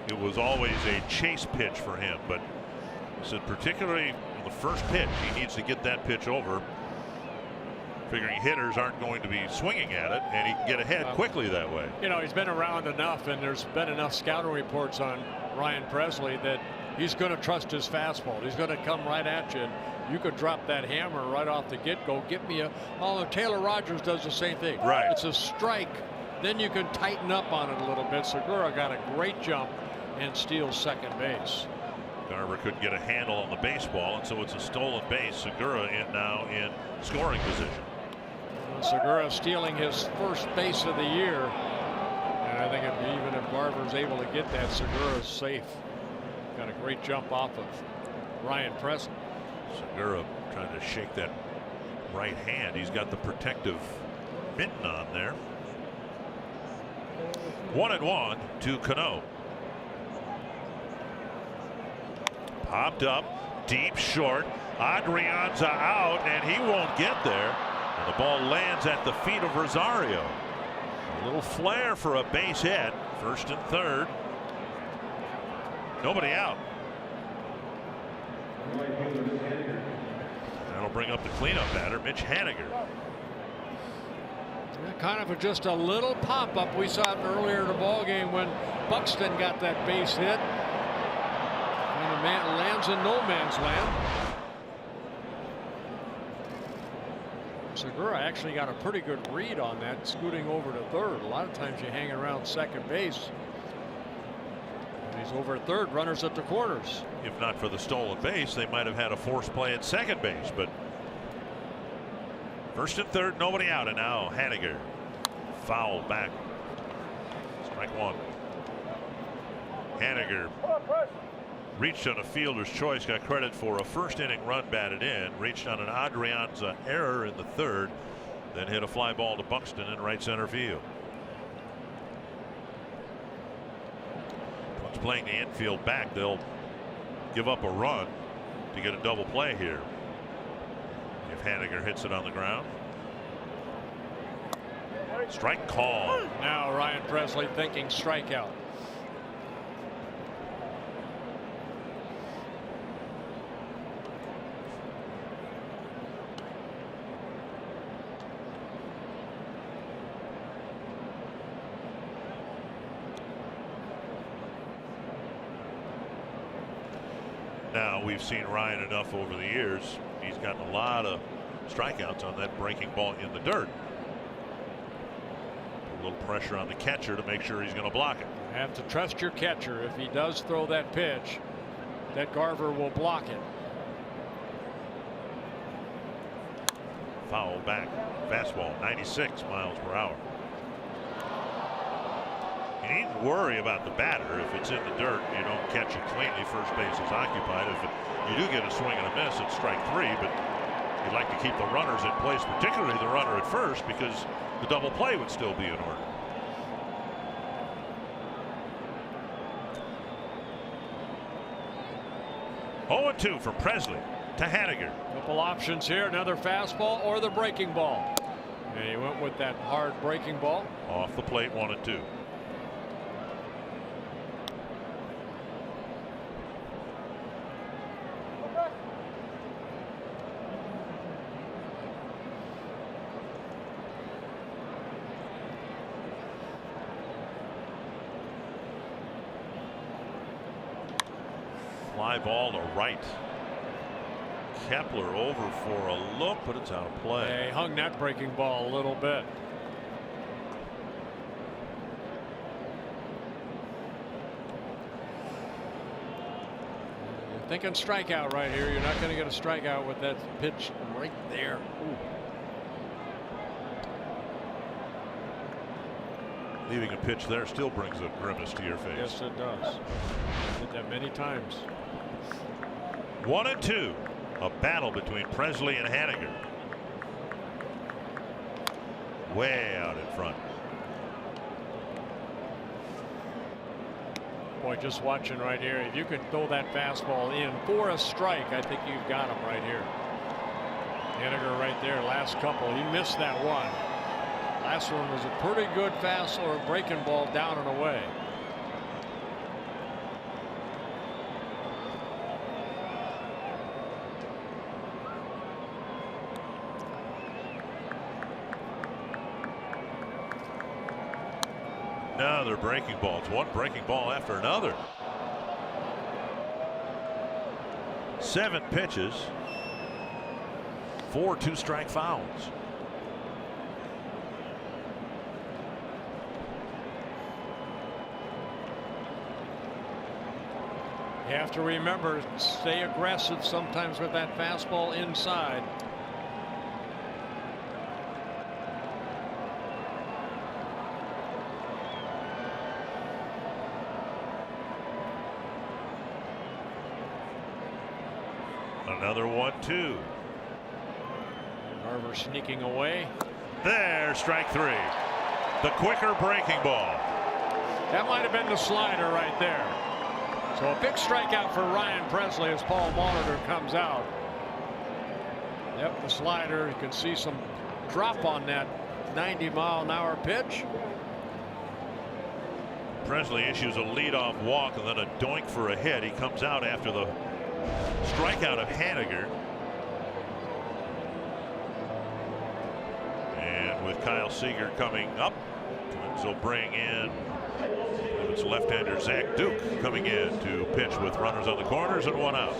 It was always a chase pitch for him, but he said particularly in the first pitch he needs to get that pitch over, figuring hitters aren't going to be swinging at it, and he can get ahead quickly that way. You know, he's been around enough, and there's been enough scouting reports on Ryan Presley that he's going to trust his fastball. He's going to come right at you, and you could drop that hammer right off the get-go. Get me a. Oh, Taylor Rogers does the same thing. Right. It's a strike. Then you can tighten up on it a little bit. Segura got a great jump and steals second base. Garver couldn't get a handle on the baseball, and so it's a stolen base. Segura now in scoring position. Segura stealing his first base of the year, and I think even if Garver's able to get that, Segura's safe. Got a great jump off of Ryan Presley. Segura trying to shake that right hand. He's got the protective mitten on there. 1-1 to Cano. Popped up deep short. Adrianza out, and he won't get there. And the ball lands at the feet of Rosario. A little flare for a base hit. First and third. Nobody out. That'll bring up the cleanup batter, Mitch Haniger. Kind of just a little pop-up. We saw it earlier in the ball game when Buxton got that base hit. And the man lands in no man's land. Segura actually got a pretty good read on that, scooting over to third. A lot of times you hang around second base. He's over at third, runners at the corners. If not for the stolen base, they might have had a forced play at second base, but first and third, nobody out, and now Haniger foul back. Strike 1. Haniger reached on a fielder's choice, got credit for a first inning run batted in, reached on an Adrianza error in the third, then hit a fly ball to Buxton in right center field. Playing the infield back, they'll give up a run to get a double play here if Haniger hits it on the ground. Strike call. Now Ryan Presley thinking strikeout. Now we've seen Ryan enough over the years. he's gotten a lot of strikeouts on that breaking ball in the dirt. A little pressure on the catcher to make sure he's going to block it. You have to trust your catcher. If he does throw that pitch, that Garver will block it. Foul back. Fastball, 96 miles per hour. You needn't worry about the batter. If it's in the dirt, you don't catch it cleanly. First base is occupied. If you do get a swing and a miss, it's strike three. But you'd like to keep the runners in place, particularly the runner at first, because the double play would still be in order. Oh, 0-2 from Presley to Haniger. Couple options here, another fastball or the breaking ball. And he went with that hard breaking ball. Off the plate, 1-2. Fly ball to right. Kepler over for a look, but it's out of play. Yeah, he hung that breaking ball a little bit. You're thinking strikeout right here. You're not going to get a strikeout with that pitch right there. Ooh. Leaving a pitch there still brings a grimace to your face. Yes, it does. Did that many times. 1-2. A battle between Presley and Haniger. Way out in front. Boy, just watching right here. If you can throw that fastball in for a strike, I think you've got him right here. Haniger right there. Last couple. He missed that one. Last one was a pretty good fast or breaking ball down and away. Another breaking ball. It's one breaking ball after another. 7 pitches. 4 two-strike fouls. You have to remember, stay aggressive sometimes with that fastball inside. Another 1-2. Garver sneaking away. There, strike 3. The quicker breaking ball. That might have been the slider right there. So a big strikeout for Ryan Presley as Paul Molitor comes out. Yep, the slider. You can see some drop on that 90-mile-an-hour pitch. Presley issues a leadoff walk and then a doink for a hit. He comes out after the strikeout of Haniger. And with Kyle Seager coming up, Twins will bring in, it's left-hander Zach Duke coming in to pitch with runners on the corners and 1 out.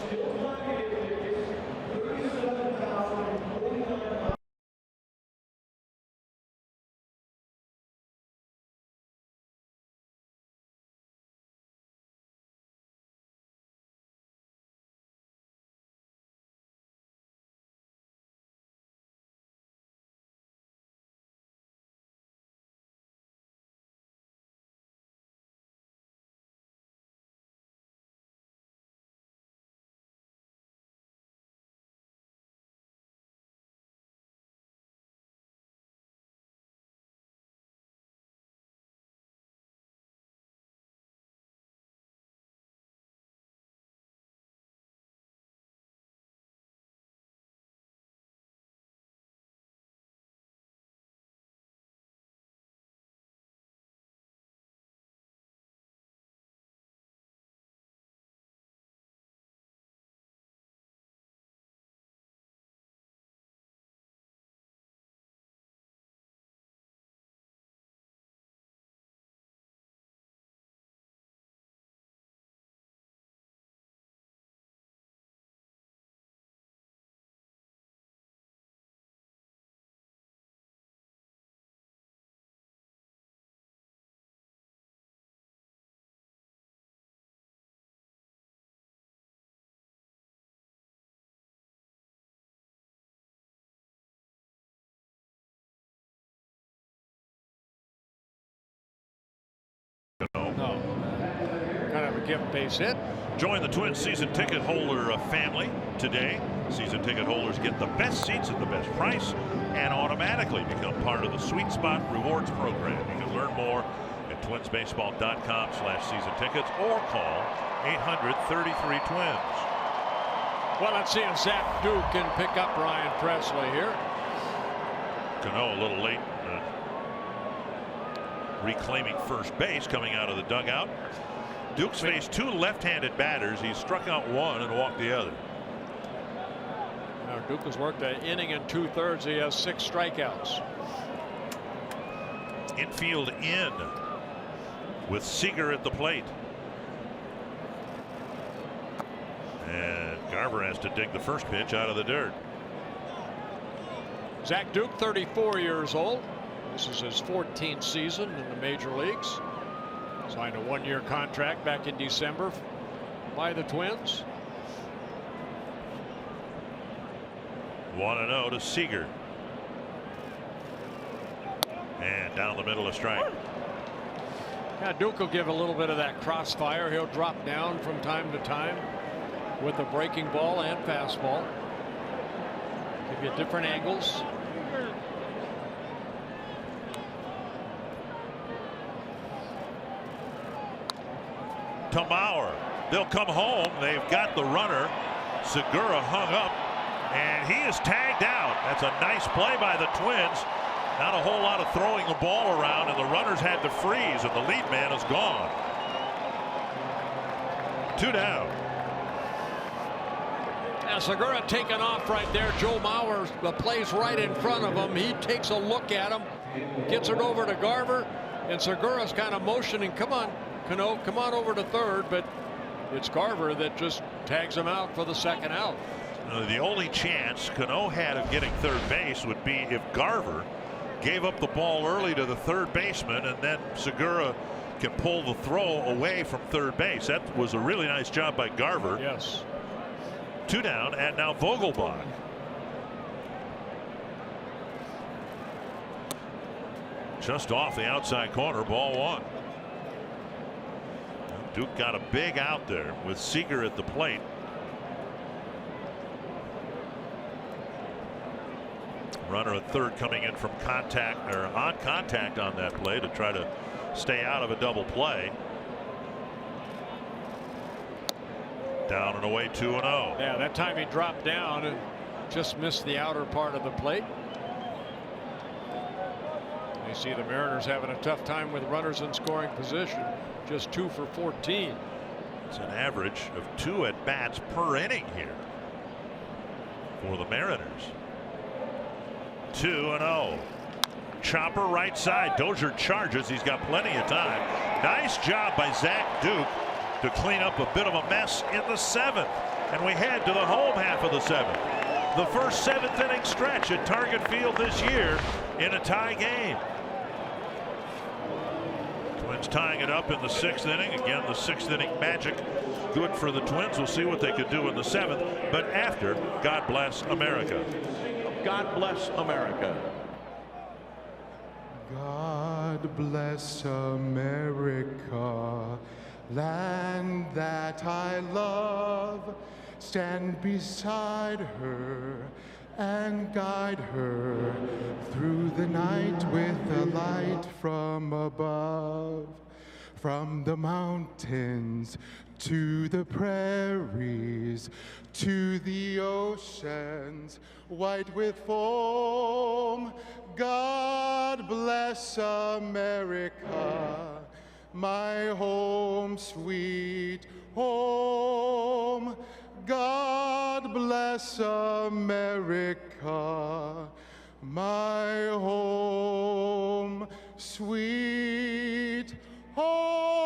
gift base hit. Join the Twins season ticket holder family today. Season ticket holders get the best seats at the best price and automatically become part of the Sweet Spot Rewards program. You can learn more at twinsbaseball.com/season tickets or call 800-33-TWINS. Well, let's see if Zach Duke can pick up Ryan Presley here. Cano a little late reclaiming first base coming out of the dugout. Duke's faced 2 left-handed batters. He's struck out 1 and walked the other. Now Duke has worked an inning and 2/3. He has 6 strikeouts. Infield in with Seager at the plate. And Garver has to dig the first pitch out of the dirt. Zach Duke, 34 years old. This is his 14th season in the major leagues. Signed a 1-year contract back in December by the Twins. 1-0 to Seager. And down the middle, a strike. Yeah, Duke will give a little bit of that crossfire. He'll drop down from time to time with a breaking ball and fastball. Give you different angles. To Mauer. They'll come home. They've got the runner. Segura hung up, and he is tagged out. That's a nice play by the Twins. Not a whole lot of throwing the ball around, and the runners had to freeze, and the lead man is gone. 2 down. Now Segura taking off right there. Joe Mauer plays right in front of him. He takes a look at him, gets it over to Garver, and Segura's kind of motioning, come on, Cano, come on over to third, but it's Garver that just tags him out for the second out. The only chance Cano had of getting third base would be if Garver gave up the ball early to the third baseman, and then Segura can pull the throw away from third base. That was a really nice job by Garver. Yes. 2 down, and now Vogelbach. Just off the outside corner, ball 1. Duke got a big out there with Seager at the plate. Runner at third coming in from contact, or on contact on that play to try to stay out of a double play. Down and away, 2-0. Yeah, that time he dropped down and just missed the outer part of the plate. You see the Mariners having a tough time with runners in scoring position. Just 2 for 14. It's an average of 2 at bats per inning here for the Mariners. 2-0. Chopper right side. Dozier charges. He's got plenty of time. Nice job by Zach Duke to clean up a bit of a mess in the 7th. And we head to the home half of the 7th. The first 7th inning stretch at Target Field this year in a tie game. Twins tying it up in the 6th inning. Again, the 6th inning magic good for the Twins. We'll see what they could do in the 7th. But after, God bless America. God bless America. God bless America, land that I love. Stand beside her and guide her through the night with a light from above. From the mountains to the prairies, to the oceans white with foam. God bless America, my home, sweet home. God bless America, my home, sweet home.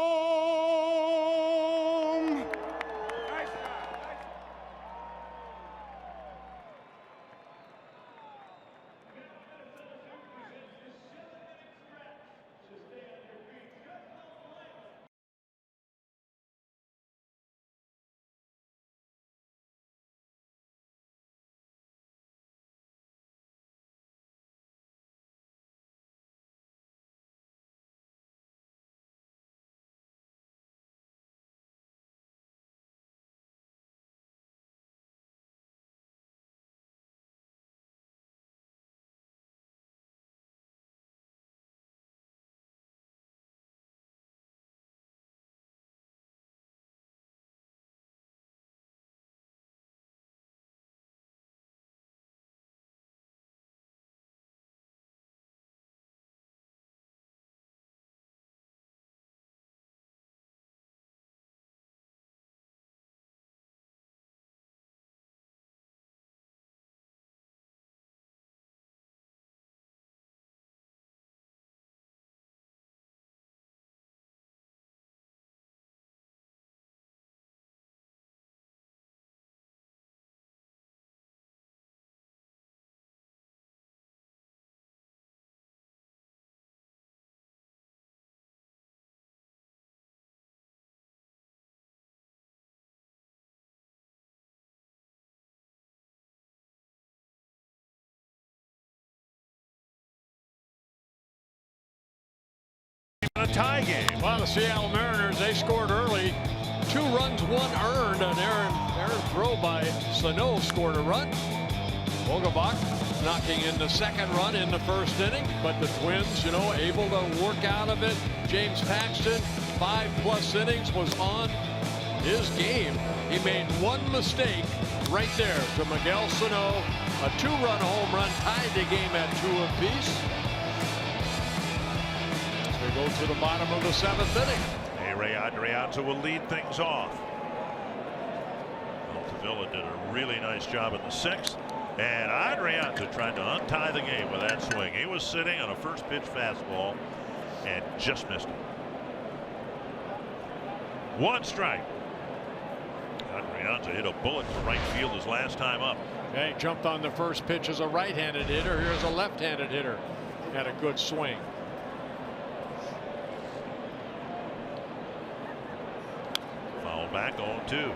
A tie game. Well, the Seattle Mariners, they scored early. 2 runs, 1 earned. An errant throw by Sano scored a run. Vogelbach knocking in the 2nd run in the 1st inning. But the Twins, you know, able to work out of it. James Paxton, 5+ innings, was on his game. He made 1 mistake right there to Miguel Sano. A 2-run home run tied the game at 2 apiece. We go to the bottom of the 7th inning. Ray Adrianza will lead things off. Altavilla did a really nice job in the 6th. And Adrianza tried to untie the game with that swing. He was sitting on a first pitch fastball and just missed it. 1 strike. Adrianza hit a bullet to right field his last time up. He jumped on the first pitch as a right-handed hitter. Here's a left-handed hitter. Had a good swing. Foul back 0-2.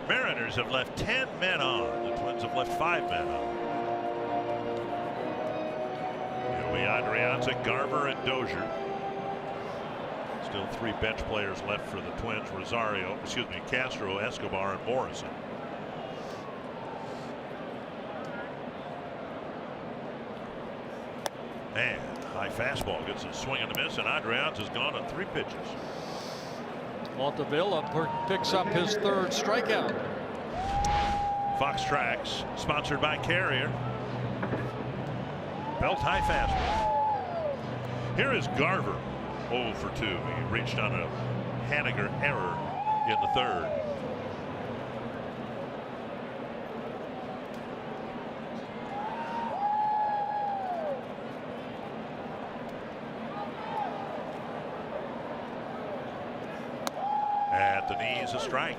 Mariners have left 10 men on. The Twins have left 5 men on. It'll be Adrianza, Garver, and Dozier. Still 3 bench players left for the Twins. Castro, Escobar, and Morrison. Man, high fastball gets a swing and a miss, and Adrianza's gone on 3 pitches. Altavilla picks up his 3rd strikeout. Fox Tracks, sponsored by Carrier. Belt high fastball. Here is Garver, 0 for 2. He reached on a Haniger error in the 3rd. At the knees, a strike.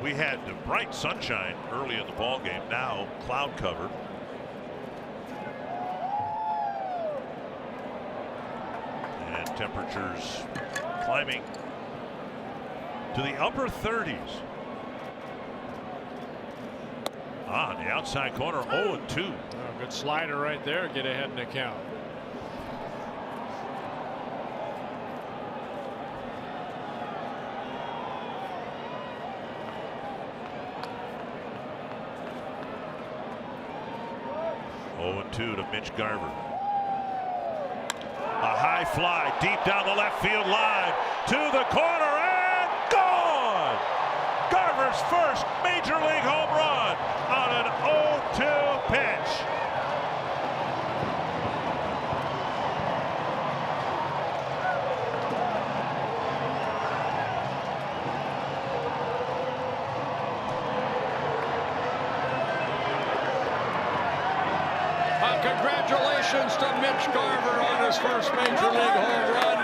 We had bright sunshine early in the ball game. Now cloud cover. And temperatures climbing to the upper 30s. On the outside corner, 0-2. Oh, good slider right there. Get ahead in the count. To Mitch Garver. A high fly deep down the left field line to the corner and gone. Garver's first major league home run on an 0-2 pitch. Congratulations to Mitch Garver on his first major league home run.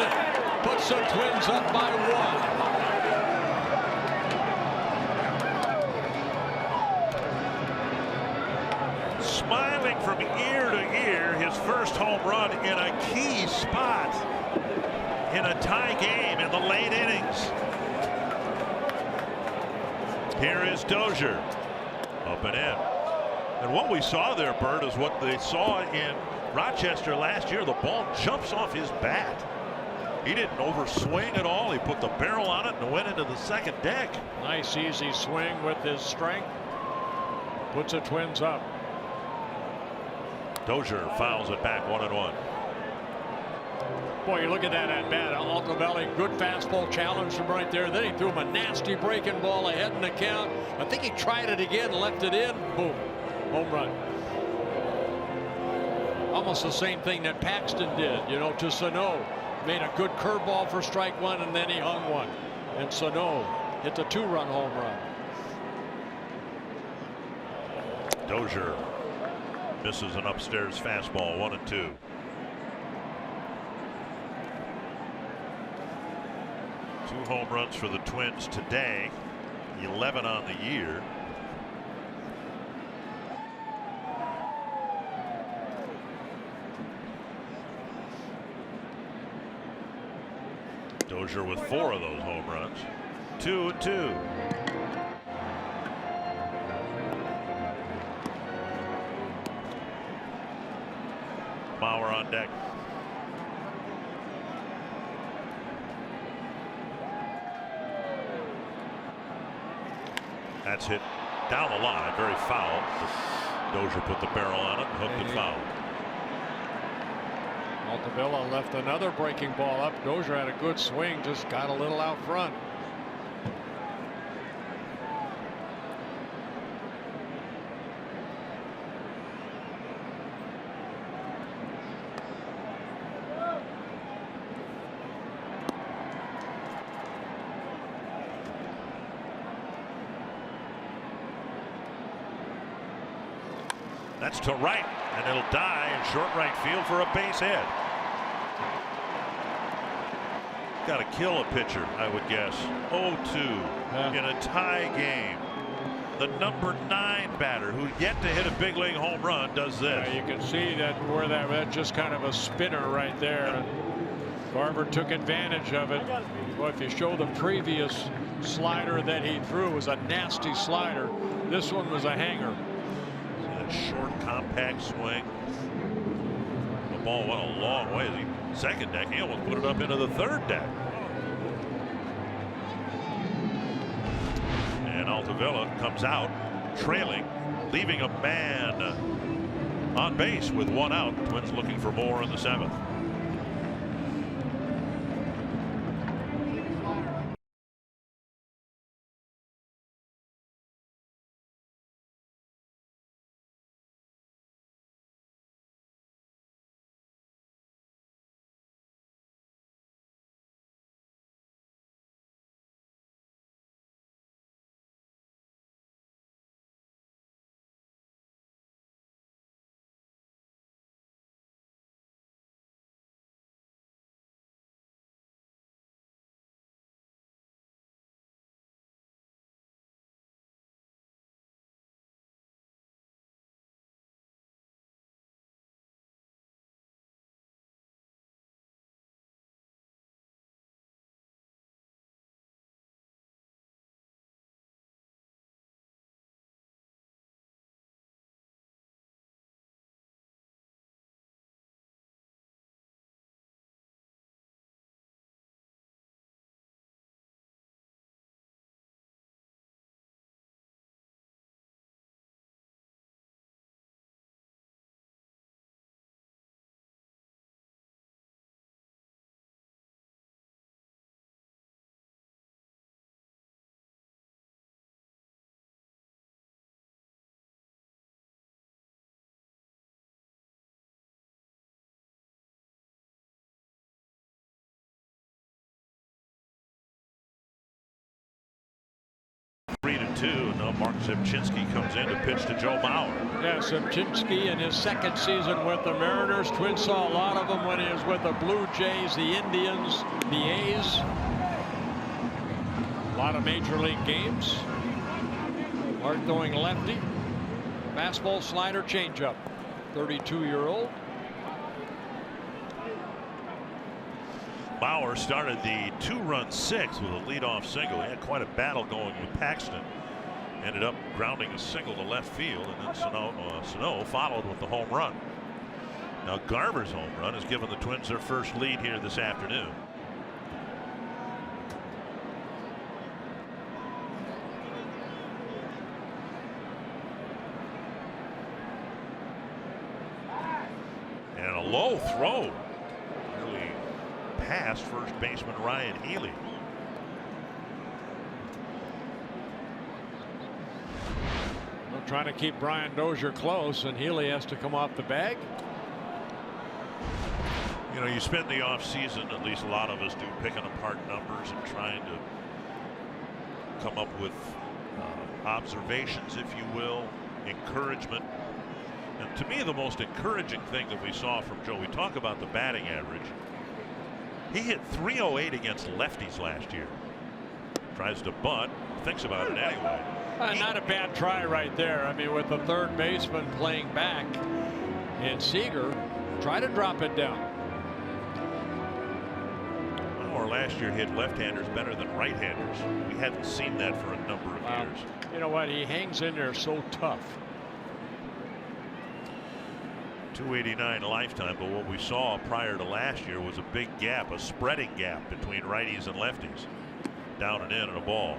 Puts the Twins up by 1. Smiling from ear to ear, his first home run in a key spot in a tie game in the late innings. Here is Dozier. Up and in. And what we saw there, Bert, is what they saw in Rochester last year. The ball jumps off his bat. He didn't overswing at all. He put the barrel on it and went into the 2nd deck. Nice easy swing with his strength. Puts the Twins up. Dozier fouls it back 1-1. Boy, you look at that at bat. Altavilla, good fastball, challenged him right there. Then he threw him a nasty breaking ball ahead in the count. I think he tried it again, left it in. Boom. Home run. Almost the same thing that Paxton did, you know, to Sano. Made a good curveball for strike 1, and then he hung one. And Sano hit the 2-run home run. Dozier misses an upstairs fastball, 1-2. Two home runs for the Twins today, 11 on the year. Dozier with 4 of those home runs. 2-2. Mauer on deck. That's hit down the line, very foul. Dozier put the barrel on it, hooked and fouled. Altavilla left another breaking ball up. Dozier had a good swing, just got a little out front. That's to right, and it'll die in short right field for a base hit. Got to kill a pitcher, I would guess. 0-2 in a tie game. The number 9 batter, who yet to hit a big league home run, does this. Yeah, you can see that where that just kind of a spinner right there. Garver took advantage of it. Well, if you show the previous slider that he threw was a nasty slider, this one was a hanger. Short, compact swing. The ball went a long way. The second deck, he almost put it up into the third deck. And Altavilla comes out trailing, leaving a man on base with 1 out. Twins looking for more in the 7th. Now Mark Zimchinski comes in to pitch to Joe Mauer. Yeah, Zimchinski in his 2nd season with the Mariners. Twins saw a lot of them when he was with the Blue Jays, the Indians, the A's. A lot of major league games. Mark going lefty. Fastball, slider, changeup. 32-year-old. Mauer started the 2-run 6th with a leadoff single. He had quite a battle going with Paxton. Ended up grounding a single to left field, and then Sano followed with the home run. Now Garver's home run has given the Twins their first lead here this afternoon. And a low throw. Really past first baseman Ryan Healy. Trying to keep Brian Dozier close, and Healy has to come off the bag. You know, you spend the offseason, at least a lot of us do, picking apart numbers and trying to come up with observations, if you will, encouragement. And to me, the most encouraging thing that we saw from Joe, we talk about the batting average. He hit .308 against lefties last year. Tries to bunt, thinks about it anyway. Not a bad try right there. I mean, with the third baseman playing back and Seager, try to drop it down. Or last year hit left-handers better than right-handers. We hadn't seen that for a number of years. You know what? He hangs in there so tough. .289 lifetime, but what we saw prior to last year was a big gap, a spreading gap between righties and lefties. Down and in and a ball.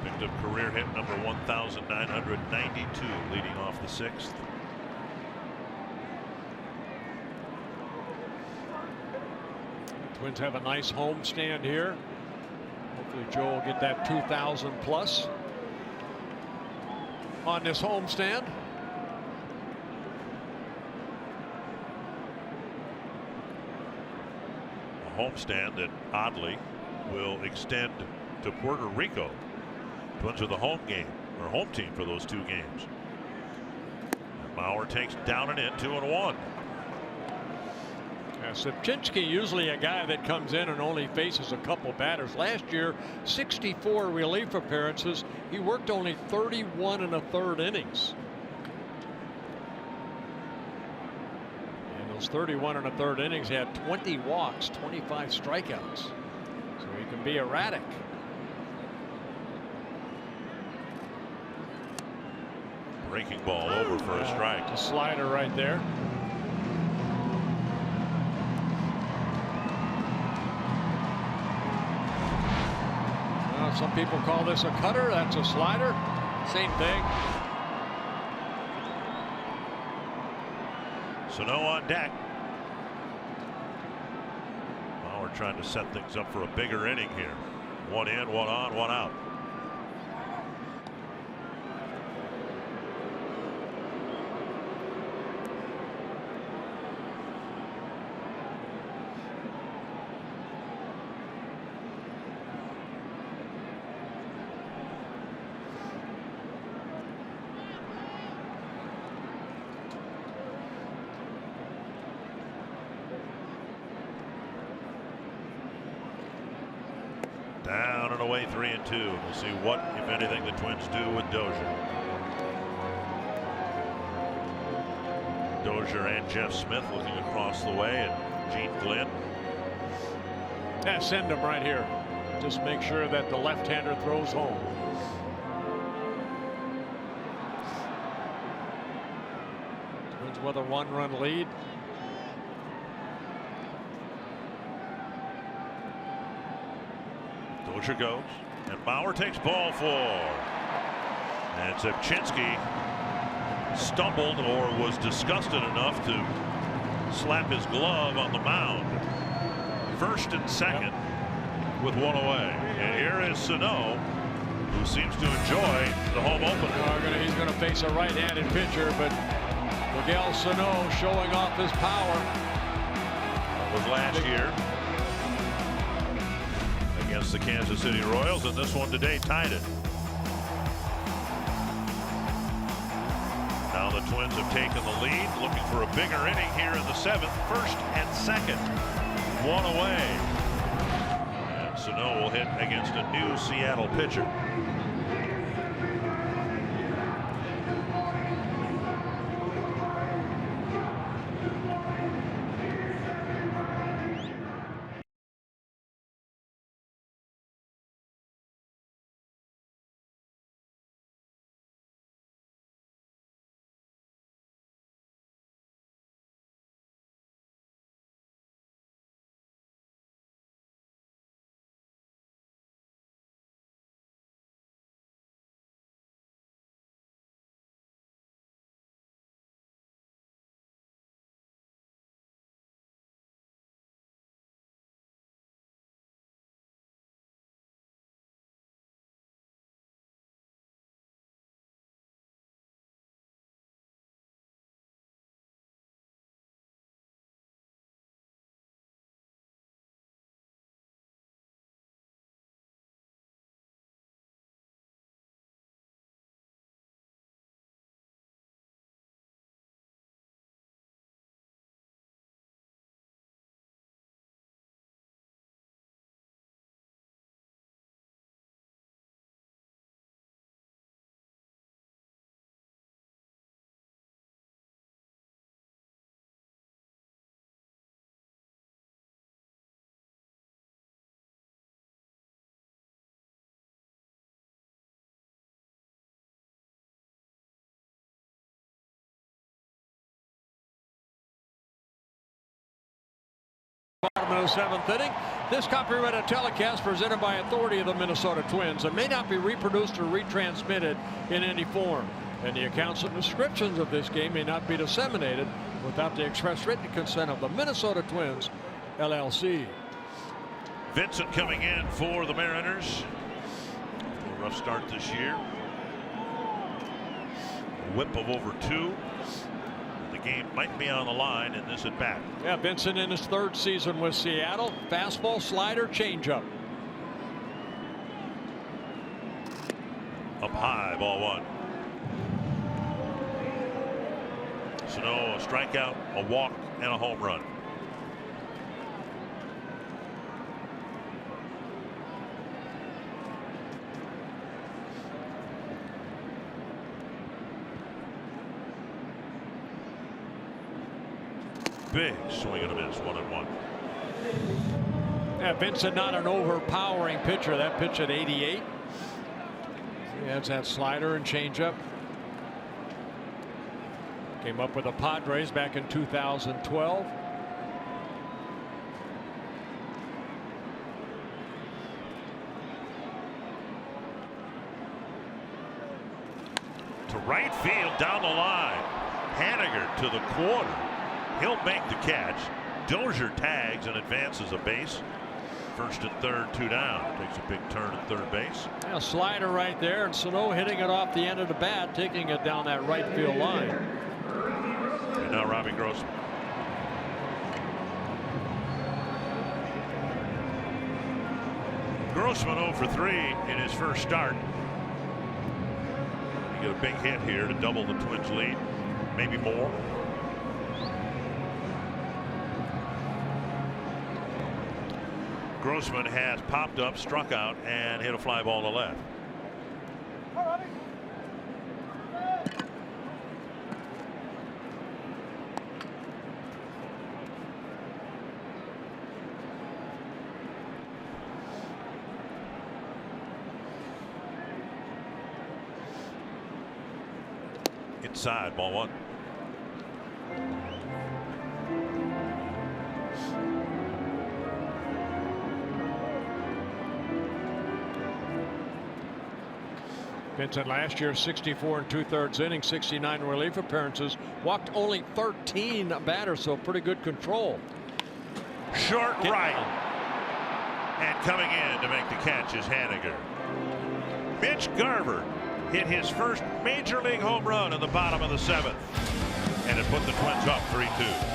Picked up career hit number 1,992 leading off the sixth. Twins have a nice home stand here. Hopefully Joe will get that 2,000 plus on this home stand. A homestand that oddly will extend to Puerto Rico. Twins are the home game or home team for those two games. Bauer takes down and in 2-1. Sipchinski usually a guy that comes in and only faces a couple batters. Last year 64 relief appearances. He worked only 31 1/3 innings. In those 31 1/3 innings he had 20 walks, 25 strikeouts. So he can be erratic. Breaking ball over for a strike. A slider right there. Some people call this a cutter. That's a slider. Same thing. Sano on deck. Bauer trying to set things up for a bigger inning here. One in, one on, one out. Down and away, 3-2. We'll see what, if anything, the Twins do with Dozier. Dozier and Jeff Smith looking across the way, and Gene Glenn. Yeah, send him right here. Just make sure that the left-hander throws home. Twins with a 1-run lead. Dozier goes, and Bauer takes ball 4. And Sipchinski stumbled or was disgusted enough to slap his glove on the mound. First and second with one away. And here is Sano, who seems to enjoy the home opener. He's going to face a right-handed pitcher, but Miguel Sano showing off his power. That was last year against the Kansas City Royals, and this one today tied it. Now the Twins have taken the lead, looking for a bigger inning here in the 7th. First and second, one away. And Sano will hit against a new Seattle pitcher. Bottom of the 7th inning. This copyrighted telecast presented by authority of the Minnesota Twins and may not be reproduced or retransmitted in any form. And the accounts and descriptions of this game may not be disseminated without the express written consent of the Minnesota Twins, LLC. Vincent coming in for the Mariners. A rough start this year. A whip of over 2. The game might be on the line in this at bat. Yeah, Vincent in his 3rd season with Seattle. Fastball, slider, changeup. Up high, ball 1. Sano, a strikeout, a walk, and a home run. Big swing and a miss, 1-1. Yeah, Vincent not an overpowering pitcher. That pitch at 88. He has that slider and changeup. Came up with the Padres back in 2012. To right field, down the line. Haniger to the corner. He'll make the catch. Dozier tags and advances a base. 1st and 3rd, 2 down. Takes a big turn at 3rd base. Yeah, slider right there, and Sano hitting it off the end of the bat, taking it down that right field line. And now Robbie Grossman. Grossman 0 for 3 in his first start. You get a big hit here to double the Twins' lead, maybe more. Grossman has popped up, struck out, and hit a fly ball to left. Inside, ball 1. Vincent last year 64 2/3 innings, 69 relief appearances, walked only 13 batters, so pretty good control. Short right. And coming in to make the catch is Haniger. Mitch Garver hit his first major league home run in the bottom of the 7th. And it put the Twins up 3-2.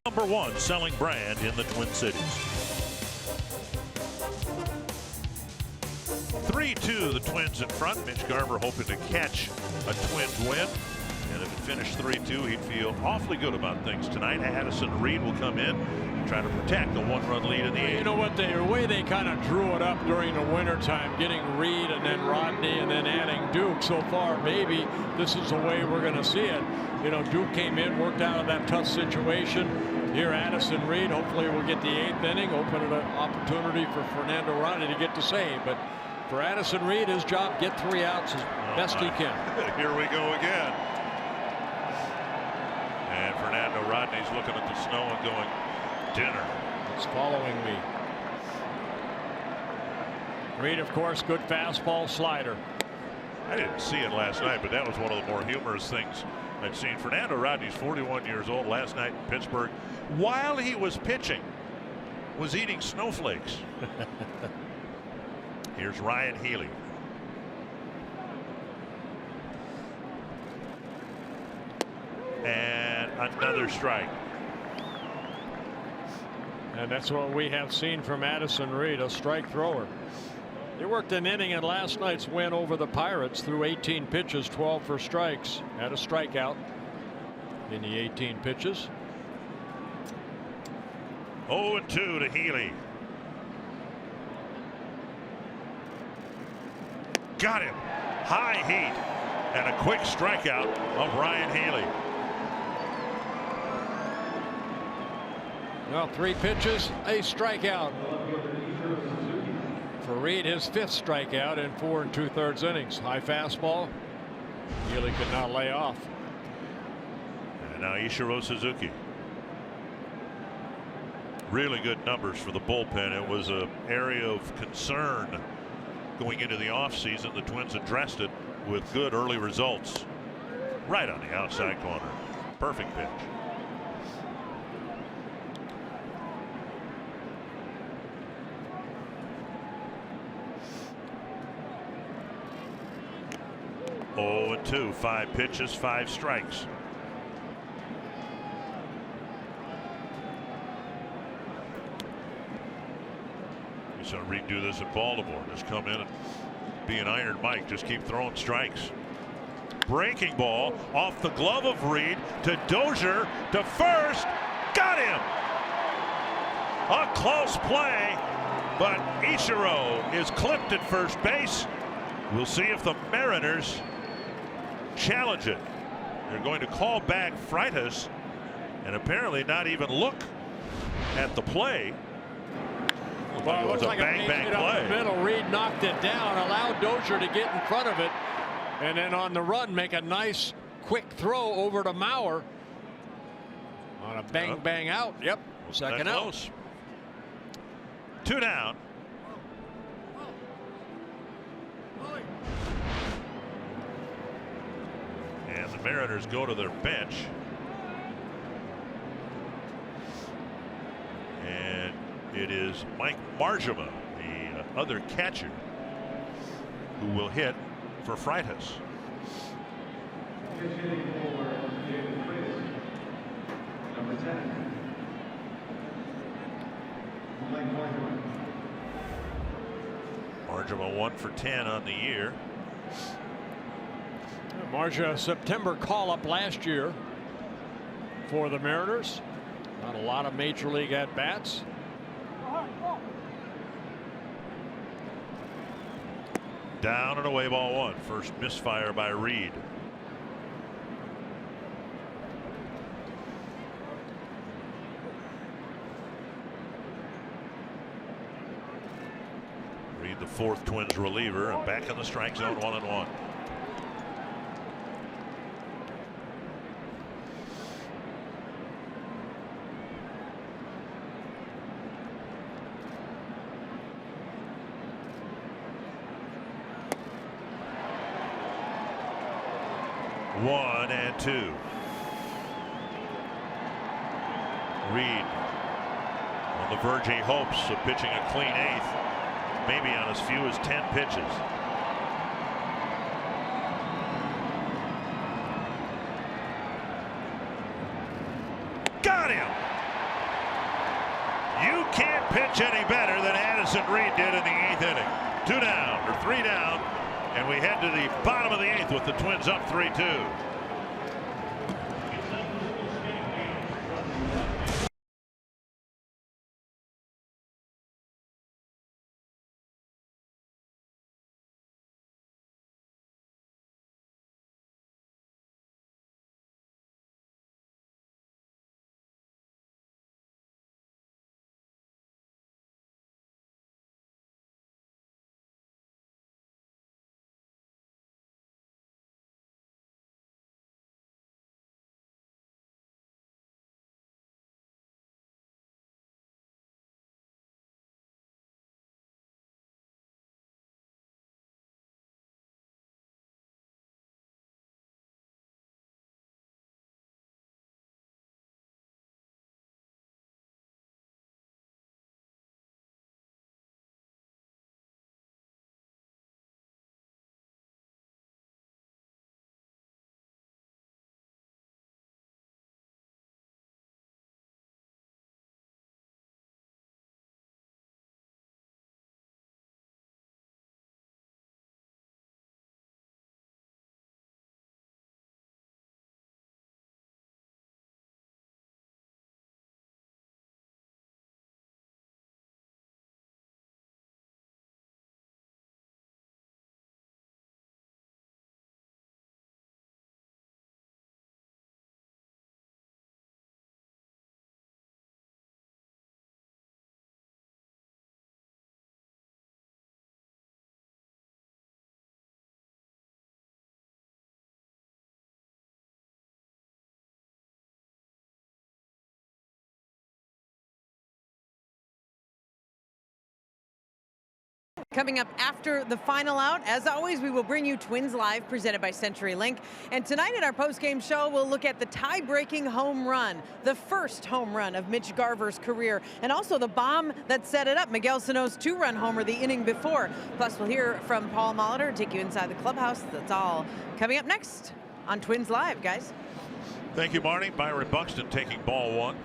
#1 selling brand in the Twin Cities. 3-2 the Twins in front. Mitch Garver hoping to catch a Twins win. And if it finished 3-2, he'd feel awfully good about things tonight. Addison Reed will come in and try to protect the 1-run lead in the 8th. You know what, the way they kind of drew it up during the wintertime, getting Reed and then Rodney and then adding Duke so far, maybe this is the way we're going to see it. You know, Duke came in, worked out of that tough situation. Here, Addison Reed, hopefully we'll get the 8th inning, open an opportunity for Fernando Rodney to get to save. But for Addison Reed, his job, get 3 outs as best he can. Here we go again. And Fernando Rodney's looking at the snow and going, dinner. It's following me. Reed, of course, good fastball slider. I didn't see it last night, but that was one of the more humorous things I've seen. Fernando Rodney's 41 years old. Last night in Pittsburgh, while he was pitching, was eating snowflakes. Here's Ryan Healy. And another strike. And that's what we have seen from Addison Reed, a strike thrower. He worked an inning in last night's win over the Pirates through 18 pitches, 12 for strikes. Had a strikeout in the 18 pitches. 0-2 to Healy. Got him. High heat and a quick strikeout of Ryan Healy. Well, 3 pitches, a strikeout. For Reed, his 5th strikeout in 4 2/3 innings. High fastball. Healy could not lay off. And now Ichiro Suzuki. Really good numbers for the bullpen. It was an area of concern going into the offseason. The Twins addressed it with good early results. Right on the outside corner. Perfect pitch. Oh, and 2, 5 pitches, 5 strikes. You saw Reed do this at Baltimore. Just come in and be an Iron Mike. Just keep throwing strikes. Breaking ball off the glove of Reed to Dozier to first. Got him. A close play, but Ichiro is clipped at first base. We'll see if the Mariners challenge it. They're going to call back Freitas and apparently not even look at the play. Well, it looks like bang play. Up the middle. Reed knocked it down, allowed Dozier to get in front of it, and then on the run make a nice quick throw over to Mauer on a bang out. Yep, second out. Close. 2 down. And the Mariners go to their bench. And it is Mike Marjama, the other catcher, who will hit for Freitas. Number 10. Mike Marjama. Marjama 1 for 10 on the year. Marja, September call-up last year for the Mariners. Not a lot of major league at-bats. Down and away, ball 1. First misfire by Reed. Reed, the 4th Twins reliever, and back in the strike zone, 1-1. One and 2. Reed on the verge, he hopes of pitching a clean 8th, maybe on as few as 10 pitches. Got him. You can't pitch any better than Addison Reed did in the 8th inning. 2 down or 3 down. And we head to the bottom of the 8th with the Twins up 3-2. Coming up after the final out, as always, we will bring you Twins Live, presented by CenturyLink. And tonight at our post-game show, we'll look at the tie-breaking home run, the first home run of Mitch Garver's career, and also the bomb that set it up, Miguel Sano's 2-run homer the inning before. Plus, we'll hear from Paul Molitor and take you inside the clubhouse. That's all coming up next on Twins Live, guys. Thank you, Marty. Byron Buxton taking ball 1.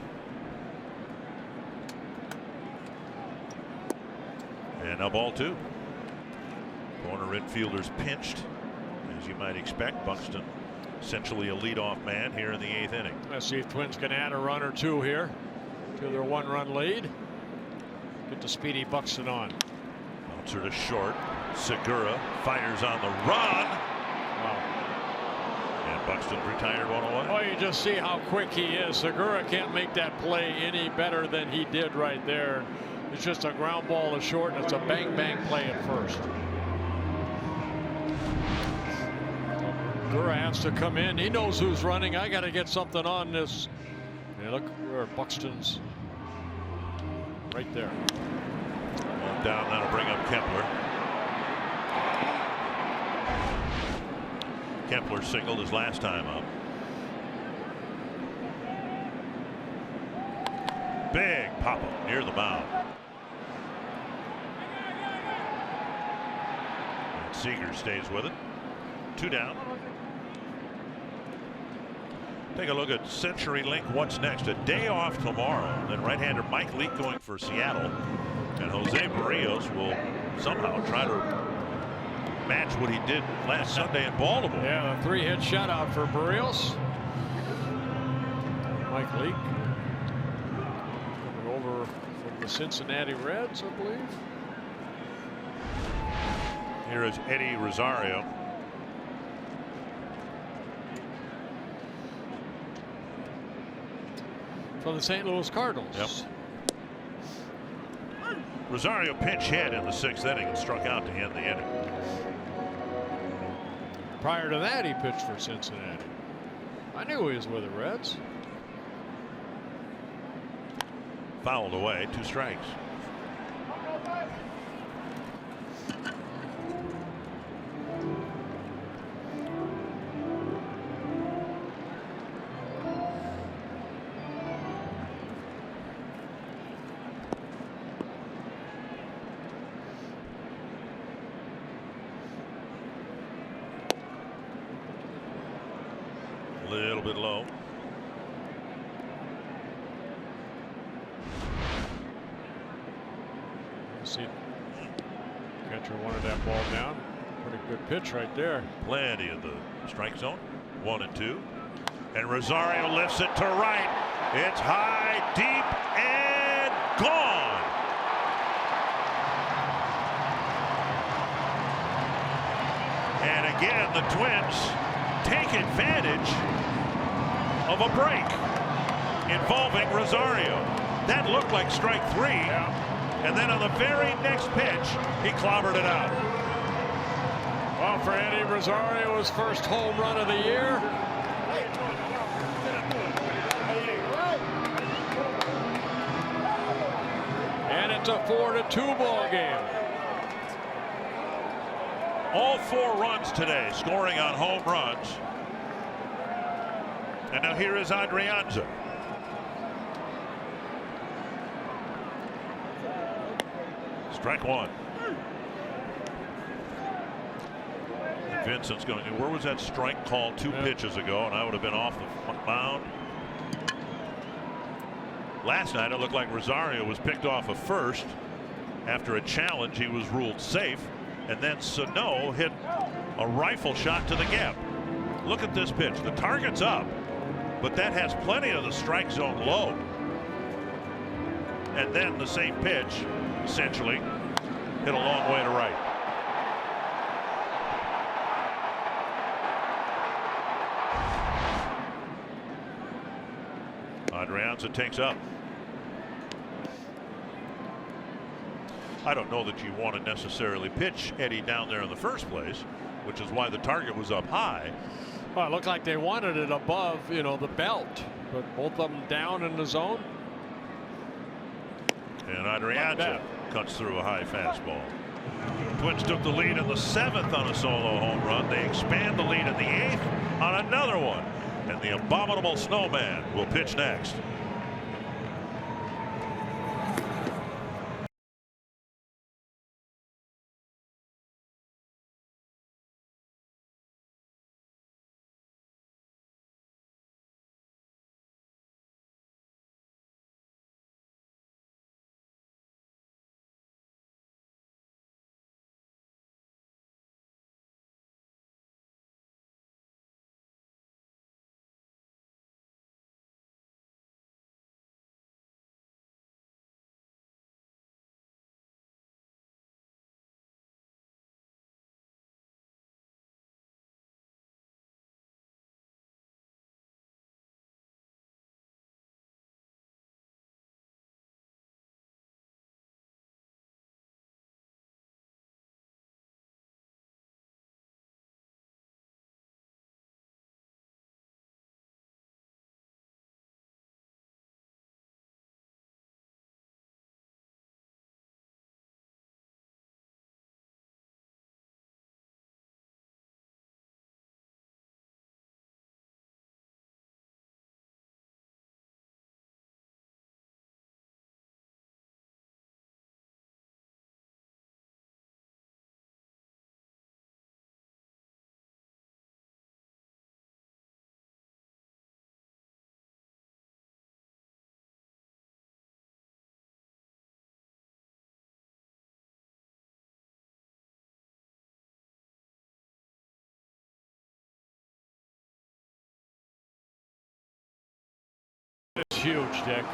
And now ball 2. Corner infielders pinched, as you might expect. Buxton essentially a leadoff man here in the 8th inning. Let's see if Twins can add a run or 2 here to their 1-run lead. Get the speedy Buxton on. Bouncer to short. Segura fires on the run. Wow. And Buxton retired 1 away. Oh, you just see how quick he is. Segura can't make that play any better than he did right there. It's just a ground ball to short, and it's a bang-bang play at first. Segura has to come in. He knows who's running. I got to get something on this. And look where Buxton's right there. Well, down, that'll bring up Kepler. Kepler singled his last time up. Big pop-up near the mound. And Seager stays with it. 2 down. Take a look at CenturyLink. What's next? A day off tomorrow. Then right-hander Mike Leake going for Seattle. And Jose Barrios will somehow try to match what he did last Sunday in Baltimore. Yeah, a 3-hit shutout for Barrios. Mike Leake coming over from the Cincinnati Reds, I believe. Here is Eddie Rosario. From the St. Louis Cardinals. Yep. Rosario pinch hit in the 6th inning and struck out to end the inning. Prior to that, he pitched for Cincinnati. I knew he was with the Reds. Fouled away, 2 strikes. A little bit low. See, catcher wanted that ball down. Pretty good pitch right there. Plenty of the strike zone. 1 and 2. And Rosario lifts it to right. It's high, deep, and gone. And again, the Twins take advantage of a break involving Rosario. That looked like strike 3. Yeah. And then on the very next pitch, he clobbered it out. Well, for Eddie Rosario, his first home run of the year. And it's a 4-2 ball game. All 4 runs today, scoring on home runs. And now here is Adrianza. Strike 1. And Vincent's going, where was that strike call 2 pitches ago? And I would have been off the mound. Last night it looked like Rosario was picked off of first. After a challenge, he was ruled safe. And then Sano hit a rifle shot to the gap. Look at this pitch. The target's up, but that has plenty of the strike zone low. And then the same pitch, essentially, hit a long way to right. Adrianza takes up. I don't know that you want to necessarily pitch Eddie down there in the first place, which is why the target was up high. Well, it looked like they wanted it above, you know, the belt, but both of them down in the zone. And Adrianza cuts through a high fastball. Twins took the lead in the 7th on a solo home run. They expand the lead in the 8th on another one. And the abominable snowman will pitch next. It's huge, Dick.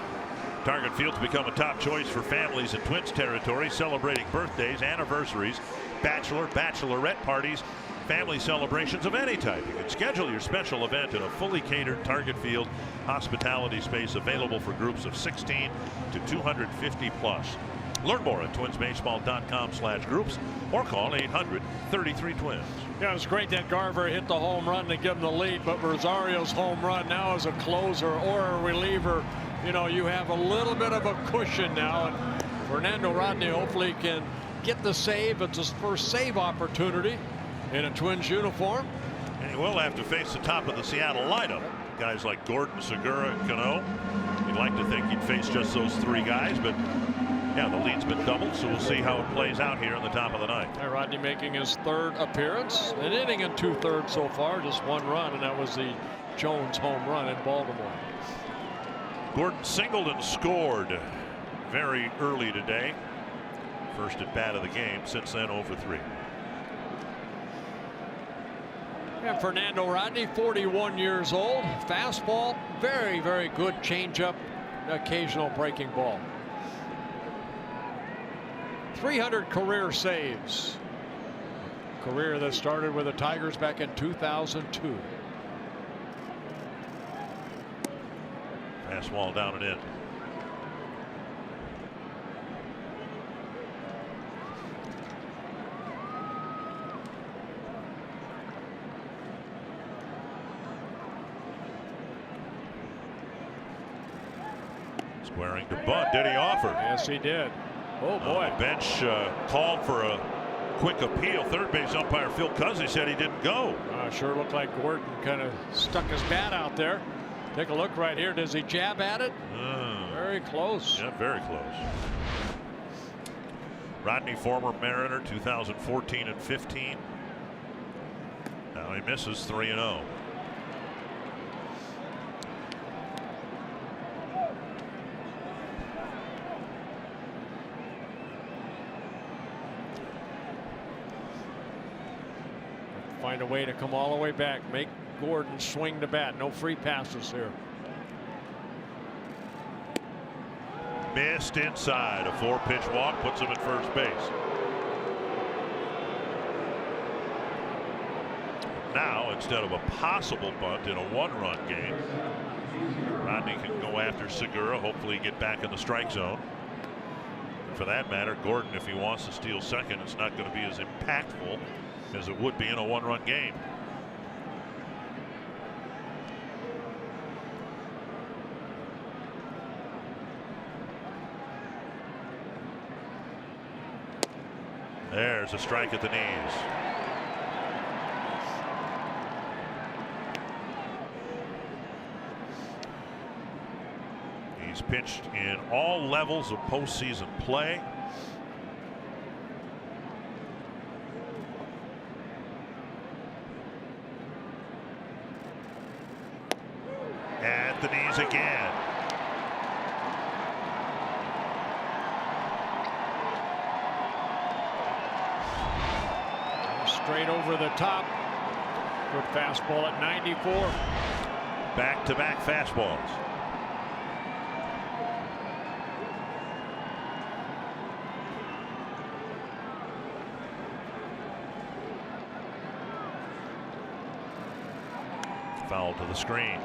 Target Field's become a top choice for families in Twins territory, celebrating birthdays, anniversaries, bachelor, bachelorette parties, family celebrations of any type. You can schedule your special event in a fully catered Target Field hospitality space available for groups of 16 to 250 plus. Learn more at twinsbaseball.com/groups or call 800-33-TWINS. Yeah, it was great that Garver hit the home run to give them the lead, but Rosario's home run now as a closer or a reliever, you know, you have a little bit of a cushion now, and Fernando Rodney hopefully can get the save. It's his first save opportunity in a Twins uniform. And he will have to face the top of the Seattle lineup. Guys like Gordon, Segura, and Cano. You'd like to think he'd face just those 3 guys, but yeah, the lead's been doubled, so we'll see how it plays out here in the top of the 9th. Yeah, Rodney making his 3rd appearance, an inning and 2/3 so far, just 1 run, and that was the Jones home run in Baltimore. Gordon singled and scored very early today. First at bat of the game. Since then, 0 for 3. And Fernando Rodney, 41 years old. Fastball, very, very good changeup, occasional breaking ball. 300 career saves. Career that started with the Tigers back in 2002. Fastball down and in. Squaring to bunt. Did he offer? Yes, he did. Oh boy. The bench called for a quick appeal. Third base umpire Phil Cuzzy said he didn't go. Sure looked like Gordon kind of stuck his bat out there. Take a look right here. Does he jab at it? Very close. Yeah, very close. Rodney, former Mariner, 2014 and 15. Now he misses 3-0. Find a way to come all the way back. Make Gordon swing the bat. No free passes here. Missed inside. A 4-pitch walk puts him at first base. Now, instead of a possible bunt in a 1-run game, Rodney can go after Segura, hopefully get back in the strike zone. And for that matter, Gordon, if he wants to steal second, it's not going to be as impactful as it would be in a 1-run game. There's a strike at the knees. He's pitched in all levels of postseason play. At the knees again. Straight over the top. Good fastball at 94. Back-to-back fastballs. Foul to the screen.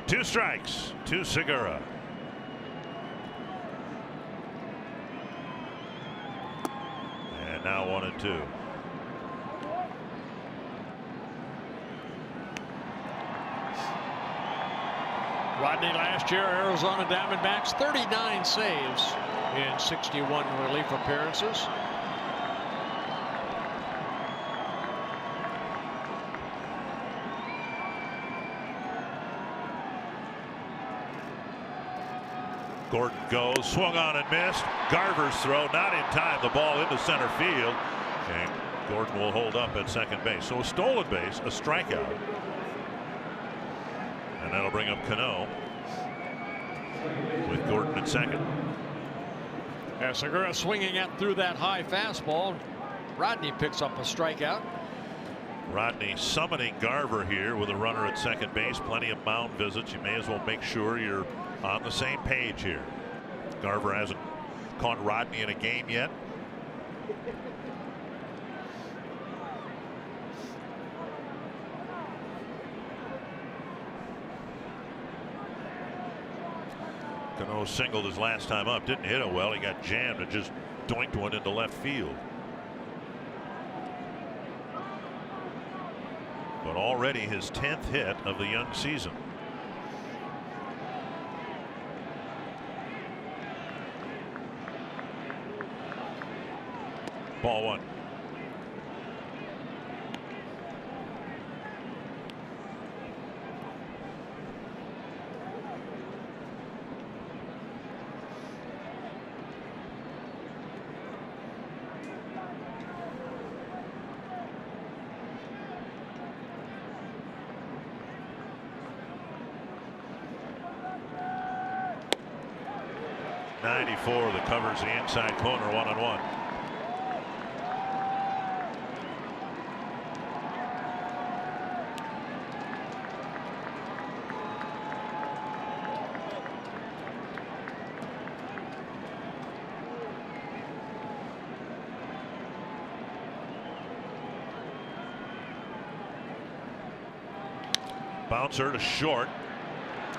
Two strikes to Segura. And now 1-2. Rodney last year, Arizona Diamondbacks, 39 saves in 61 relief appearances. Gordon goes, swung on and missed. Garver's throw not in time. The ball into center field. And Gordon will hold up at second base. So a stolen base, a strikeout. And that'll bring up Cano with Gordon at second. Segura swinging through that high fastball. Rodney picks up a strikeout. Rodney summoning Garver here with a runner at second base. Plenty of mound visits. You may as well make sure you're on the same page here. Garver hasn't caught Rodney in a game yet. Cano singled his last time up. Didn't hit it well. He got jammed and just doinked one into left field. But already his 10th hit of the young season. Ball one. .94 that covers the inside corner, 1-1. Bouncer to short.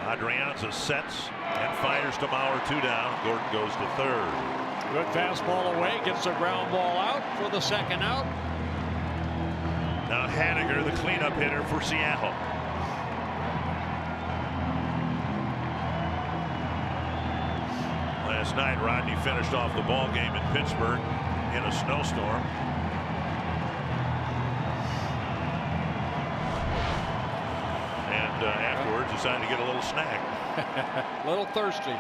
Adrianza sets and fires to Mauer, 2 down. Gordon goes to third. Good fastball away, gets the ground ball out for the second out. Now Haniger, the cleanup hitter for Seattle. Last night, Rodney finished off the ball game in Pittsburgh in a snowstorm. Afterwards decided to get a little snack. A little thirsty.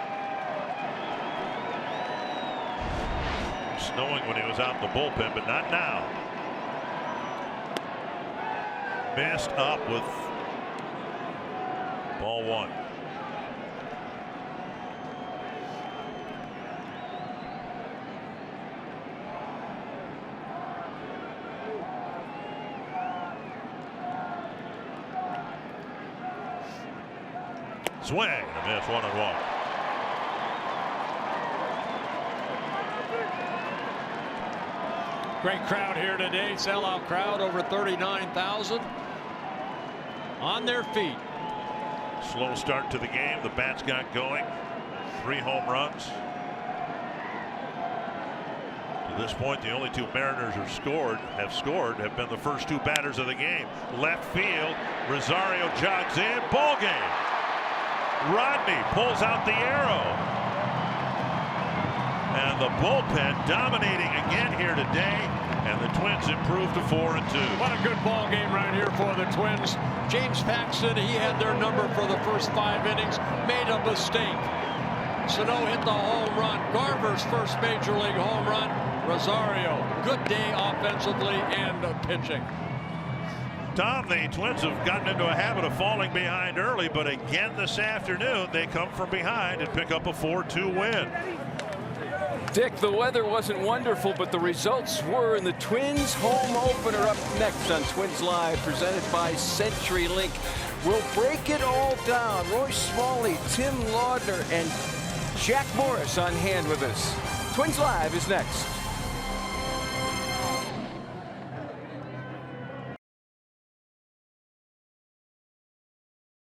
Snowing when he was out in the bullpen, but not now. Missed up with ball one. Swing and a miss, 1-1. Great crowd here today. Sellout crowd, over 39,000 on their feet. Slow start to the game. The bats got going. 3 home runs. At this point, the only two Mariners have scored the first two batters of the game. Left field, Rosario jogs in, ball game. Rodney pulls out the arrow. And the bullpen dominating again here today, and the Twins improve to 4-2. What a good ball game right here for the Twins. James Paxton, he had their number for the first 5 innings, made a mistake. Sano hit the home run. Garver's first major league home run. Rosario, good day offensively and pitching. Tom, the Twins have gotten into a habit of falling behind early, but again this afternoon they come from behind and pick up a 4-2 win. Dick, the weather wasn't wonderful, but the results were, and the Twins home opener up next on Twins Live, presented by CenturyLink. We'll break it all down. Roy Smalley, Tim Laudner, and Jack Morris on hand with us. Twins Live is next.